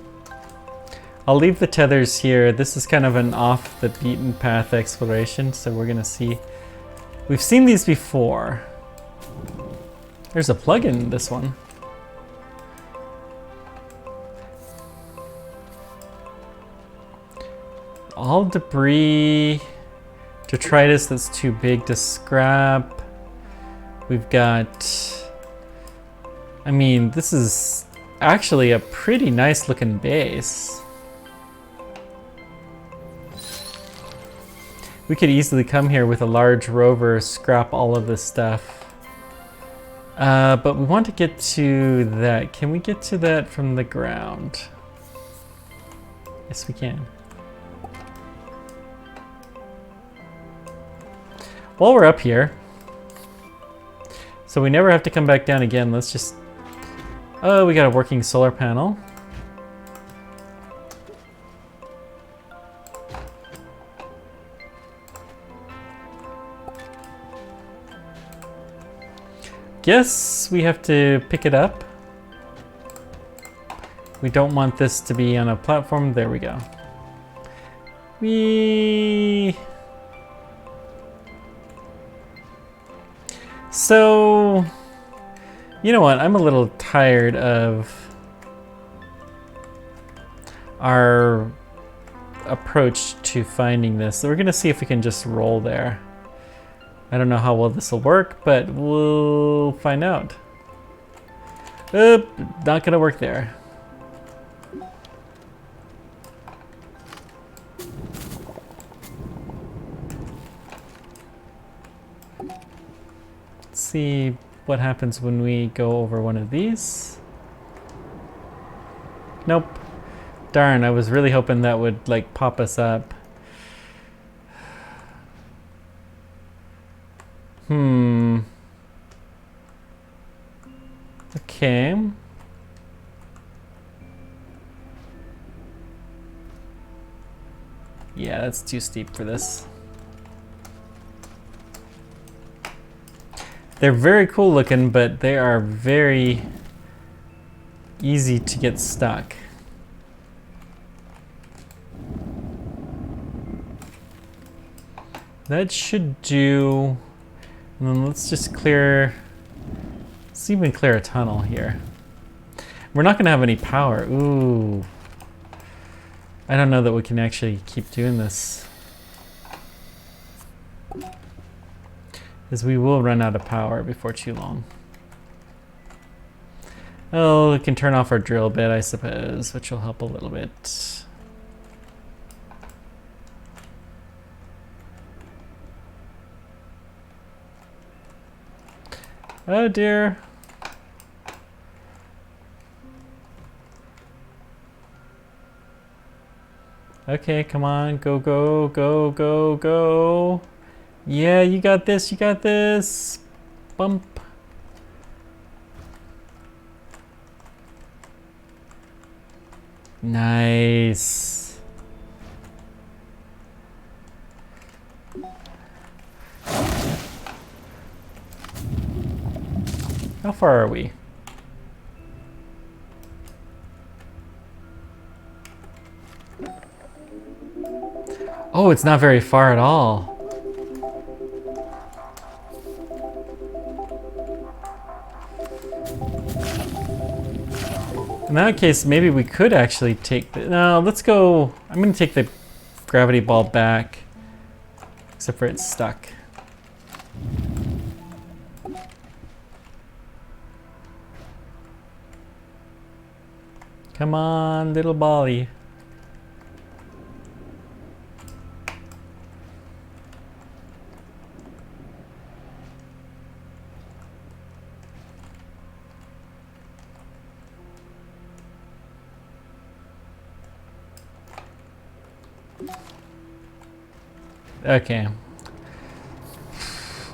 I'll leave the tethers here. This is kind of an off the beaten path exploration, so we're gonna see. We've seen these before. There's a plug in this one. All debris, detritus that's too big to scrap. We've got, I mean, this is actually a pretty nice looking base. We could easily come here with a large rover, scrap all of this stuff. But we want to get to that. Can we get to that from the ground? Yes, we can. While we're up here, so we never have to come back down again, let's just... Oh, we got a working solar panel. Guess we have to pick it up. We don't want this to be on a platform. There we go. So, you know what? I'm a little tired of our approach to finding this. So we're gonna see if we can just roll there. I don't know how well this will work, but we'll find out. Not gonna work there. see what happens when we go over one of these. Nope. Darn, I was really hoping that would like pop us up. Okay. Yeah, that's too steep for this. They're very cool looking, but they are very easy to get stuck. That should do. And then let's just clear. Let's even clear a tunnel here. We're not going to have any power. Ooh. I don't know that we can actually keep doing this. Because we will run out of power before too long. Oh, we can turn off our drill bit, I suppose, which will help a little bit. Oh dear. Okay, come on, go, go, go, go, go. Yeah, you got this, you got this. Bump. Nice. How far are we? Oh, it's not very far at all. In that case, maybe we could actually take the... No, let's go... I'm going to take the gravity ball back. Except for it's stuck. Come on, little bally. Okay.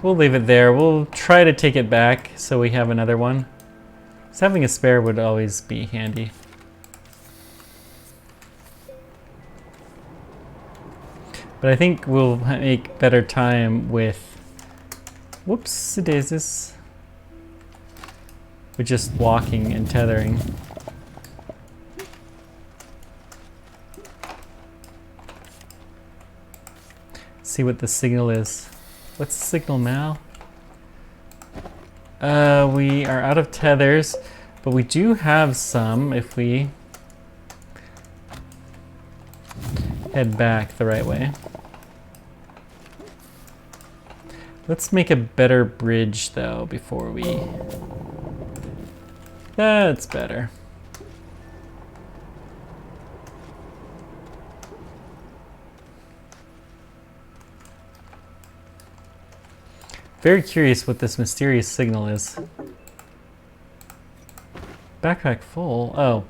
We'll leave it there. We'll try to take it back so we have another one. So having a spare would always be handy. But I think we'll make better time with... Whoops, daisies. With just walking and tethering. See what the signal is. What's the signal now? We are out of tethers, but we do have some if we head back the right way. Let's make a better bridge though before we... That's better. Very curious what this mysterious signal is. Backpack full. Oh,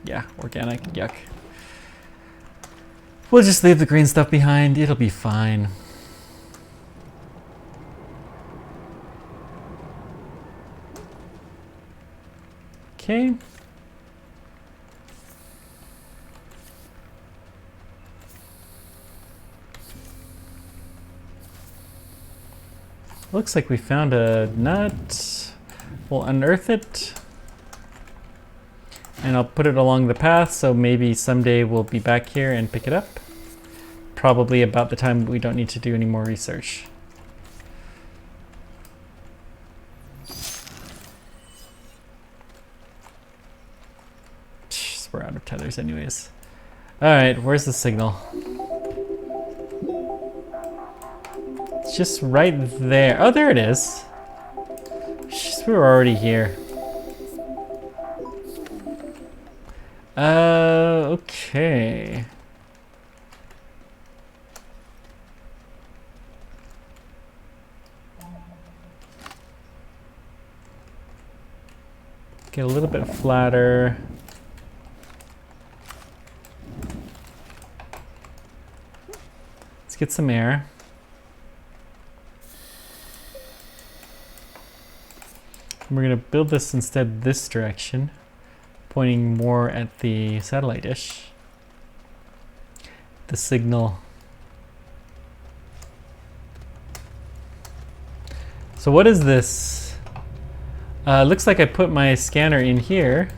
yeah, organic, yuck. We'll just leave the green stuff behind. It'll be fine. Okay. Looks like we found a nut. We'll unearth it. And I'll put it along the path, so maybe someday we'll be back here and pick it up. Probably about the time we don't need to do any more research. We're out of tethers anyways. Alright, where's the signal? It's just right there. Oh, there it is. Jeez, we were already here. Okay. Get a little bit flatter. Let's get some air. And we're going to build this instead this direction, pointing more at the satellite dish. The signal. So what is this? Looks like I put my scanner in here.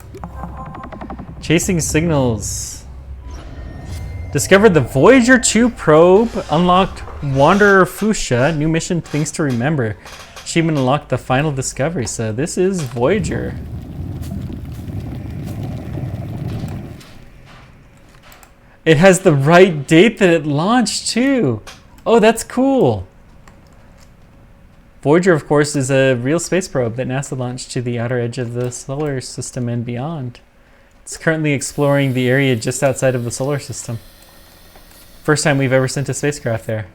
Chasing signals. Discovered the Voyager 2 probe. Unlocked Wanderer Fuchsia. New mission, things to remember. Achievement unlocked the final discovery. So this is Voyager. It has the right date that it launched too. Oh, that's cool. Voyager, of course, is a real space probe that NASA launched to the outer edge of the solar system and beyond. It's currently exploring the area just outside of the solar system. First time we've ever sent a spacecraft there.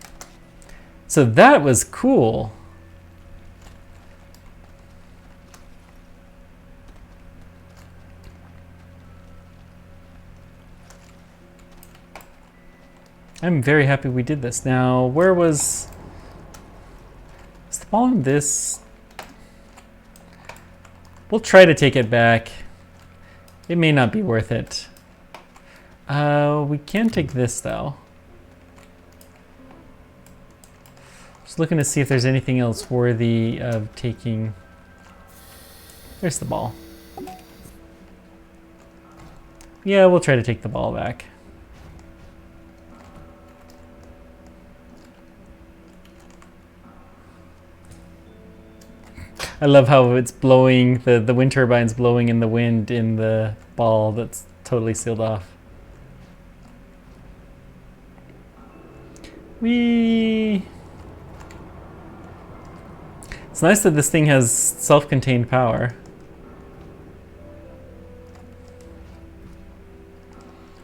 So that was cool. I'm very happy we did this. Now, where was... Is the ball on this? We'll try to take it back. It may not be worth it. We can take this, though. Just looking to see if there's anything else worthy of taking. There's the ball. Yeah, we'll try to take the ball back. I love how it's blowing, the wind turbine's blowing in the wind in the ball that's totally sealed off. Whee! It's nice that this thing has self-contained power.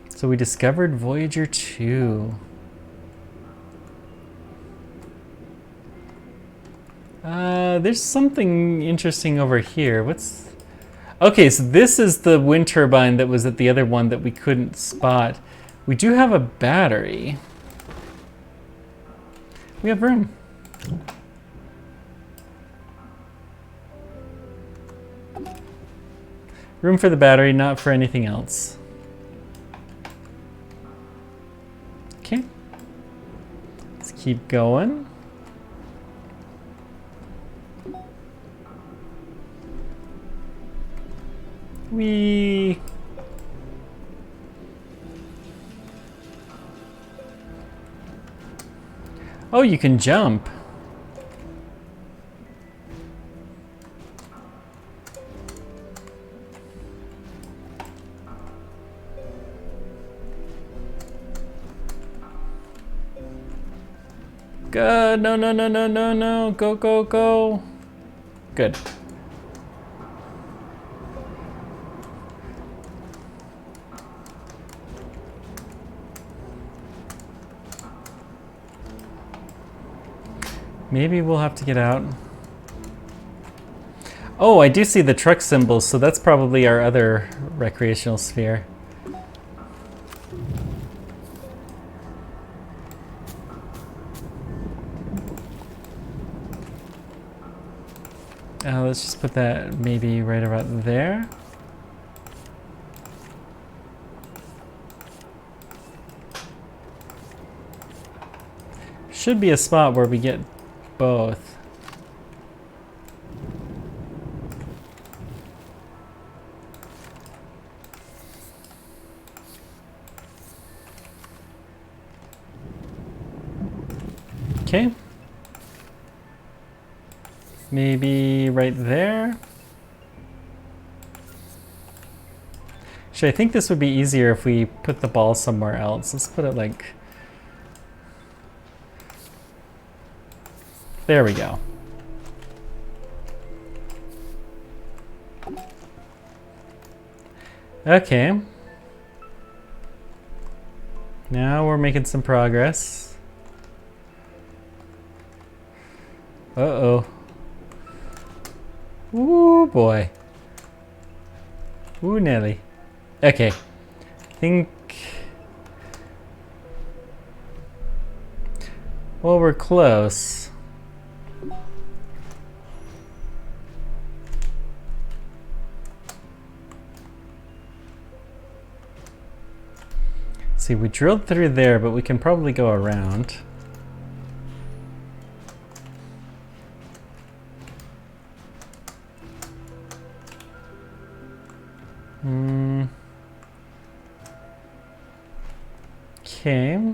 So we discovered Voyager 2. There's something interesting over here. What's... Okay, so this is the wind turbine that was at the other one that we couldn't spot. We do have a battery. We have room. Room for the battery, not for anything else. Okay. Let's keep going. Whee! Oh, you can jump. Good. No, no, no, no, no, no. Go, go, go. Good. Maybe we'll have to get out. Oh, I do see the truck symbols, so that's probably our other recreational sphere. Let's just put that maybe right about there. Should be a spot where we get both. Okay. Maybe right there. Actually, I think this would be easier if we put the ball somewhere else. Let's put it like... There we go. Okay. Now we're making some progress. Uh-oh. Ooh, boy. Ooh, Nelly. Okay. Think... Well, we're close. See, we drilled through there, but we can probably go around. Okay.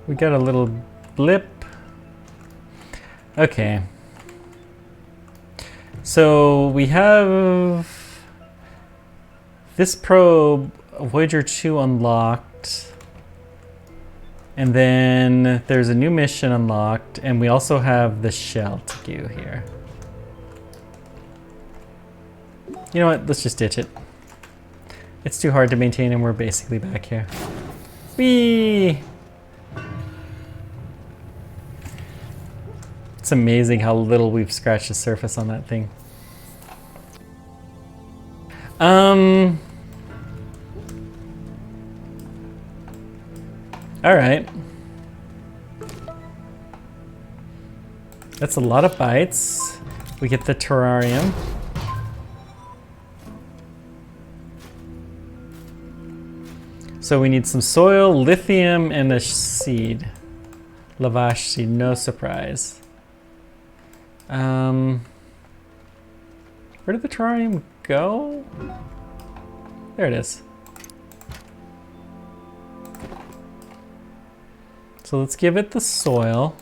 We got a little blip. Okay. So we have this probe, Voyager 2 unlocked. And then there's a new mission unlocked, and we also have the shell to do here. You know what, let's just ditch it. It's too hard to maintain and we're basically back here. Whee! It's amazing how little we've scratched the surface on that thing. Alright. That's a lot of bytes. We get the terrarium. So we need some soil, lithium, and a seed. Lavash seed, no surprise. Where did the terrarium go? There it is. So let's give it the soil.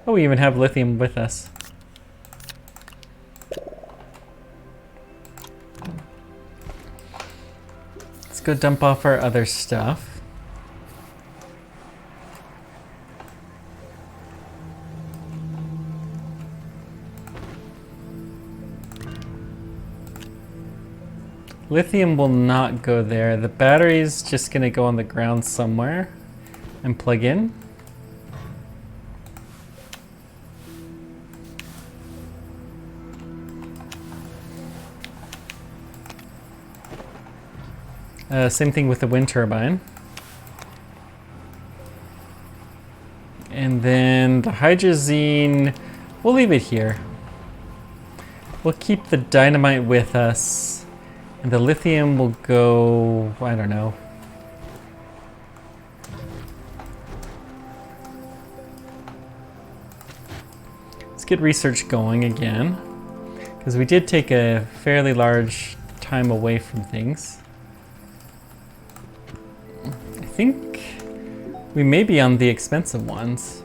Oh, we even have lithium with us. Let's go dump off our other stuff. Lithium will not go there. The battery's just gonna go on the ground somewhere and plug in. Same thing with the wind turbine. And then the hydrazine, we'll leave it here. We'll keep the dynamite with us. And the lithium will go, I don't know. Let's get research going again. Because we did take a fairly large time away from things. I think we may be on the expensive ones.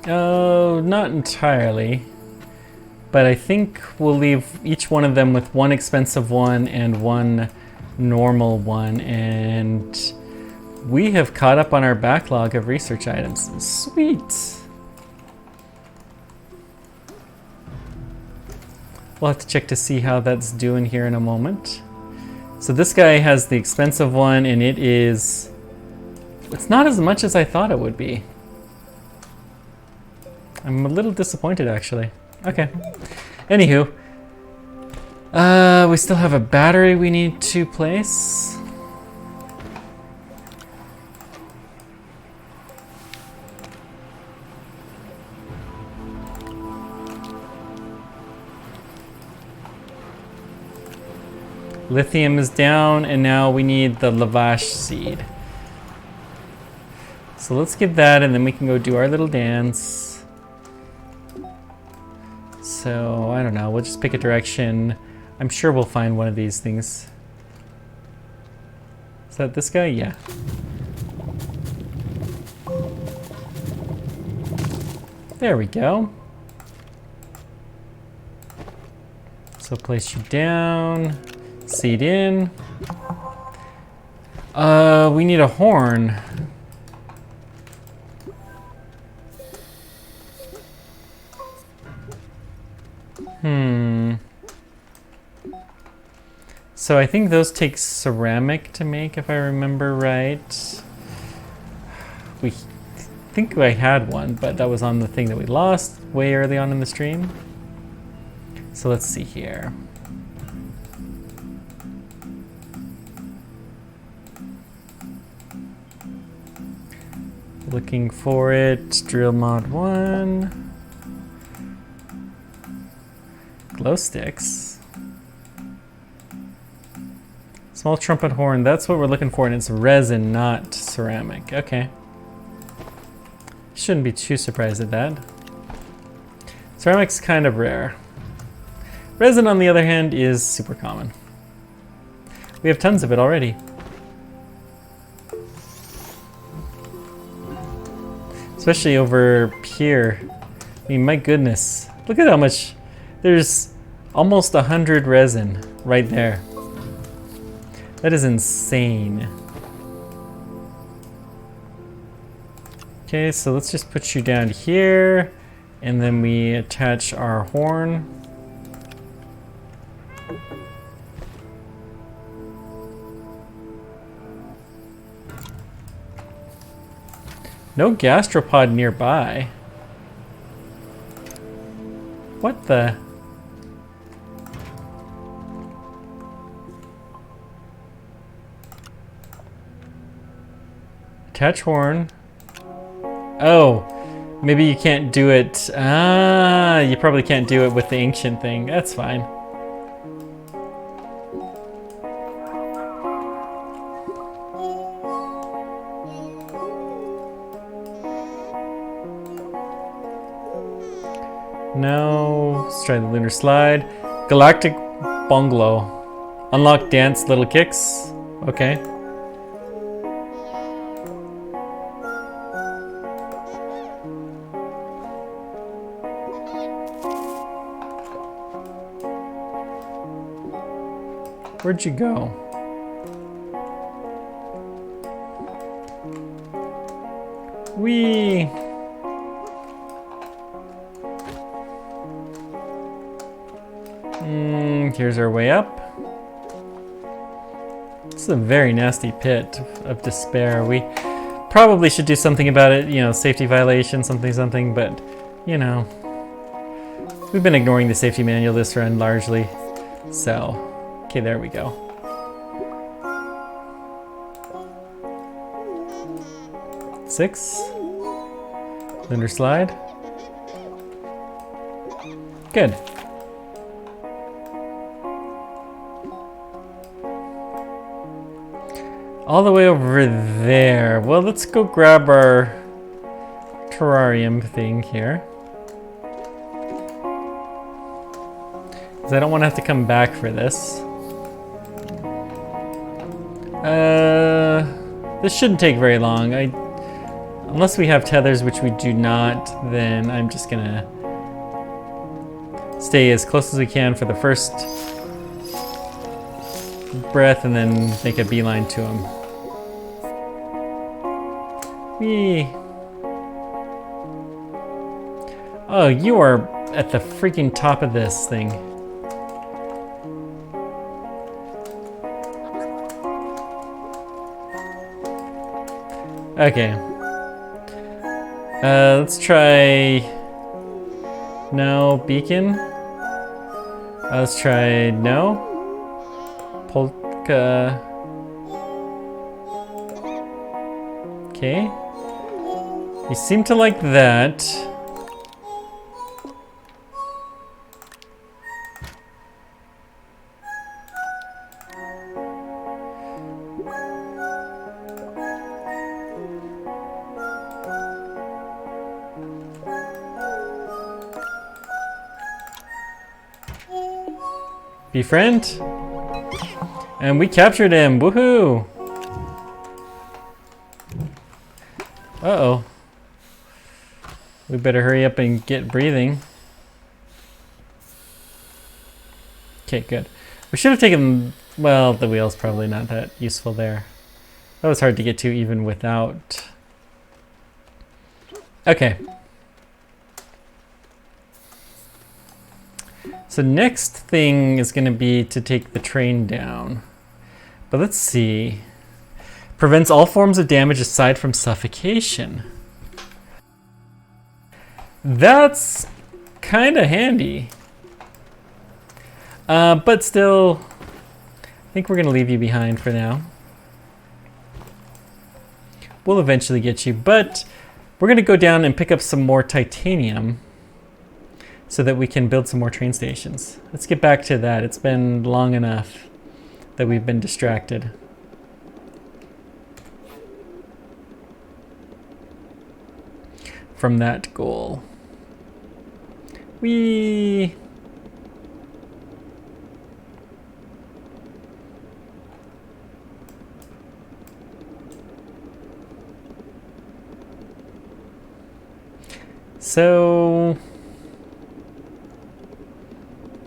Oh, not entirely. But I think we'll leave each one of them with one expensive one and one normal one. And we have caught up on our backlog of research items. Sweet. We'll have to check to see how that's doing here in a moment. So this guy has the expensive one, and it's not as much as I thought it would be. I'm a little disappointed, actually. Okay. Anywho, we still have a battery we need to place. Lithium is down, and now we need the lavash seed. So let's get that, and then we can go do our little dance. So, I don't know, we'll just pick a direction. I'm sure we'll find one of these things. Is that this guy? Yeah. There we go. So place you down, seat in. We need a horn. So I think those take ceramic to make, if I remember right. We think I had one, but that was on the thing that we lost way early on in the stream. So let's see here. Looking for it, drill mod 1. Glow sticks. Small trumpet horn, that's what we're looking for, and it's resin, not ceramic. Okay. Shouldn't be too surprised at that. Ceramic's kind of rare. Resin, on the other hand, is super common. We have tons of it already. Especially over here. I mean, my goodness. Look at how much. There's almost 100 resin right there. That is insane. Okay, so let's just put you down here, and then we attach our horn. No gastropod nearby. What the? Attach horn. Oh, maybe you can't do it. Ah, you probably can't do it with the ancient thing. That's fine. No, let's try the lunar slide. Galactic bungalow. Unlock dance little kicks. Okay. Where'd you go? Whee! Here's our way up. This is a very nasty pit of despair. We probably should do something about it, you know, safety violation, something, but, you know, we've been ignoring the safety manual this run largely, so, okay, there we go. Six. Lunar slide. Good. All the way over there. Well, let's go grab our terrarium thing here. Because I don't want to have to come back for this. This shouldn't take very long. Unless we have tethers, which we do not, then I'm just gonna stay as close as we can for the first breath and then make a beeline to him. Whee! Oh, you are at the freaking top of this thing. Okay. Let's try... No, beacon. Let's try no. Polka. Okay. You seem to like that. Befriend. And we captured him. Woohoo! Uh-oh. We better hurry up and get breathing. Okay, good. We should have taken... Well, the wheel's probably not that useful there. That was hard to get to even without... Okay. So next thing is going to be to take the train down. But let's see. Prevents all forms of damage aside from suffocation. That's kind of handy. But still, I think we're going to leave you behind for now. We'll eventually get you, but we're going to go down and pick up some more titanium so that we can build some more train stations. Let's get back to that. It's been long enough that we've been distracted. From that goal. So,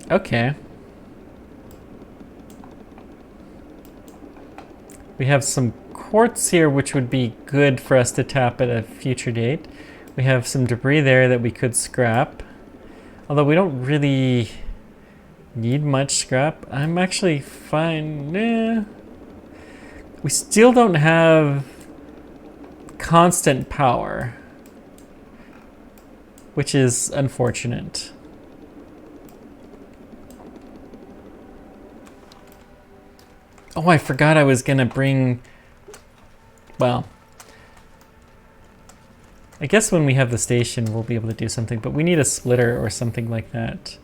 okay. We have some quartz here, which would be good for us to tap at a future date. We have some debris there that we could scrap. Although we don't really need much scrap. I'm actually fine. We still don't have constant power, which is unfortunate. Oh, I forgot I was gonna bring... Well, I guess when we have the station, we'll be able to do something, but we need a splitter or something like that.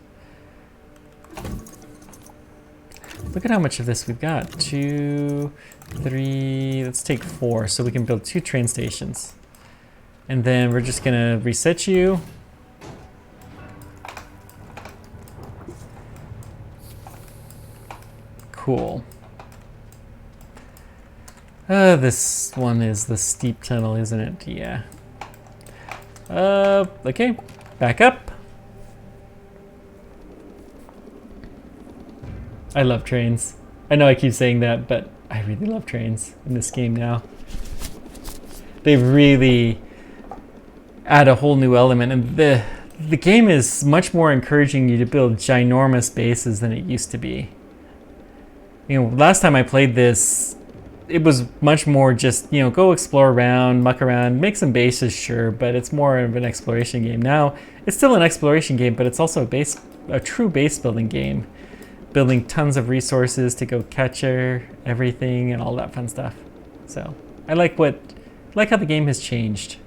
Look at how much of this we've got. 2, 3, let's take 4, so we can build 2 train stations. And then we're just gonna reset you. Cool. This one is the steep tunnel, isn't it? Yeah. Okay, back up. I love trains. I know I keep saying that, but I really love trains in this game now. They really add a whole new element, and the game is much more encouraging you to build ginormous bases than it used to be. You know, last time I played this, it was much more just, you know, go explore around, muck around, make some bases, sure, but it's more of an exploration game. Now, it's still an exploration game, but it's also a true base building game. Building tons of resources to go capture everything and all that fun stuff. So, I like how the game has changed.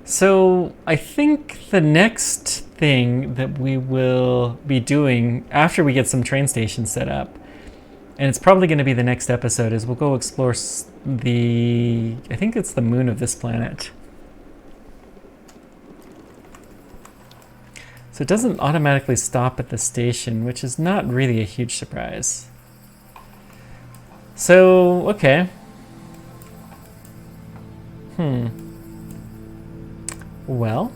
So I think the next thing that we will be doing after we get some train stations set up, and it's probably going to be the next episode, is we'll go explore I think it's the moon of this planet. So it doesn't automatically stop at the station, which is not really a huge surprise. So, okay. Well,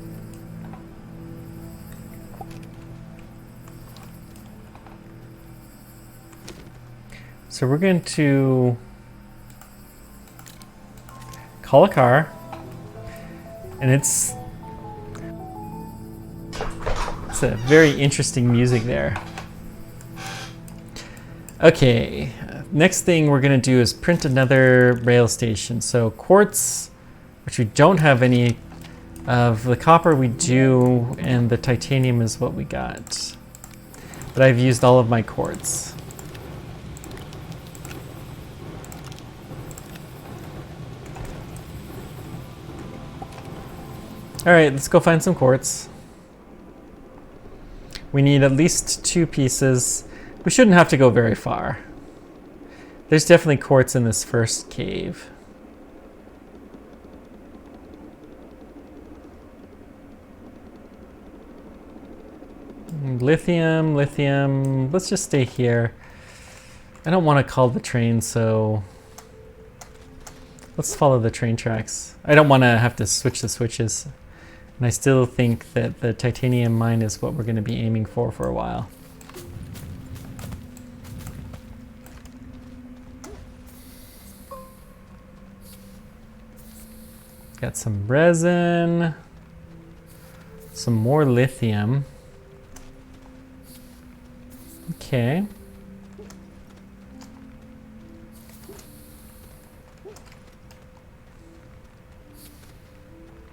so we're going to call a car, and it's a very interesting music there. Okay, next thing we're going to do is print another rail station. So quartz, which we don't have any of, the copper we do, and the titanium is what we got. But I've used all of my quartz. All right, let's go find some quartz. We need at least 2 pieces. We shouldn't have to go very far. There's definitely quartz in this first cave. Lithium. Let's just stay here. I don't want to call the train, so let's follow the train tracks. I don't want to have to switch the switches. And I still think that the titanium mine is what we're going to be aiming for a while. Got some resin, some more lithium. Okay.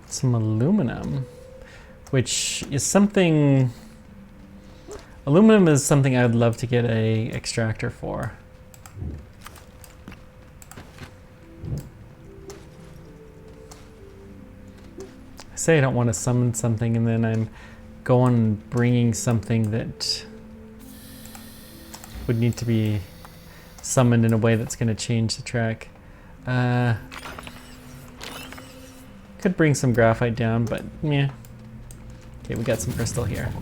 Some aluminum, which is something, aluminum is something I would love to get a extractor for. I say I don't want to summon something and then I'm going bringing something that would need to be summoned in a way that's going to change the track. Could bring some graphite down, but yeah. Okay, we got some crystal here.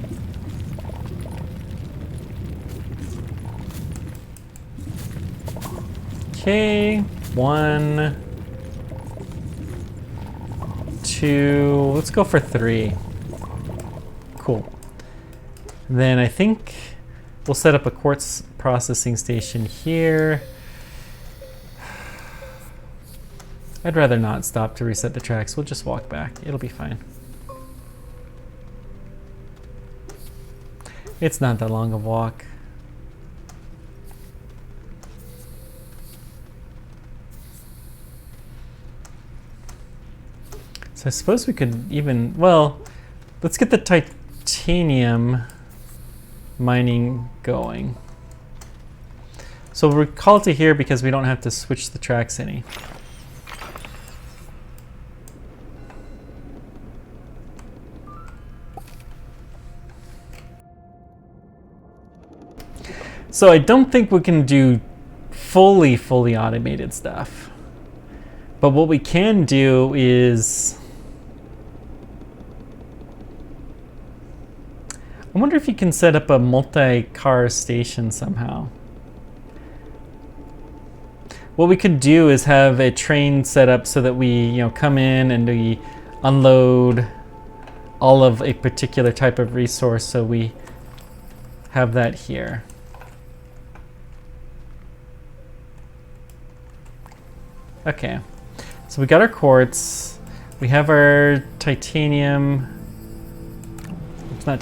Okay, 1, 2, let's go for 3. Cool. Then I think we'll set up a quartz processing station here. I'd rather not stop to reset the tracks. We'll just walk back. It'll be fine. It's not that long a walk. So I suppose we could even, well, let's get the titanium mining going. So we'll call to here because we don't have to switch the tracks any. So I don't think we can do fully automated stuff. But what we can do is, I wonder if you can set up a multi-car station somehow. What we could do is have a train set up so that we, come in and we unload all of a particular type of resource, so we have that here. Okay, so we got our quartz, we have our titanium, it's not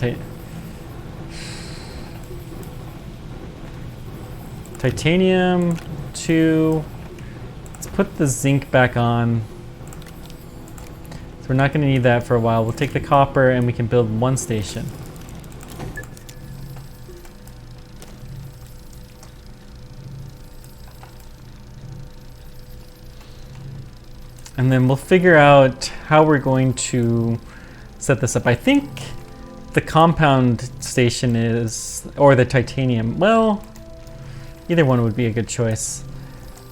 titanium 2, let's put the zinc back on, so we're not going to need that for a while. We'll take the copper and we can build 1 station. And then we'll figure out how we're going to set this up. I think the compound station is, or the titanium. Well, either one would be a good choice.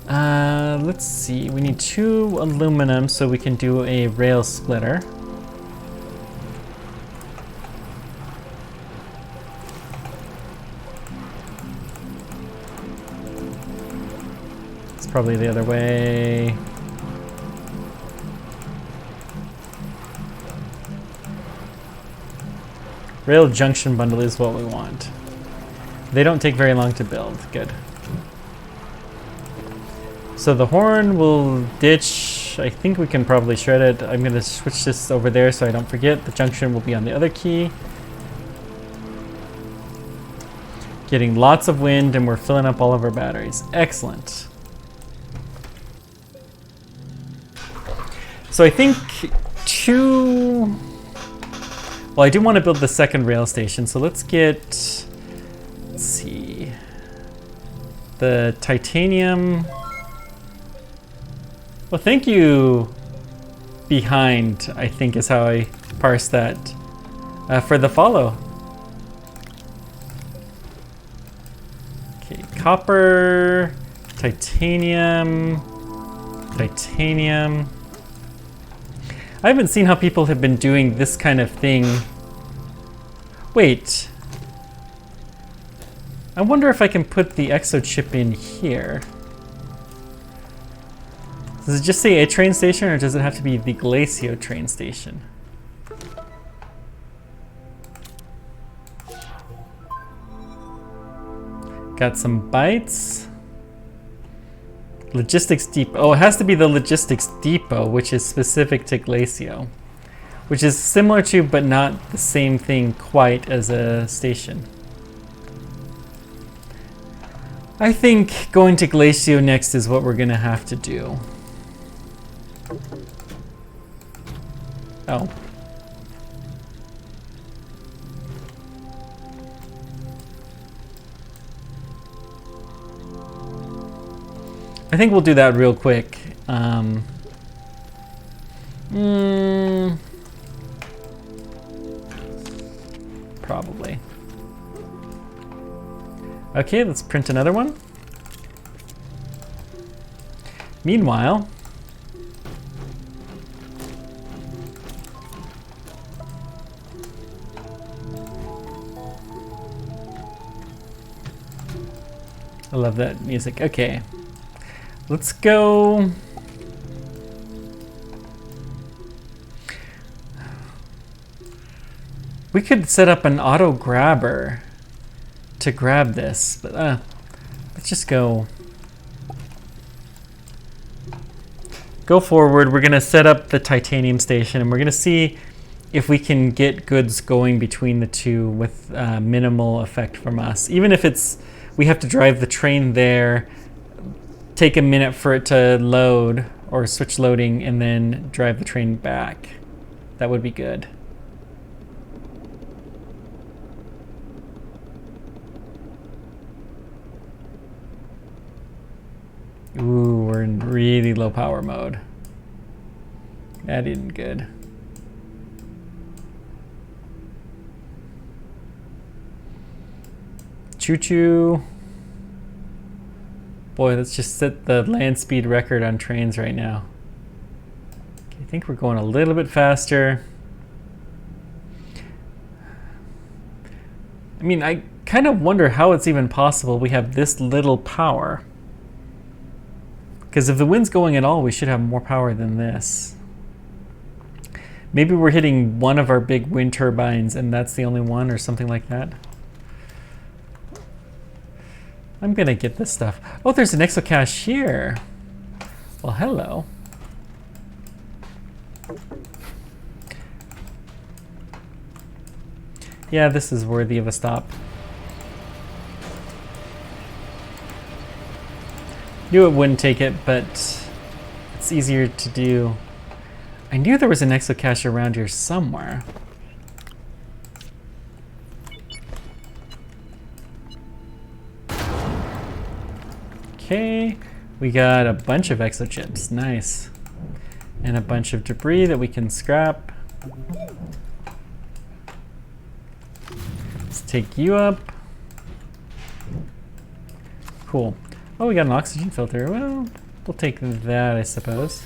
Let's see, we need 2 aluminum so we can do a rail splitter. It's probably the other way. Rail junction bundle is what we want. They don't take very long to build. Good. So the horn will ditch. I think we can probably shred it. I'm going to switch this over there so I don't forget. The junction will be on the other key. Getting lots of wind and we're filling up all of our batteries. Excellent. So I think 2... Well, I do want to build the second rail station, so let's get, let's see, the titanium. Well, thank you, behind, I think is how I parse that, for the follow. Okay, copper, titanium, titanium. I haven't seen how people have been doing this kind of thing. Wait. I wonder if I can put the exo chip in here. Does it just say a train station, or does it have to be the Glacio train station? Got some bytes. Logistics depot. Oh, it has to be the logistics depot, which is specific to Glacio, which is similar to, but not the same thing quite as a station. I think going to Glacio next is what we're gonna have to do. Oh. I think we'll do that real quick. Probably. Okay, let's print another one. Meanwhile, I love that music. Okay. Let's go. We could set up an auto grabber to grab this, but let's just go forward. We're gonna set up the titanium station, and we're gonna see if we can get goods going between the two with minimal effect from us. Even if it's we have to drive the train there, take a minute for it to load or switch loading, and then drive the train back. That would be good. Ooh, we're in really low power mode. That isn't good. Choo-choo. Boy, let's just set the land speed record on trains right now. Okay, I think we're going a little bit faster. I mean, I kind of wonder how it's even possible we have this little power. Because if the wind's going at all, we should have more power than this. Maybe we're hitting one of our big wind turbines and that's the only one, or something like that. I'm gonna get this stuff. Oh, there's an exocache here. Well, hello. Yeah, this is worthy of a stop. Knew it wouldn't take it, but it's easier to do. I knew there was an exocache around here somewhere. Okay, we got a bunch of exochips, nice. And a bunch of debris that we can scrap. Let's take you up. Cool. Oh, we got an oxygen filter. Well, we'll take that, I suppose.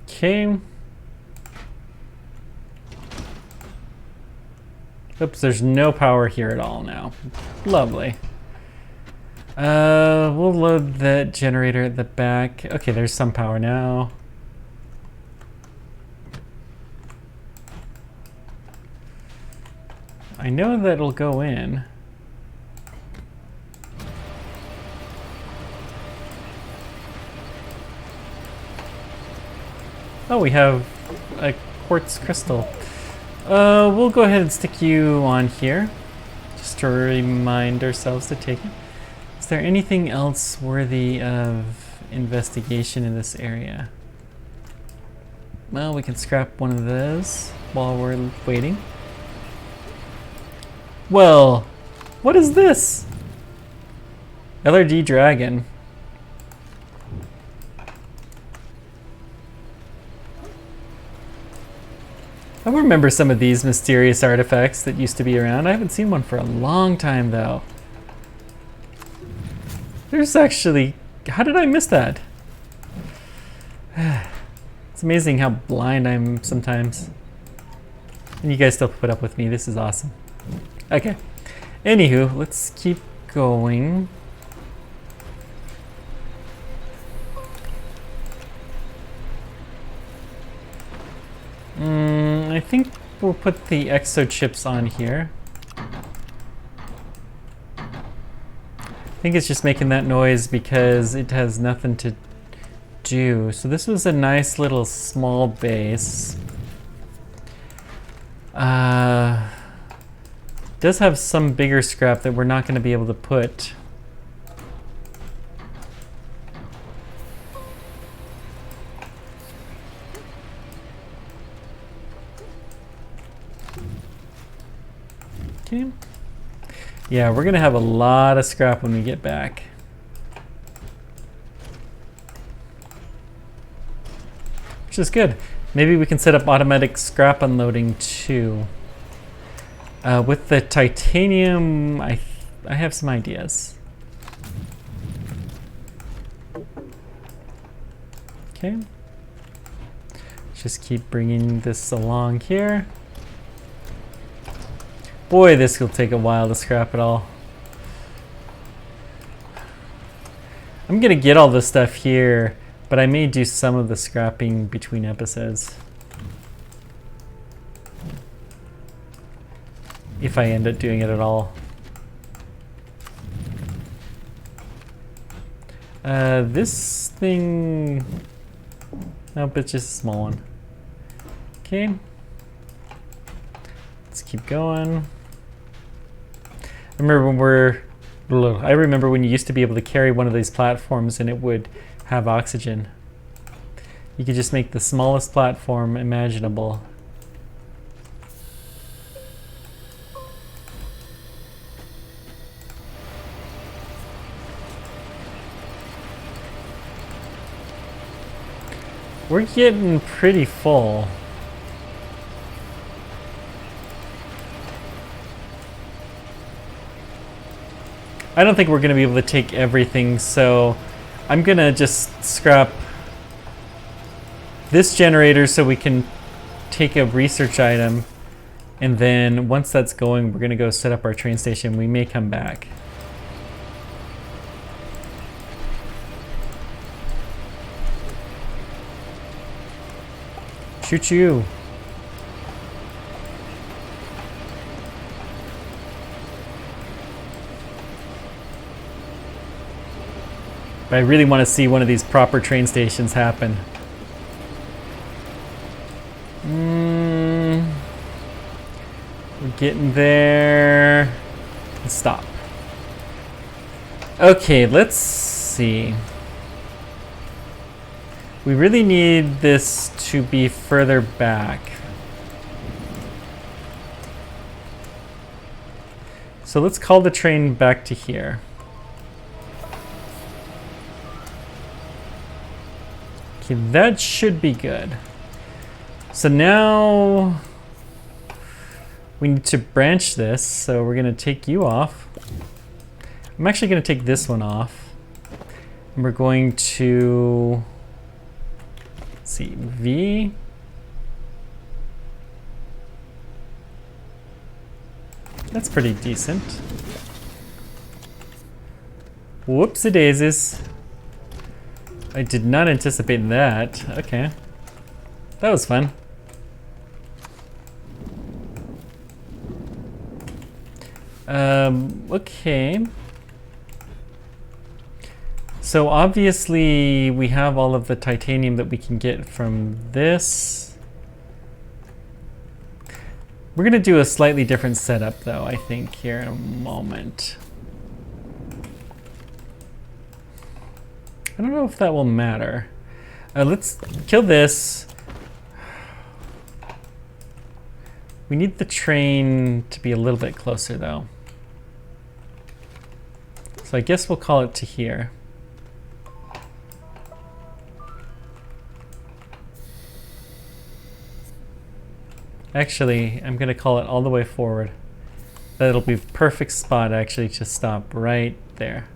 Okay. Oops, there's no power here at all now. Lovely. We'll load that generator at the back. Okay, there's some power now. I know that it'll go in. Oh, we have a quartz crystal. We'll go ahead and stick you on here, just to remind ourselves to take it. Is there anything else worthy of investigation in this area? Well, we can scrap one of those while we're waiting. Well, what is this? LRD Dragon. I remember some of these mysterious artifacts that used to be around. I haven't seen one for a long time, though. There's actually... How did I miss that? amazing how blind I'm sometimes. And you guys still put up with me. This is awesome. Okay. Anywho, let's keep going. I think we'll put the exo chips on here. I think it's just making that noise because it has nothing to do. So this was a nice little small base. Does have some bigger scrap that we're not going to be able to put. Okay. Yeah, we're gonna have a lot of scrap when we get back. Which is good. Maybe we can set up automatic scrap unloading too. With the titanium, I have some ideas. Okay. Just keep bringing this along here. Boy, this will take a while to scrap it all. I'm gonna get all this stuff here, but I may do some of the scrapping between episodes. If I end up doing it at all. This thing... Nope, it's just a small one. Okay. Let's keep going. I remember when you used to be able to carry one of these platforms and it would have oxygen. You could just make the smallest platform imaginable. We're getting pretty full. I don't think we're going to be able to take everything, so I'm going to just scrap this generator so we can take a research item, and then once that's going, we're going to go set up our train station. We may come back. Shoot you. But I really want to see one of these proper train stations happen. We're getting there. Let's stop. Okay, let's see. We really need this to be further back. So let's call the train back to here. Okay, that should be good. So now we need to branch this, so we're gonna take you off. I'm actually gonna take this one off. And we're going to, let's see, V. That's pretty decent. Whoopsie daisies. I did not anticipate that. Okay. That was fun. Okay. So obviously we have all of the titanium that we can get from this. We're gonna do a slightly different setup though, I think, here in a moment. I don't know if that will matter. Let's kill this. We need the train to be a little bit closer though. So I guess we'll call it to here. Actually, I'm gonna call it all the way forward. That'll be a perfect spot actually to stop right there.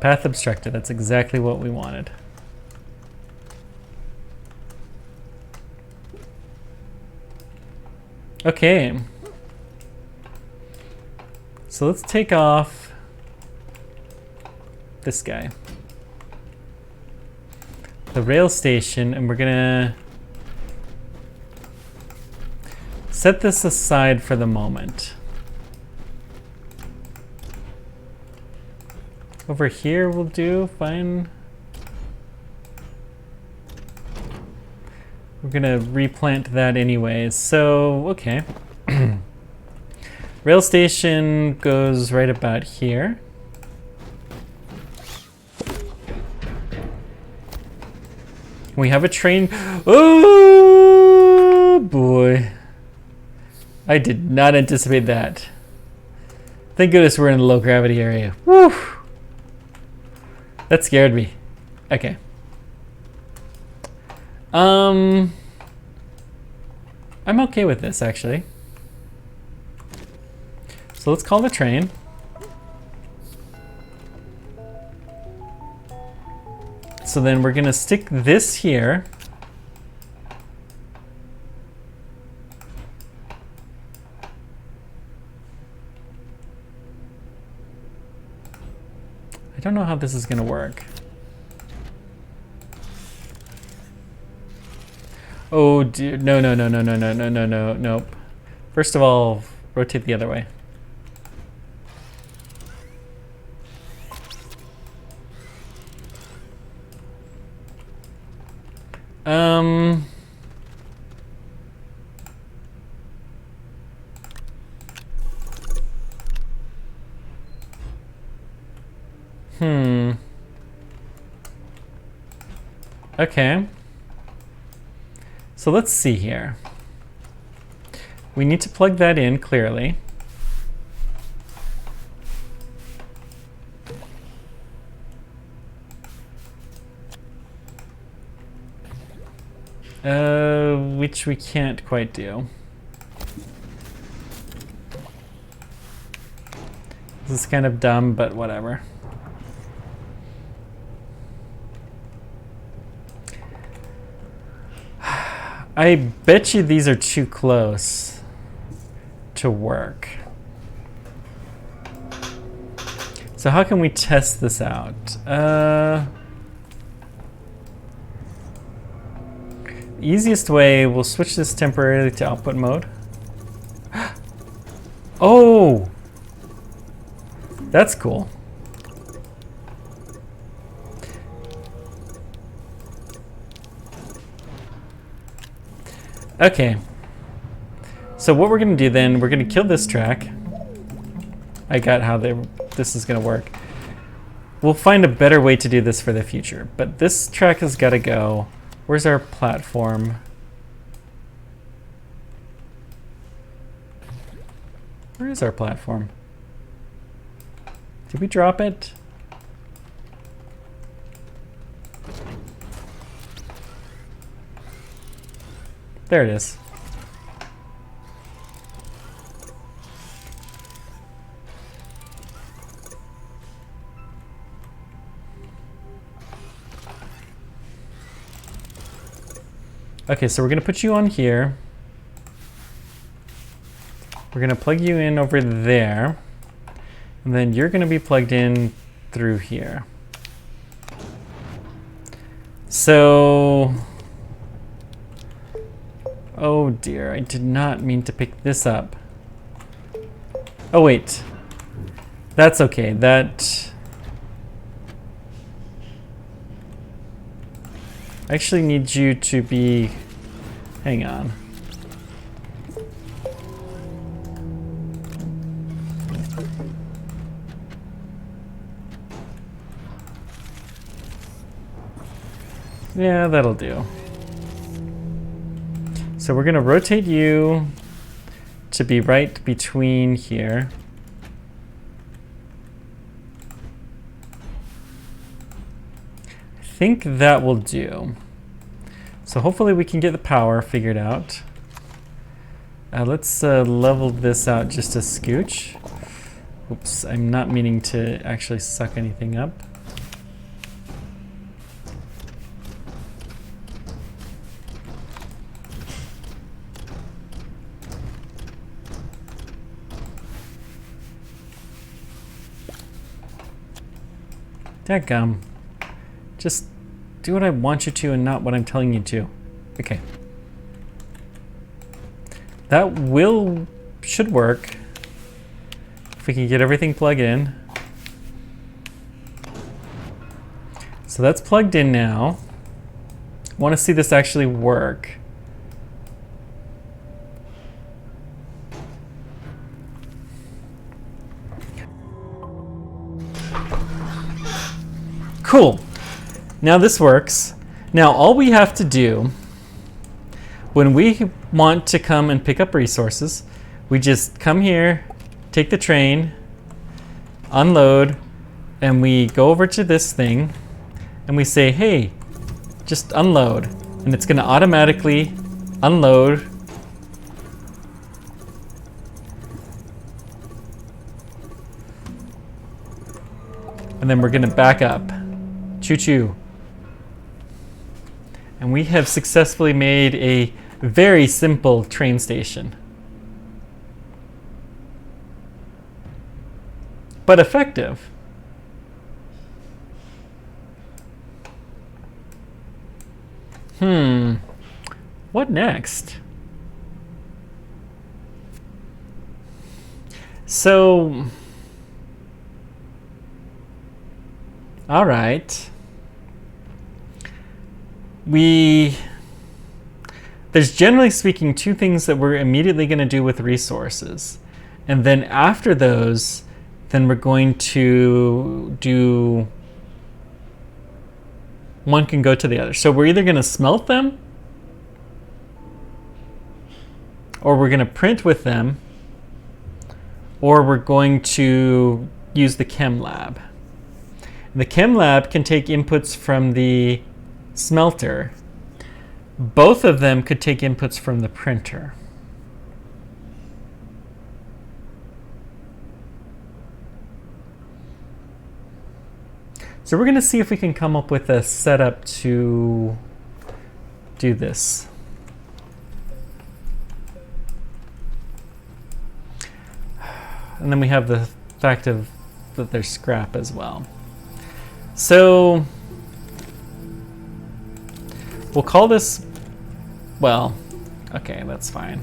Path obstructed, that's exactly what we wanted. Okay. So let's take off this guy. The rail station, and we're gonna set this aside for the moment. Over here will do, fine. We're gonna replant that anyways, so okay. Rail station goes right about here. We have a train. Oh boy. I did not anticipate that. Thank goodness we're in a low gravity area. Woo! That scared me. Okay. I'm okay with this actually. So let's call the train. So then we're gonna stick this here. I don't know how this is gonna work. Oh dear, no, no, no, no, no, no, no, no, no, nope. First of all, rotate the other way. Okay. So let's see here. We need to plug that in clearly. Which we can't quite do. This is kind of dumb, but whatever. I bet you these are too close to work. So how can we test this out? Easiest way, we'll switch this temporarily to output mode. Oh! That's cool. Okay. So what we're gonna do then, we're gonna kill this track. I got how this is gonna work. We'll find a better way to do this for the future, but this track has gotta go. Where's our platform? Where is our platform? Did we drop it? There it is. Okay, so we're gonna put you on here. We're gonna plug you in over there. And then you're gonna be plugged in through here. So, oh dear, I did not mean to pick this up. Oh wait, that's okay, I actually need you to be, hang on. Yeah, that'll do. So we're gonna rotate you to be right between here. I think that will do. So hopefully we can get the power figured out. Let's level this out just a scooch. Oops, I'm not meaning to actually suck anything up. Dadgum. Just do what I want you to and not what I'm telling you to. Okay. That should work. If we can get everything plugged in. So that's plugged in now. I want to see this actually work. Cool. Now this works. Now all we have to do when we want to come and pick up resources, we just come here, take the train, unload, and we go over to this thing and we say, hey, just unload. And it's going to automatically unload. And then we're going to back up. Choo-choo. And we have successfully made a very simple train station. But effective. What next? So, all right. There's generally speaking two things that we're immediately going to do with resources. And then after those, then we're going to do, one can go to the other. So we're either going to smelt them, or we're going to print with them, or we're going to use the chem lab. The chem lab can take inputs from the smelter. Both of them could take inputs from the printer. So we're going to see if we can come up with a setup to do this. And then we have the fact that there's scrap as well. So we'll call this, well, okay, that's fine.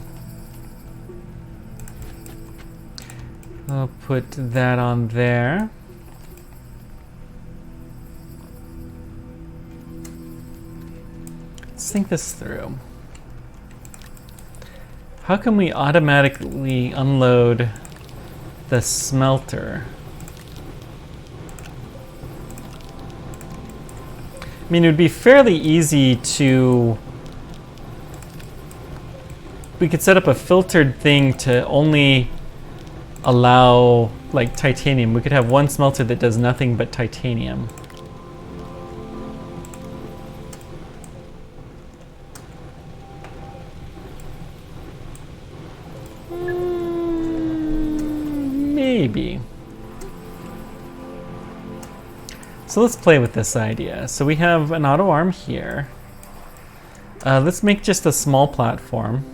I'll put that on there. Let's think this through. How can we automatically unload the smelter? I mean, it would be fairly easy to, we could set up a filtered thing to only allow like titanium. We could have one smelter that does nothing but titanium. Maybe. So let's play with this idea. So we have an auto arm here. Let's make just a small platform.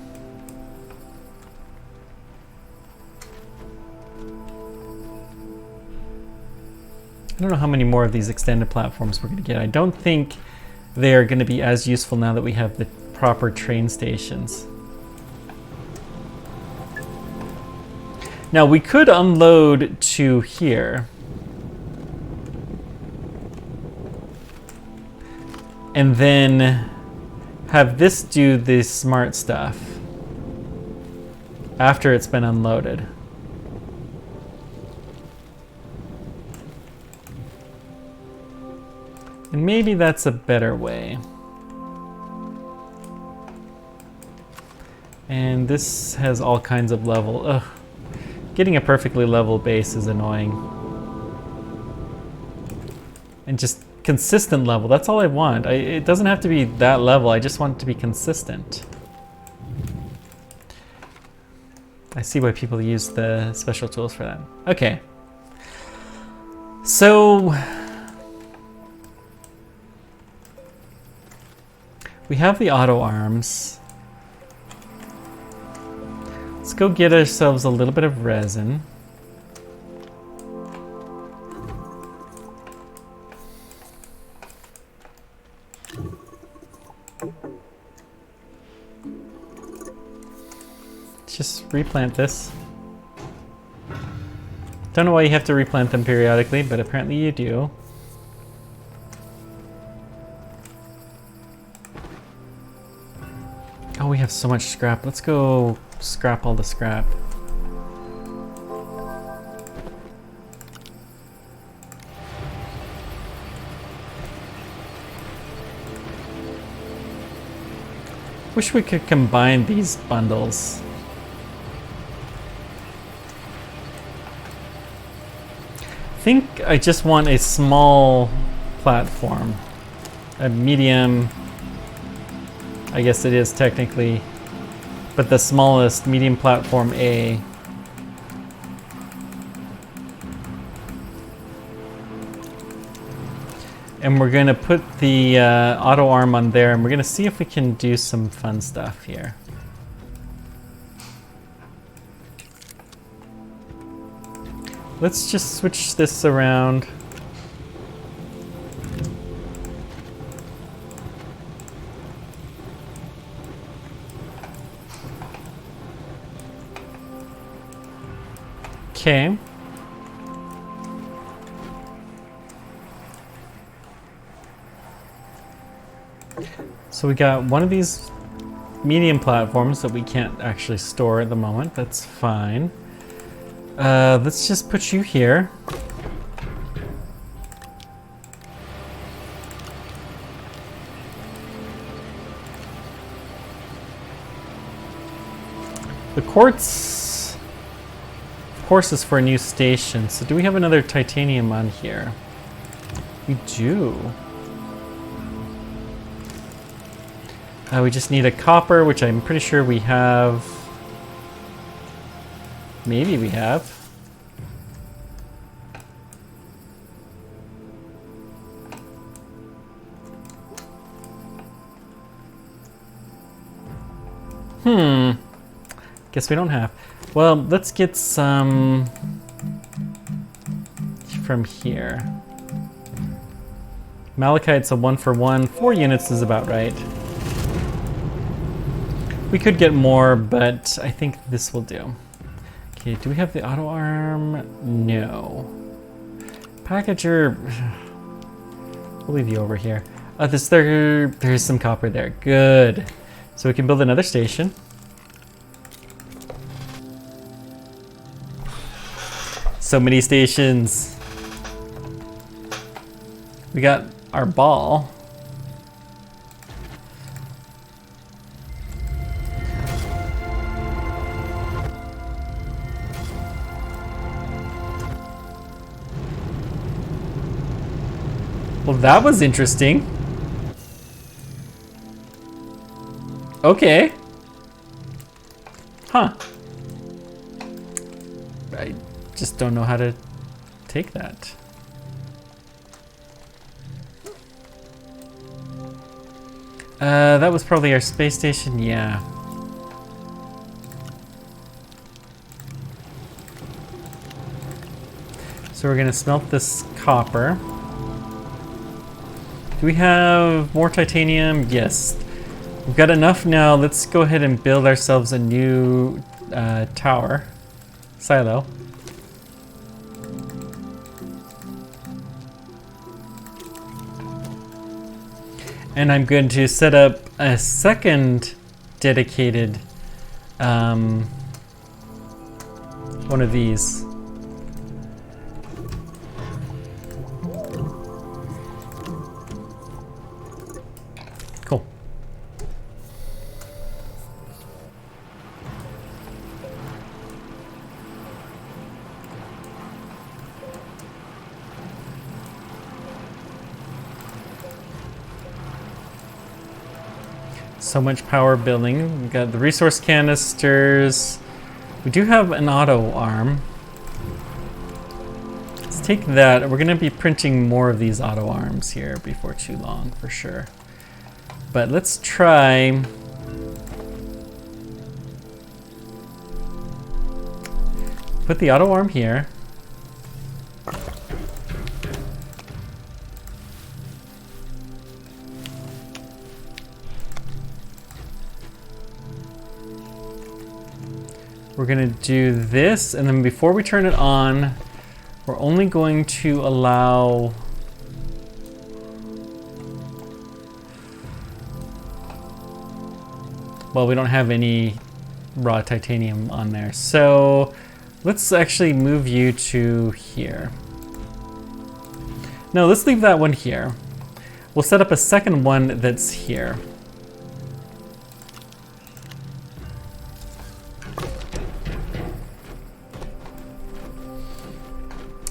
I don't know how many more of these extended platforms we're going to get. I don't think they are going to be as useful now that we have the proper train stations. Now we could unload to here. And then have this do the smart stuff after it's been unloaded. And maybe that's a better way. And this has all kinds of level. Ugh. Getting a perfectly level base is annoying. And just consistent level, that's all I want. It doesn't have to be that level, I just want it to be consistent. I see why people use the special tools for that. Okay. So we have the auto arms. Let's go get ourselves a little bit of resin. Let's just replant this. Don't know why you have to replant them periodically, but apparently you do. Oh, we have so much scrap. Let's go scrap all the scrap. Wish we could combine these bundles. I think I just want a small platform. A medium, I guess it is technically, but the smallest, medium platform A. And we're gonna put the auto arm on there, and we're gonna see if we can do some fun stuff here. Let's just switch this around. Okay. So we got one of these medium platforms that we can't actually store at the moment. That's fine. Let's just put you here. The quartz, of course, is for a new station. So do we have another titanium on here? We do. We just need a copper, which I'm pretty sure we have. Maybe we have. Guess we don't have. Well, let's get some from here. Malachite's a 1-for-1. 4 units is about right. We could get more, but I think this will do. Okay, do we have the auto arm? No. Packager, we'll leave you over here. There's some copper there. Good. So we can build another station. So many stations. We got our ball. Well, that was interesting. Okay. Huh. I just don't know how to take that. That was probably our space station, yeah. So we're gonna smelt this copper. Do we have more titanium? Yes. We've got enough now. Let's go ahead and build ourselves a new tower. Silo. And I'm going to set up a second dedicated one of these. Cool. So much power building. We've got the resource canisters. We do have an auto arm. Let's take that. We're going to be printing more of these auto arms here before too long, for sure. But let's try. Put the auto arm here. we're gonna do this, and then before we turn it on, we're only going to allow well, we don't have any raw titanium on there. So let's actually move you to here. No, let's leave that one here. We'll set up a second one that's here.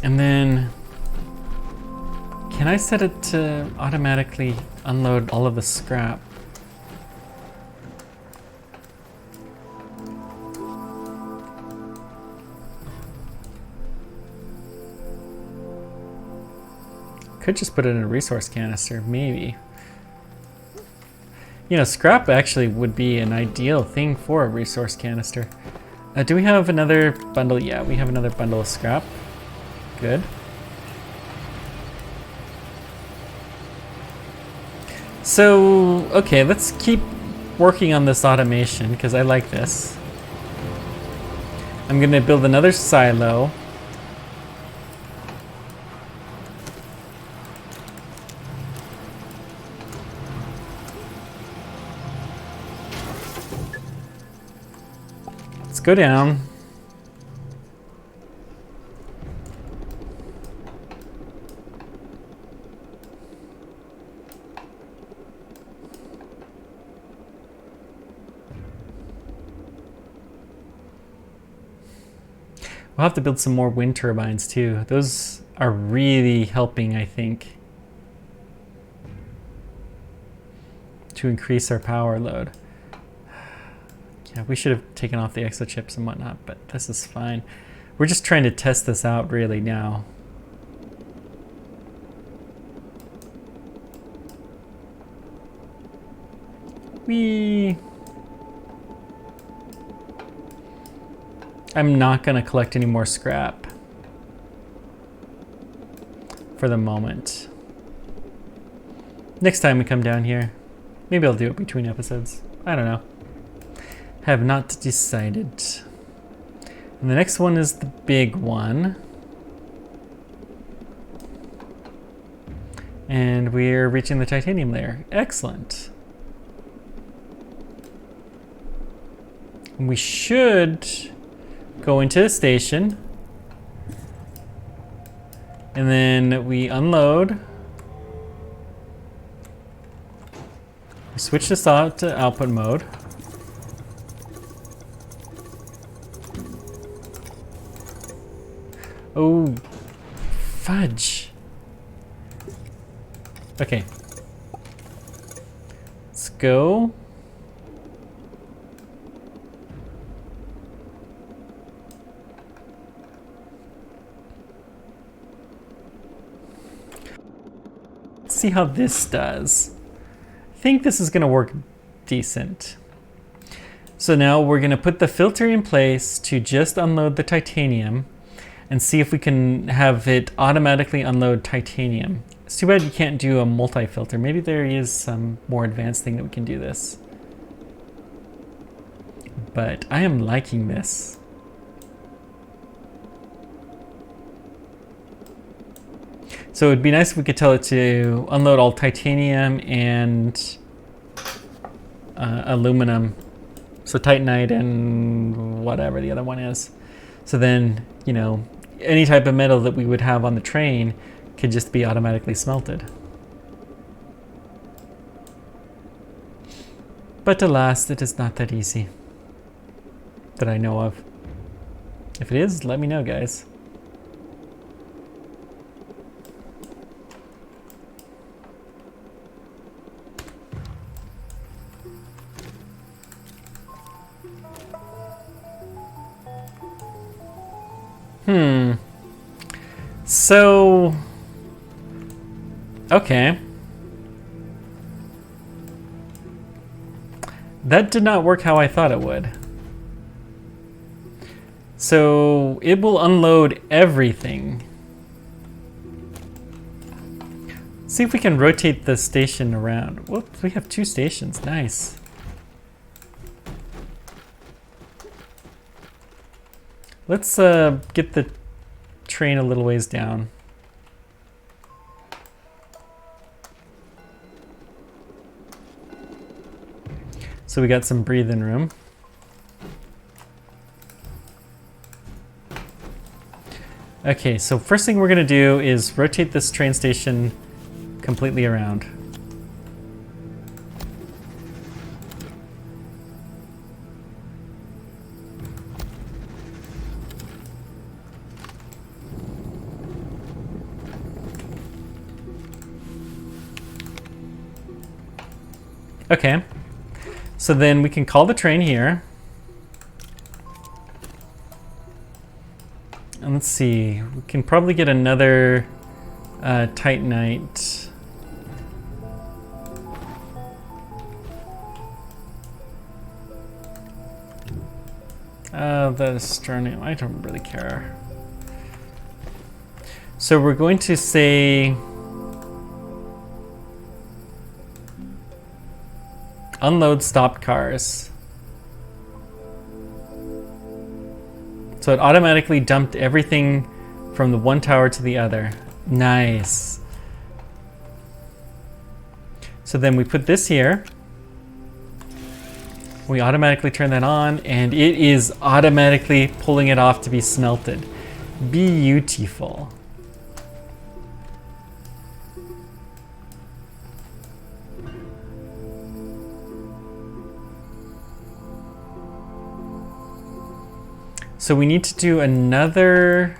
And then, can I set it to automatically unload all of the scrap? Could just put it in a resource canister, maybe. You know, scrap actually would be an ideal thing for a resource canister. Do we have another bundle? Yeah, we have another bundle of scrap. Good. So, okay, let's keep working on this automation because I like this. I'm gonna build another silo. Let's go down. We'll have to build some more wind turbines too. Those are really helping, I think, to increase our power load. Yeah, we should have taken off the exo chips and whatnot, but this is fine. We're just trying to test this out really now. I'm not gonna collect any more scrap for the moment. Next time we come down here, maybe I'll do it between episodes. I don't know. Have not decided. And the next one is the big one. And we're reaching the titanium layer. Excellent. We should go into the station. And then we unload. We switch this out to output mode. Oh, fudge. Okay. Let's go. Let's see how this does. I think this is gonna work decent. So now we're gonna put the filter in place to just unload the titanium and see if we can have it automatically unload titanium. It's too bad you can't do a multi-filter. Maybe there is some more advanced thing that we can do this. But I am liking this. So it'd be nice if we could tell it to unload all titanium and aluminum. So titanite and whatever the other one is. So then, you know, any type of metal that we would have on the train could just be automatically smelted. But alas, it is not that easy that I know of. If it is, let me know, guys. So, okay. That did not work how I thought it would. So, it will unload everything. See if we can rotate the station around. Whoops, we have 2 stations, nice. Let's get the train a little ways down. So we got some breathing room. Okay, so first thing we're gonna do is rotate this train station completely around. Okay, so then we can call the train here. And let's see, we can probably get another Titanite. The sternum, I don't really care. So we're going to say unload stopped cars. So it automatically dumped everything from the one tower to the other. Nice. So then we put this here. We automatically turn that on, and it is automatically pulling it off to be smelted. Beautiful. So we need to do another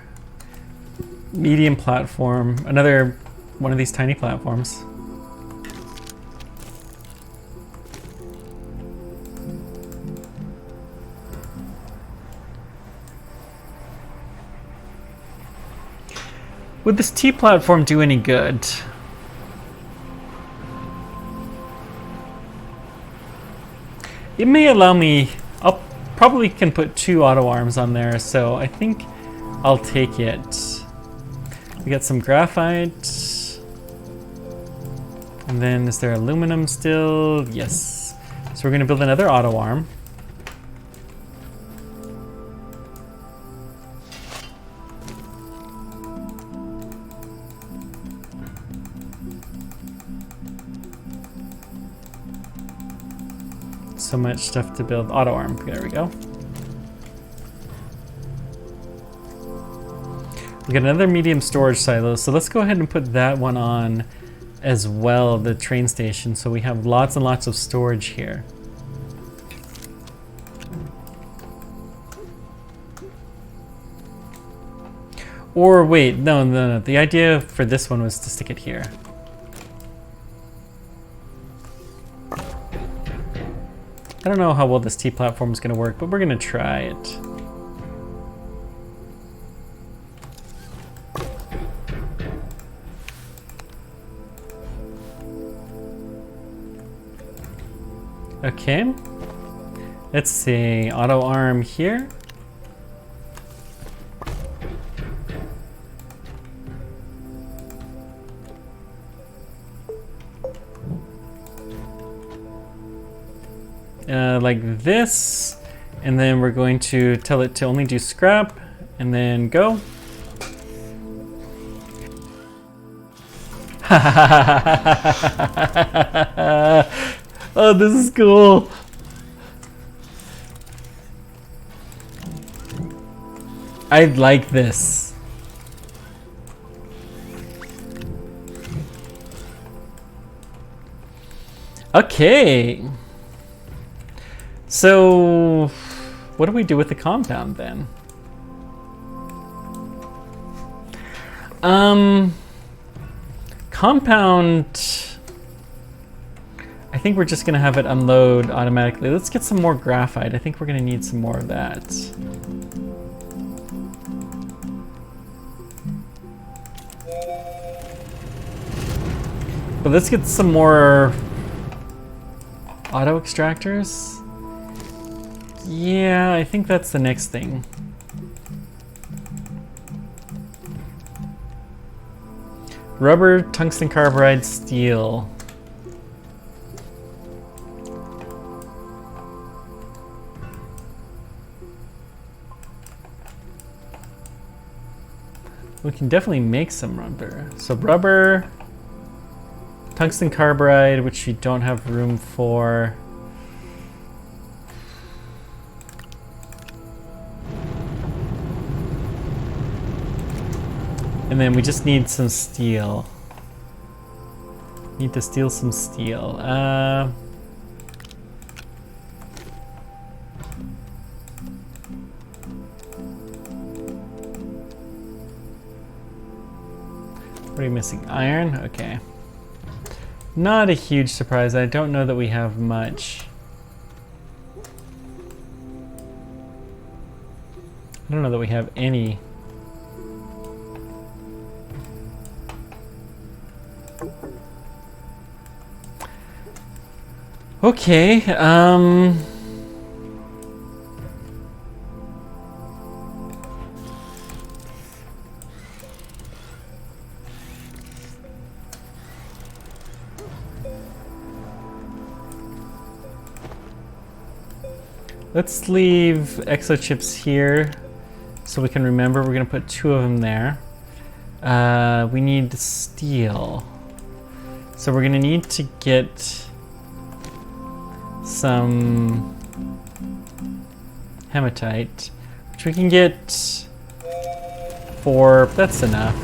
medium platform, another one of these tiny platforms. Would this T platform do any good? It may allow me, I'll probably can put 2 auto arms on there, so I think I'll take it. We got some graphite. And then is there aluminum still? Yes. So we're gonna build another auto arm. So much stuff to build. Auto arm, there we go. We got another medium storage silo, so let's go ahead and put that one on as well, the train station, so we have lots and lots of storage here. Or wait, no, the idea for this one was to stick it here. I don't know how well this T platform is going to work, but we're going to try it. Okay. Let's see, auto arm here. Like this, and then we're going to tell it to only do scrap, and then go. Oh, this is cool. I like this. Okay. So, what do we do with the compound then? Compound, I think we're just gonna have it unload automatically. Let's get some more graphite. I think we're gonna need some more of that. But let's get some more auto extractors. Yeah, I think that's the next thing. Rubber, tungsten carbide, steel. We can definitely make some rubber. So rubber, tungsten carbide, which we don't have room for. And then we just need some steel. Need to steal some steel. What are you missing? Iron? Okay. Not a huge surprise. I don't know that we have much. I don't know that we have any. Okay, let's leave exo chips here so we can remember. We're gonna put 2 of them there. We need steel. So we're gonna need to get some hematite, which we can get 4, that's enough.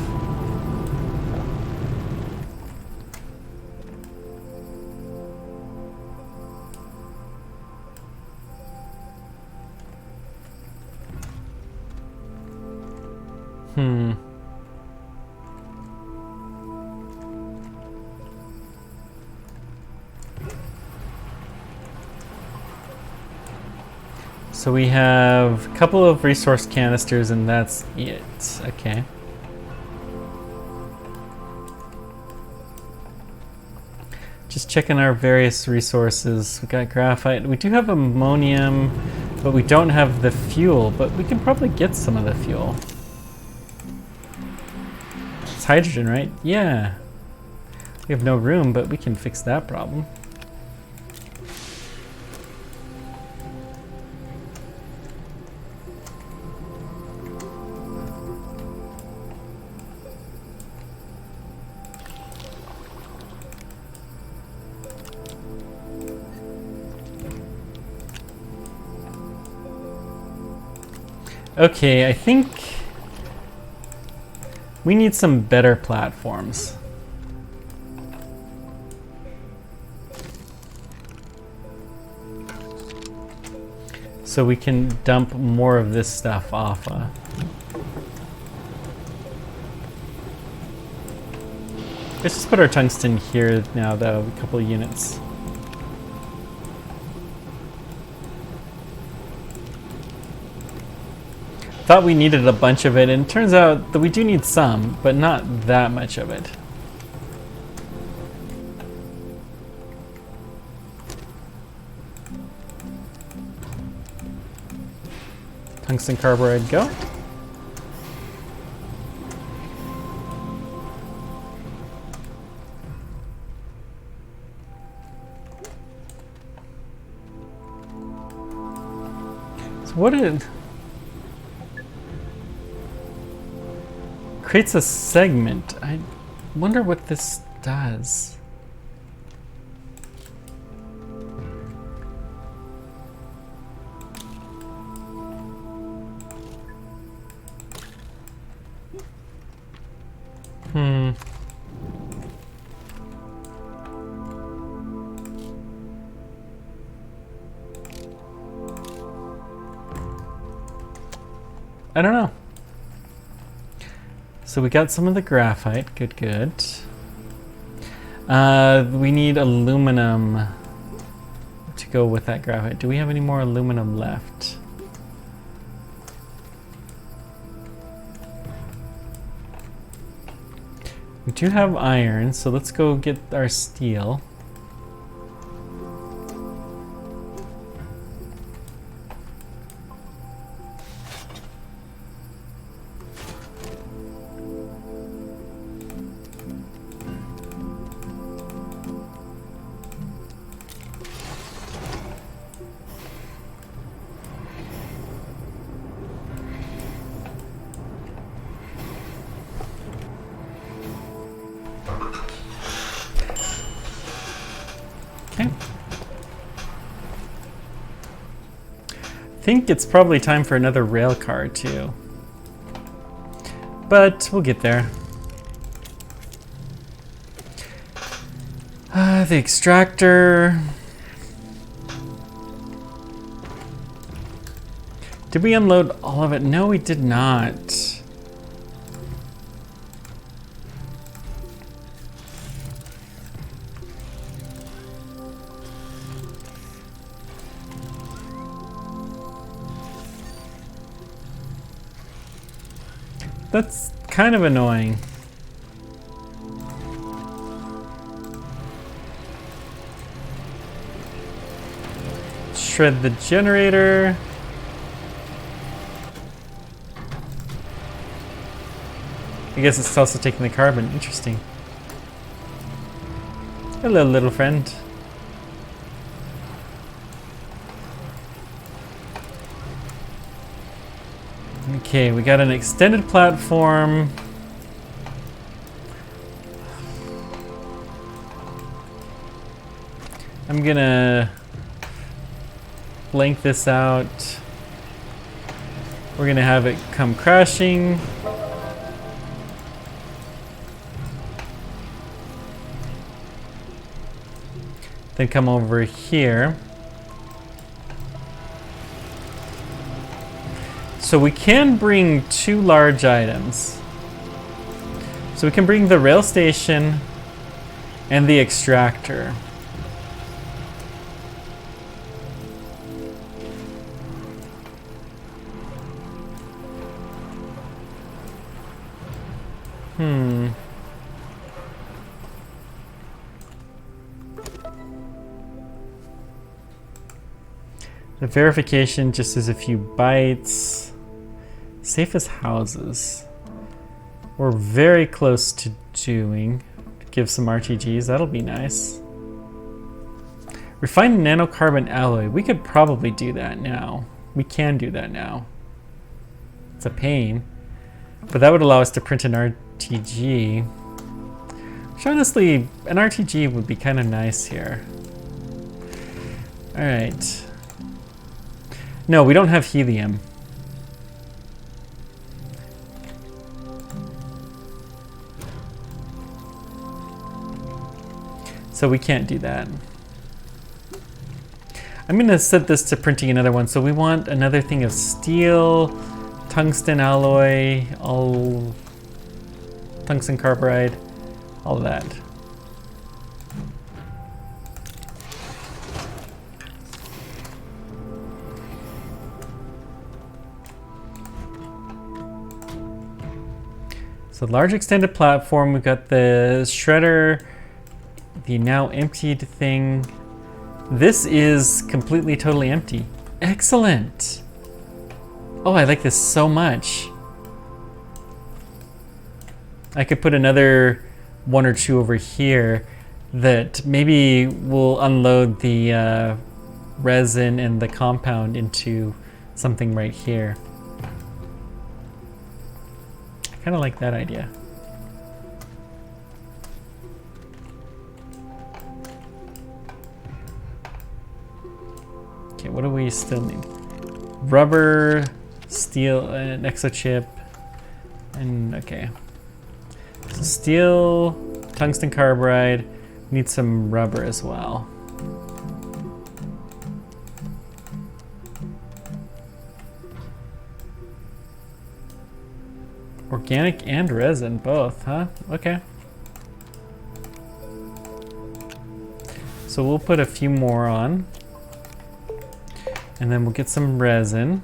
So we have a couple of resource canisters and that's it. Okay. Just checking our various resources. We got graphite. We do have ammonium, but we don't have the fuel, but we can probably get some of the fuel. It's hydrogen, right? Yeah. We have no room, but we can fix that problem. Okay, I think we need some better platforms. So we can dump more of this stuff off. Let's just put our tungsten here now, though, a couple of units. Thought we needed a bunch of it, and it turns out that we do need some, but not that much of it. Tungsten carbide, go. So what did... Creates a segment. I wonder what this does. I don't know. So we got some of the graphite, good, good. We need aluminum to go with that graphite. Do we have any more aluminum left? We do have iron, so let's go get our steel. think it's probably time for another rail car too. But we'll get there. The extractor. Did we unload all of it? No, we did not. That's kind of annoying. Shred the generator. I guess it's also taking the carbon. Interesting. Hello, little friend. Okay, we got an extended platform. I'm gonna blank this out. We're gonna have it come crashing. Then come over here. So we can bring 2 large items. So we can bring the rail station and the extractor. The verification just is a few bytes. Safest houses. We're very close to doing. Give some RTGs, that'll be nice. Refined nanocarbon alloy. We could probably do that now. We can do that now. It's a pain. But that would allow us to print an RTG. Which honestly, an RTG would be kind of nice here. Alright. No, we don't have helium. So we can't do that. I'm gonna set this to printing another one. So we want another thing of steel, tungsten alloy, all tungsten carbide, all of that. So large extended platform, we've got the shredder, the now emptied thing. This is completely, totally empty. Excellent. Oh, I like this so much. I could put another 1 or 2 over here that maybe will unload the resin and the compound into something right here. I kind of like that idea. Okay, what do we still need? Rubber, steel, an exochip, and okay. So steel, tungsten carbide, need some rubber as well. Organic and resin, both, huh? Okay. So we'll put a few more on. And then we'll get some resin.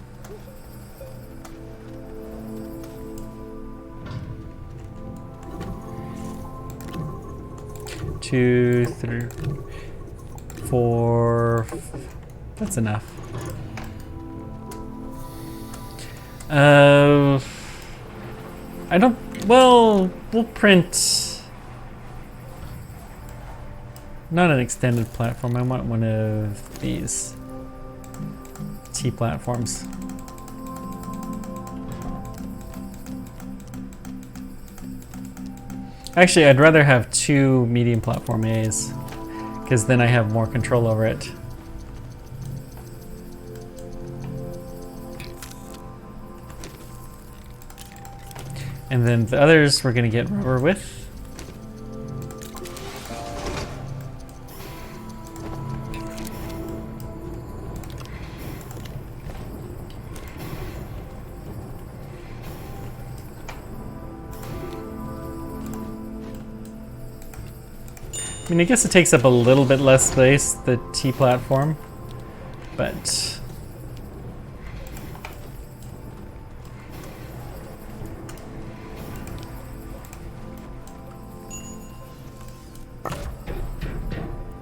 Two, three, four. That's enough. I don't, well, we'll print, not an extended platform, I want one of these T platforms. Actually, I'd rather have 2 medium platform A's, because then I have more control over it. And then the others we're gonna get rubber with. I mean, I guess it takes up a little bit less space, the T platform, but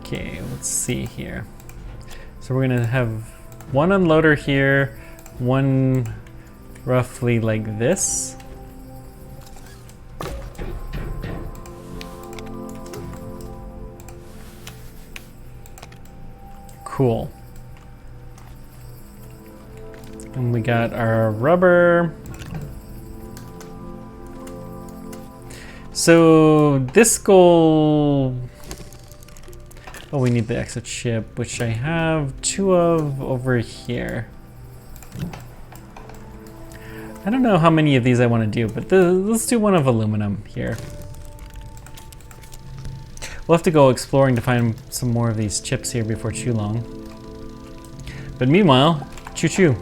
okay, let's see here. So we're gonna have one unloader here, one roughly like this. Cool. And we got our rubber. So this goal, oh, we need the extra chip, which I have 2 of over here. I don't know how many of these I want to do, but let's do one of aluminum here. We'll have to go exploring to find some more of these chips here before too long. But meanwhile, choo-choo.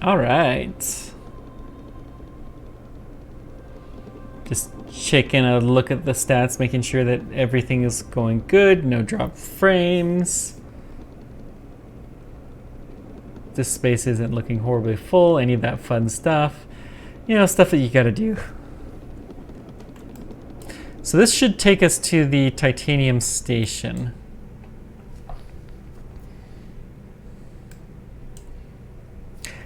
All right. Just taking a look at the stats, making sure that everything is going good, no drop frames. This space isn't looking horribly full, any of that fun stuff. You know, stuff that you gotta do. So this should take us to the titanium station.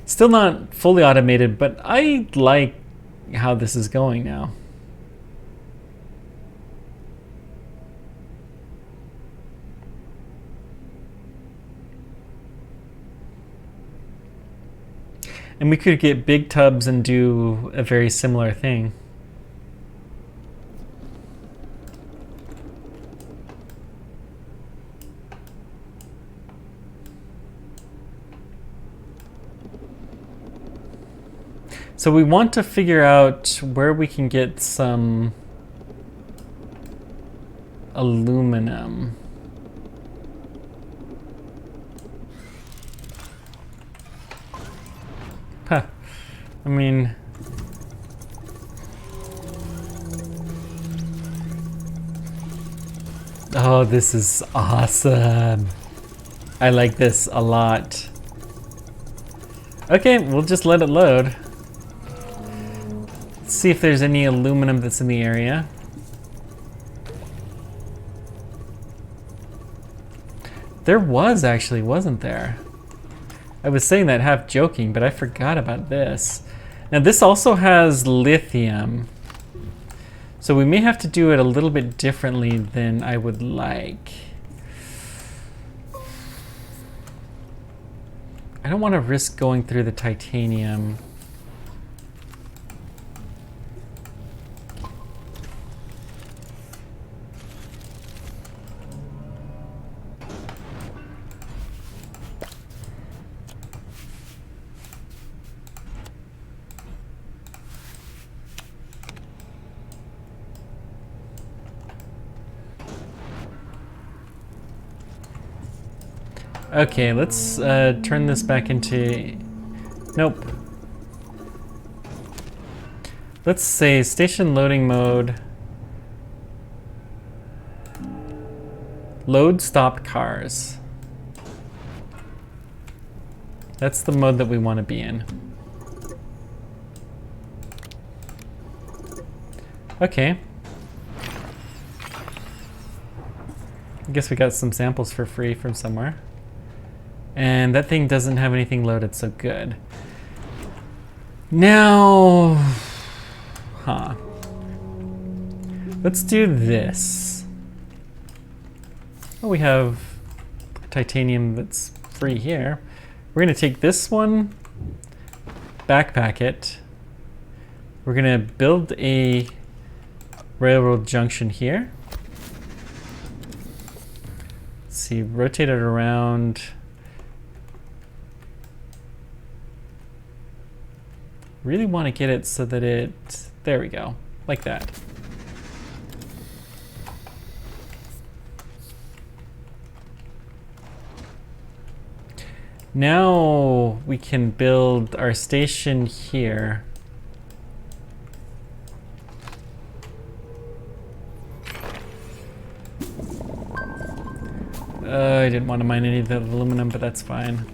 Still not fully automated, but I like how this is going now. And we could get big tubs and do a very similar thing. So we want to figure out where we can get some aluminum. Huh. I mean, oh, this is awesome. I like this a lot. Okay, we'll just let it load. Let's see if there's any aluminum that's in the area. There was actually, wasn't there? I was saying that half joking, but I forgot about this. Now this also has lithium. So we may have to do it a little bit differently than I would like. I don't want to risk going through the titanium. Okay, let's turn this back into... Nope. Let's say station loading mode. Load stop cars. That's the mode that we want to be in. Okay. I guess we got some samples for free from somewhere. And that thing doesn't have anything loaded, so good. Now, let's do this. Oh, we have titanium that's free here. We're gonna take this one, backpack it. We're gonna build a railroad junction here. Let's see, rotate it around. Really want to get it so that it, there we go, like that. Now we can build our station here. I didn't want to mine any of the aluminum, but that's fine.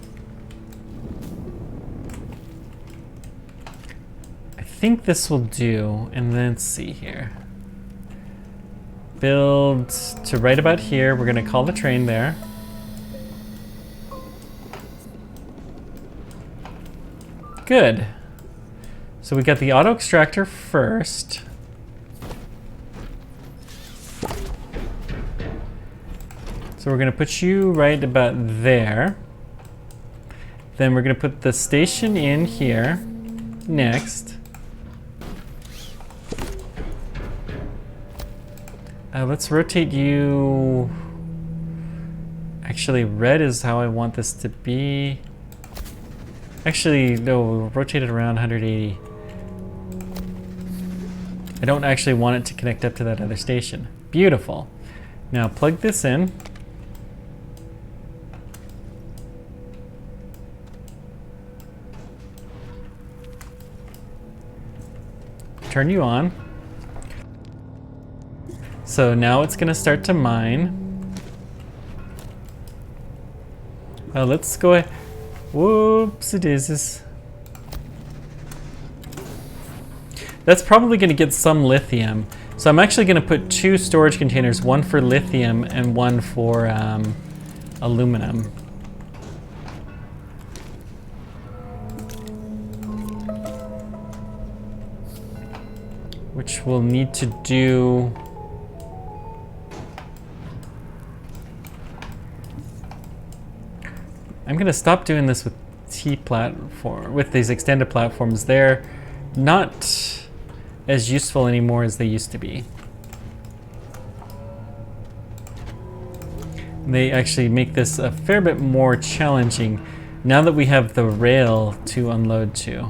I think this will do, and then let's see here. Build to right about here. We're gonna call the train there. Good. So we got the auto extractor first. So we're gonna put you right about there. Then we're gonna put the station in here next. Let's rotate you. Actually, red is how I want this to be. Actually, no, we'll rotate it around 180. I don't actually want it to connect up to that other station. Beautiful. Now plug this in. Turn you on. So now it's gonna start to mine. Let's go ahead. Whoops, it is. That's probably gonna get some lithium. So I'm actually gonna put 2 storage containers, one for lithium and one for aluminum. Which we'll need to do. I'm gonna stop doing this with with these extended platforms. They're not as useful anymore as they used to be. They actually make this a fair bit more challenging now that we have the rail to unload to.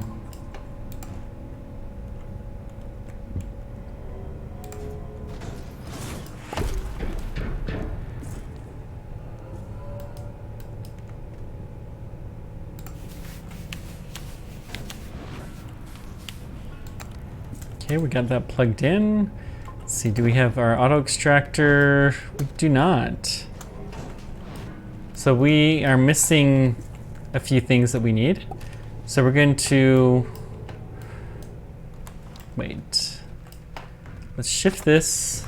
Okay, we got that plugged in. Let's see, do we have our auto extractor? We do not. So we are missing a few things that we need. So we're going to, wait. Let's shift this.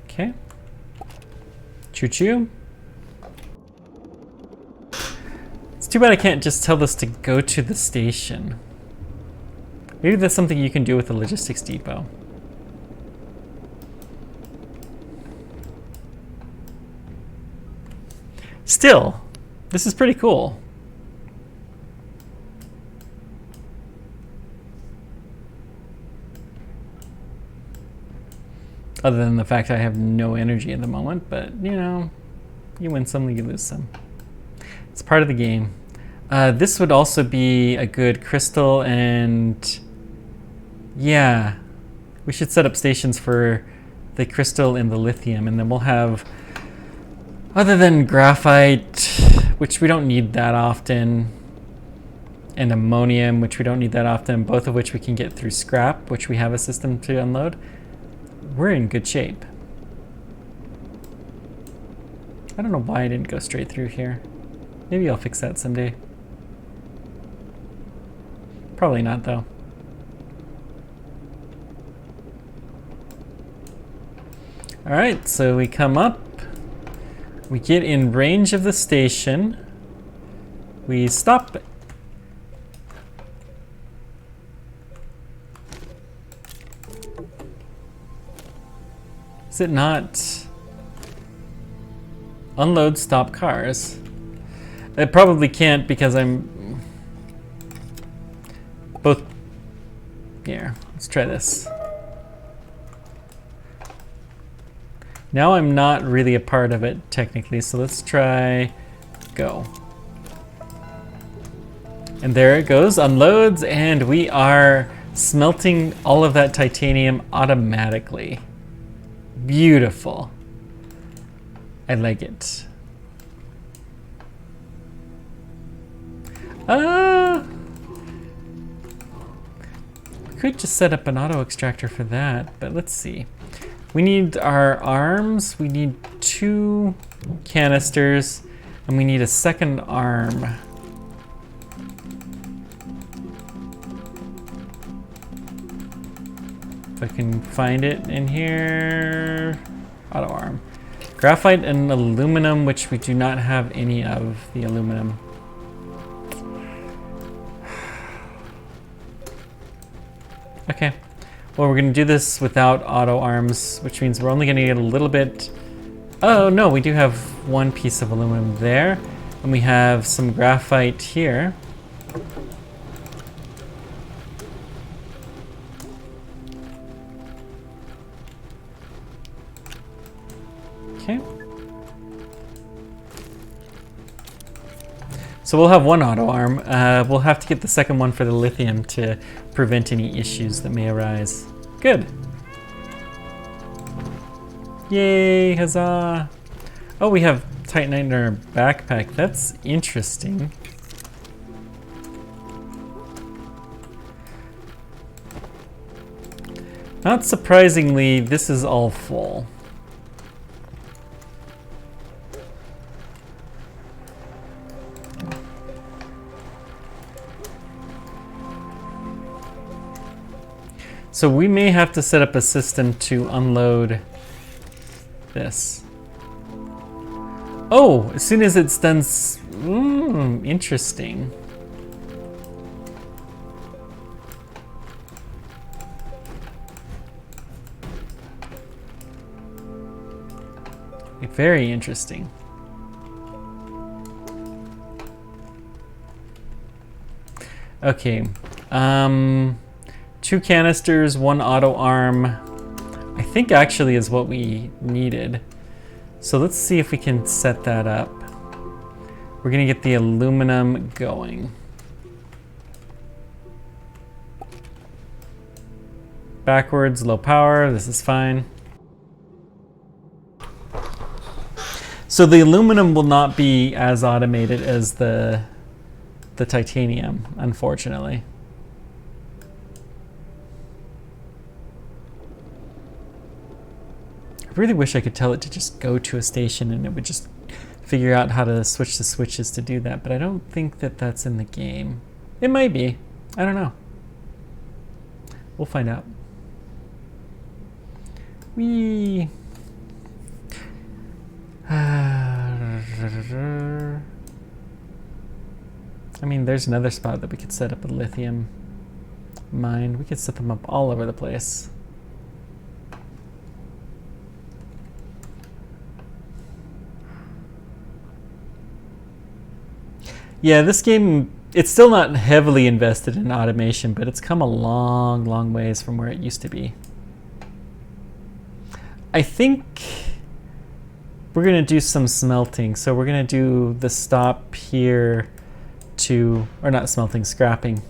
Okay. Choo-choo. It's too bad I can't just tell this to go to the station. Maybe that's something you can do with the logistics depot. Still, this is pretty cool. Other than the fact I have no energy at the moment, but you know, you win some, you lose some. It's part of the game. This would also be a good crystal, and yeah, we should set up stations for the crystal and the lithium, and then we'll have, other than graphite, which we don't need that often, and ammonium, which we don't need that often, both of which we can get through scrap, which we have a system to unload, we're in good shape. I don't know why I didn't go straight through here. Maybe I'll fix that someday. Probably not, though. All right, so we come up, we get in range of the station, we stop. Is it not? Unload, stop cars. It probably can't because I'm both. Here, let's try this. Now I'm not really a part of it technically, so let's try go. And there it goes, unloads, and we are smelting all of that titanium automatically. Beautiful. I like it. We could just set up an auto extractor for that, but let's see. We need our arms, we need 2 canisters, and we need a second arm. If I can find it in here. Auto arm. Graphite and aluminum, which we do not have any of the aluminum. Okay. Well, we're gonna do this without auto arms, which means we're only gonna get a little bit. Oh no, we do have 1 piece of aluminum there, and we have some graphite here. Okay. So we'll have 1 auto arm. We'll have to get the second one for the lithium to prevent any issues that may arise. Good. Yay, huzzah. Oh, we have Titanite in our backpack. That's interesting. Not surprisingly, this is all full. So we may have to set up a system to unload this. Oh, as soon as it's done, interesting. Very interesting. Okay, 2 canisters, 1 auto arm, I think actually is what we needed. So let's see if we can set that up. We're gonna get the aluminum going. Backwards, low power, this is fine. So the aluminum will not be as automated as the titanium, unfortunately. I really wish I could tell it to just go to a station and it would just figure out how to switch the switches to do that, but I don't think that that's in the game. It might be. I don't know. We'll find out. Whee! I mean, there's another spot that we could set up a lithium mine. We could set them up all over the place. Yeah, this game, it's still not heavily invested in automation, but it's come a long, long ways from where it used to be. I think we're gonna do some smelting. So we're gonna do the stop here to, or not smelting, scrapping.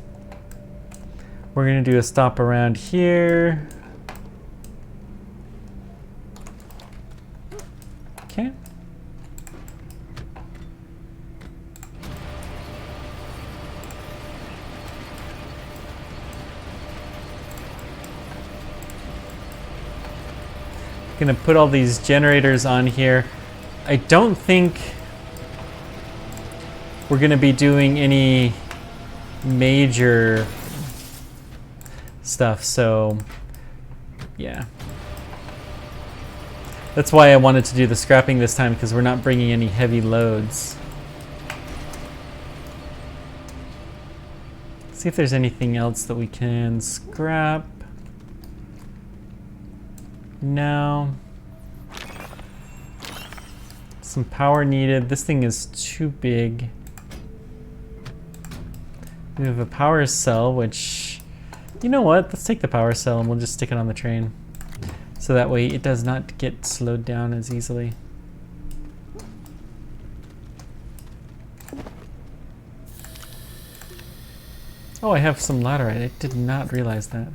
We're gonna do a stop around here. Okay. Gonna put all these generators on here. I don't think we're gonna be doing any major stuff, so yeah. That's why I wanted to do the scrapping this time, because we're not bringing any heavy loads. See if there's anything else that we can scrap. No. Some power needed. This thing is too big. We have a power cell, which, you know what? Let's take the power cell and we'll just stick it on the train. so that way it does not get slowed down as easily. Oh, I have some laterite. I did not realize that.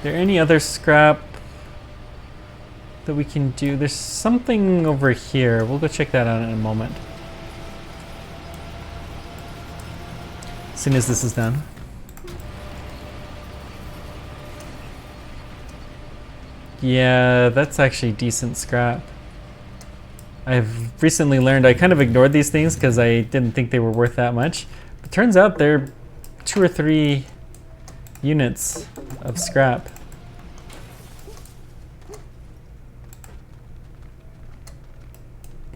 There any other scrap that we can do? There's something over here. We'll go check that out in a moment. As soon as this is done. Yeah, that's actually decent scrap. I've recently learned I kind of ignored these things because I didn't think they were worth that much. But turns out they're 2 or 3 units of scrap.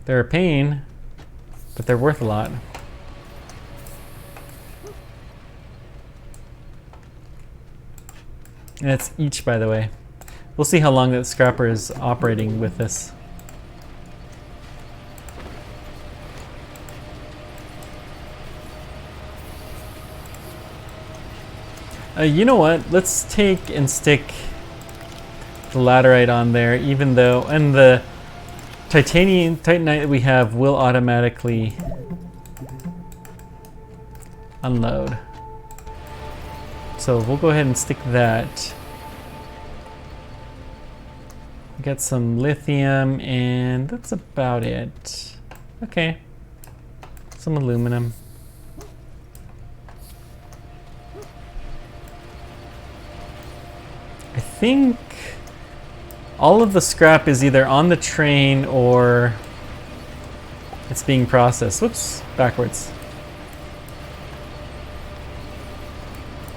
They're a pain, but they're worth a lot. And it's each, by the way. We'll see how long that scrapper is operating with this. You know what? Let's take and stick the laterite on there, even though, and the titanite that we have will automatically unload. So we'll go ahead and stick that. Get some lithium, and that's about it. Okay. Some aluminum. I think all of the scrap is either on the train or it's being processed. Whoops, backwards.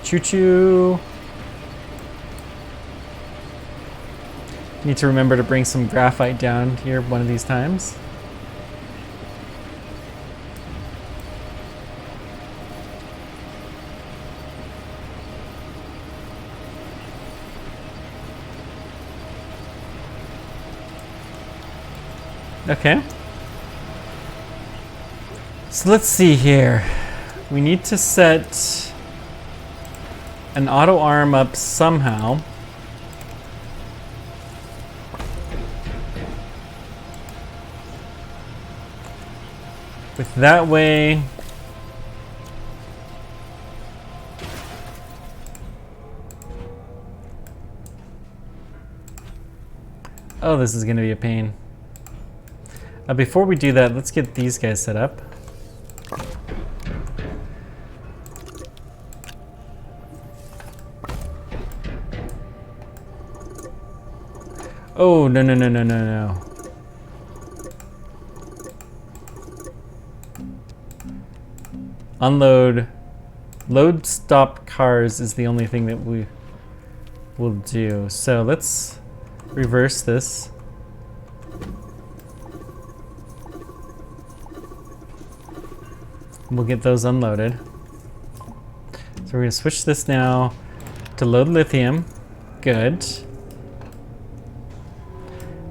Choo-choo. Need to remember to bring some graphite down here one of these times. Okay. So let's see here. We need to set an auto arm up somehow. With that way, oh, this is going to be a pain. Before we do that, let's get these guys set up. Oh, no, no, no, no, no, no. Unload. Load stop cars is the only thing that we will do. So let's reverse this. We'll get those unloaded. So we're going to switch this now to load lithium. Good.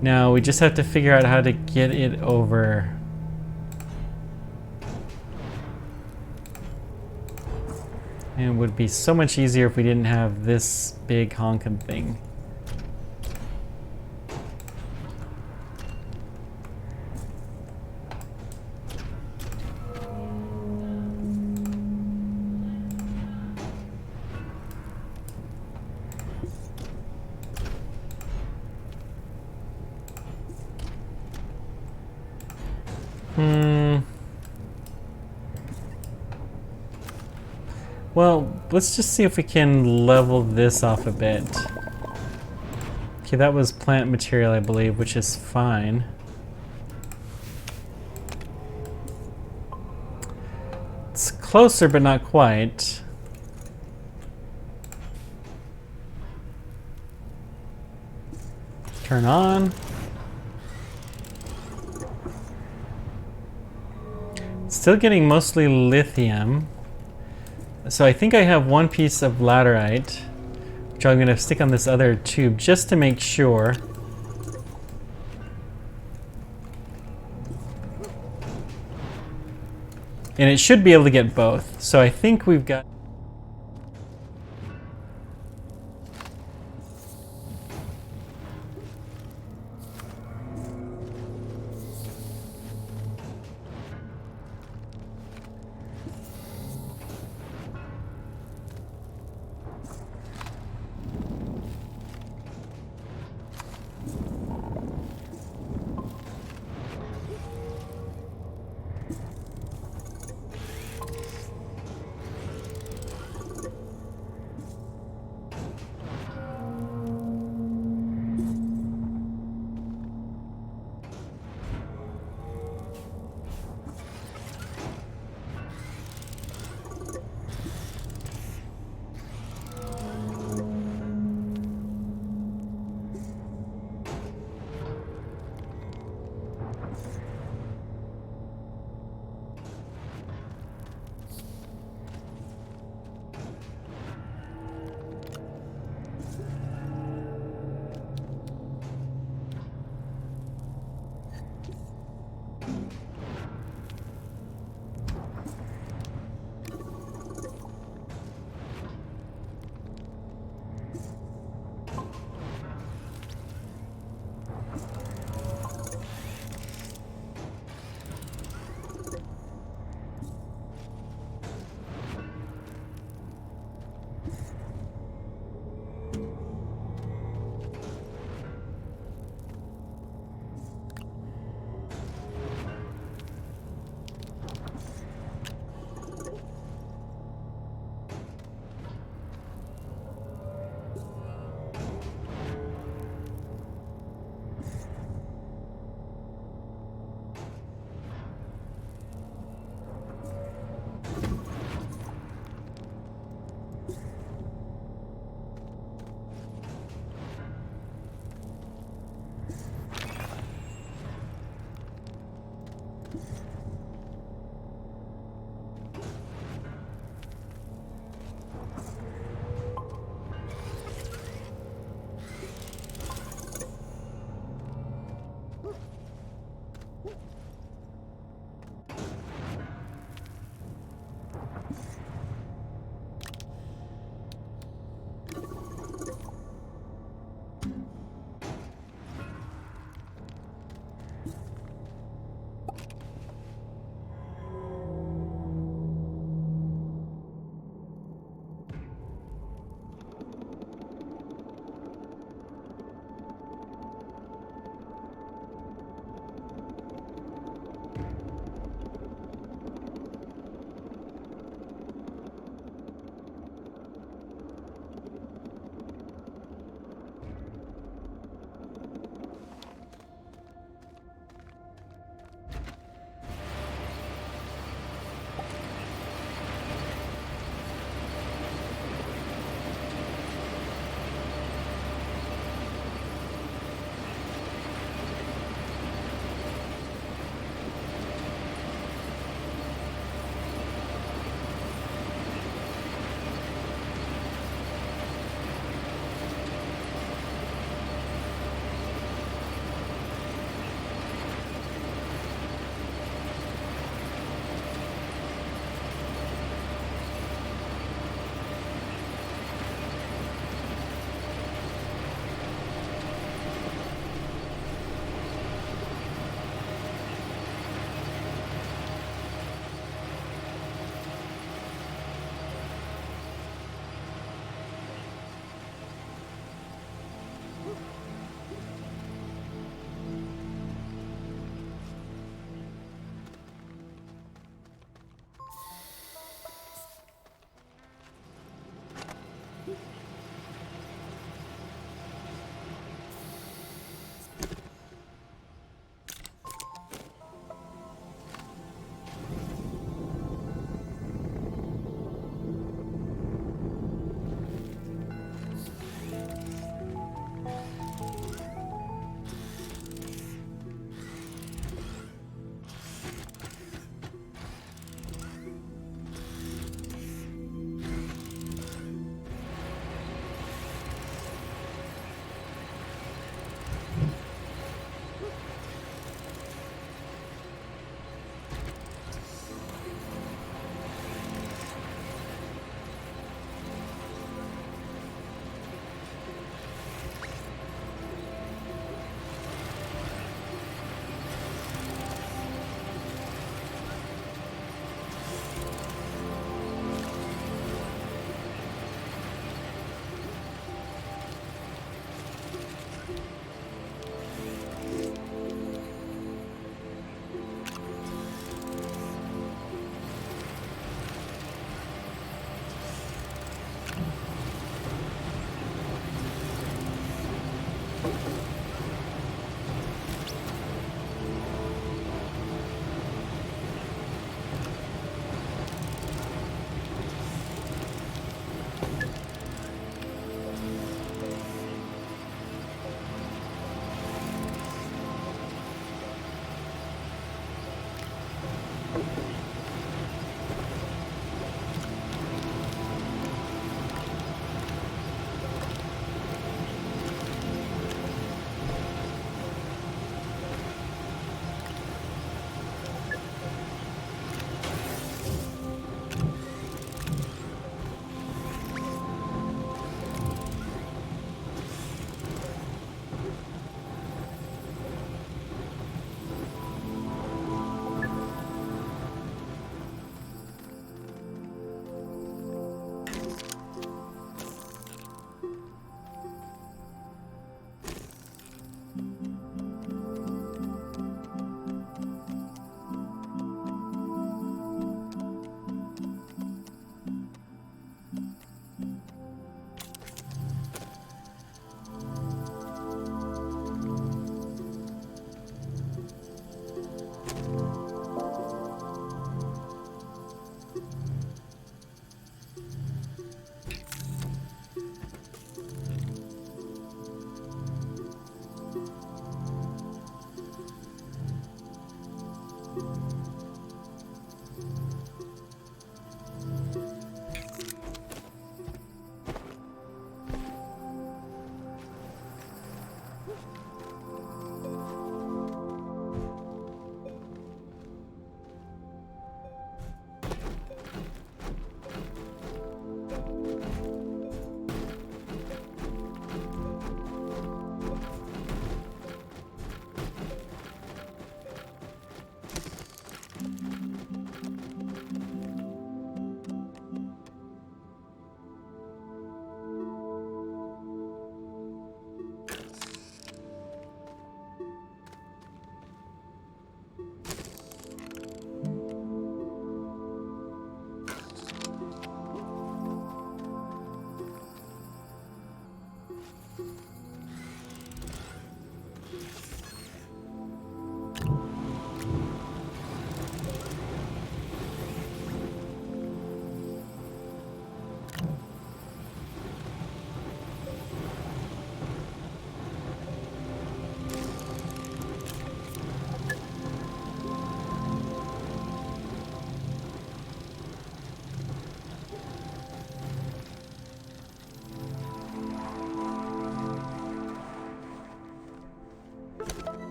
Now we just have to figure out how to get it over. And it would be so much easier if we didn't have this big honking thing. Well, let's just see if we can level this off a bit. Okay, that was plant material, I believe, which is fine. It's closer, but not quite. Turn on. Still getting mostly lithium. So I think I have one piece of laterite, which I'm going to stick on this other tube just to make sure. And it should be able to get both. So I think we've got...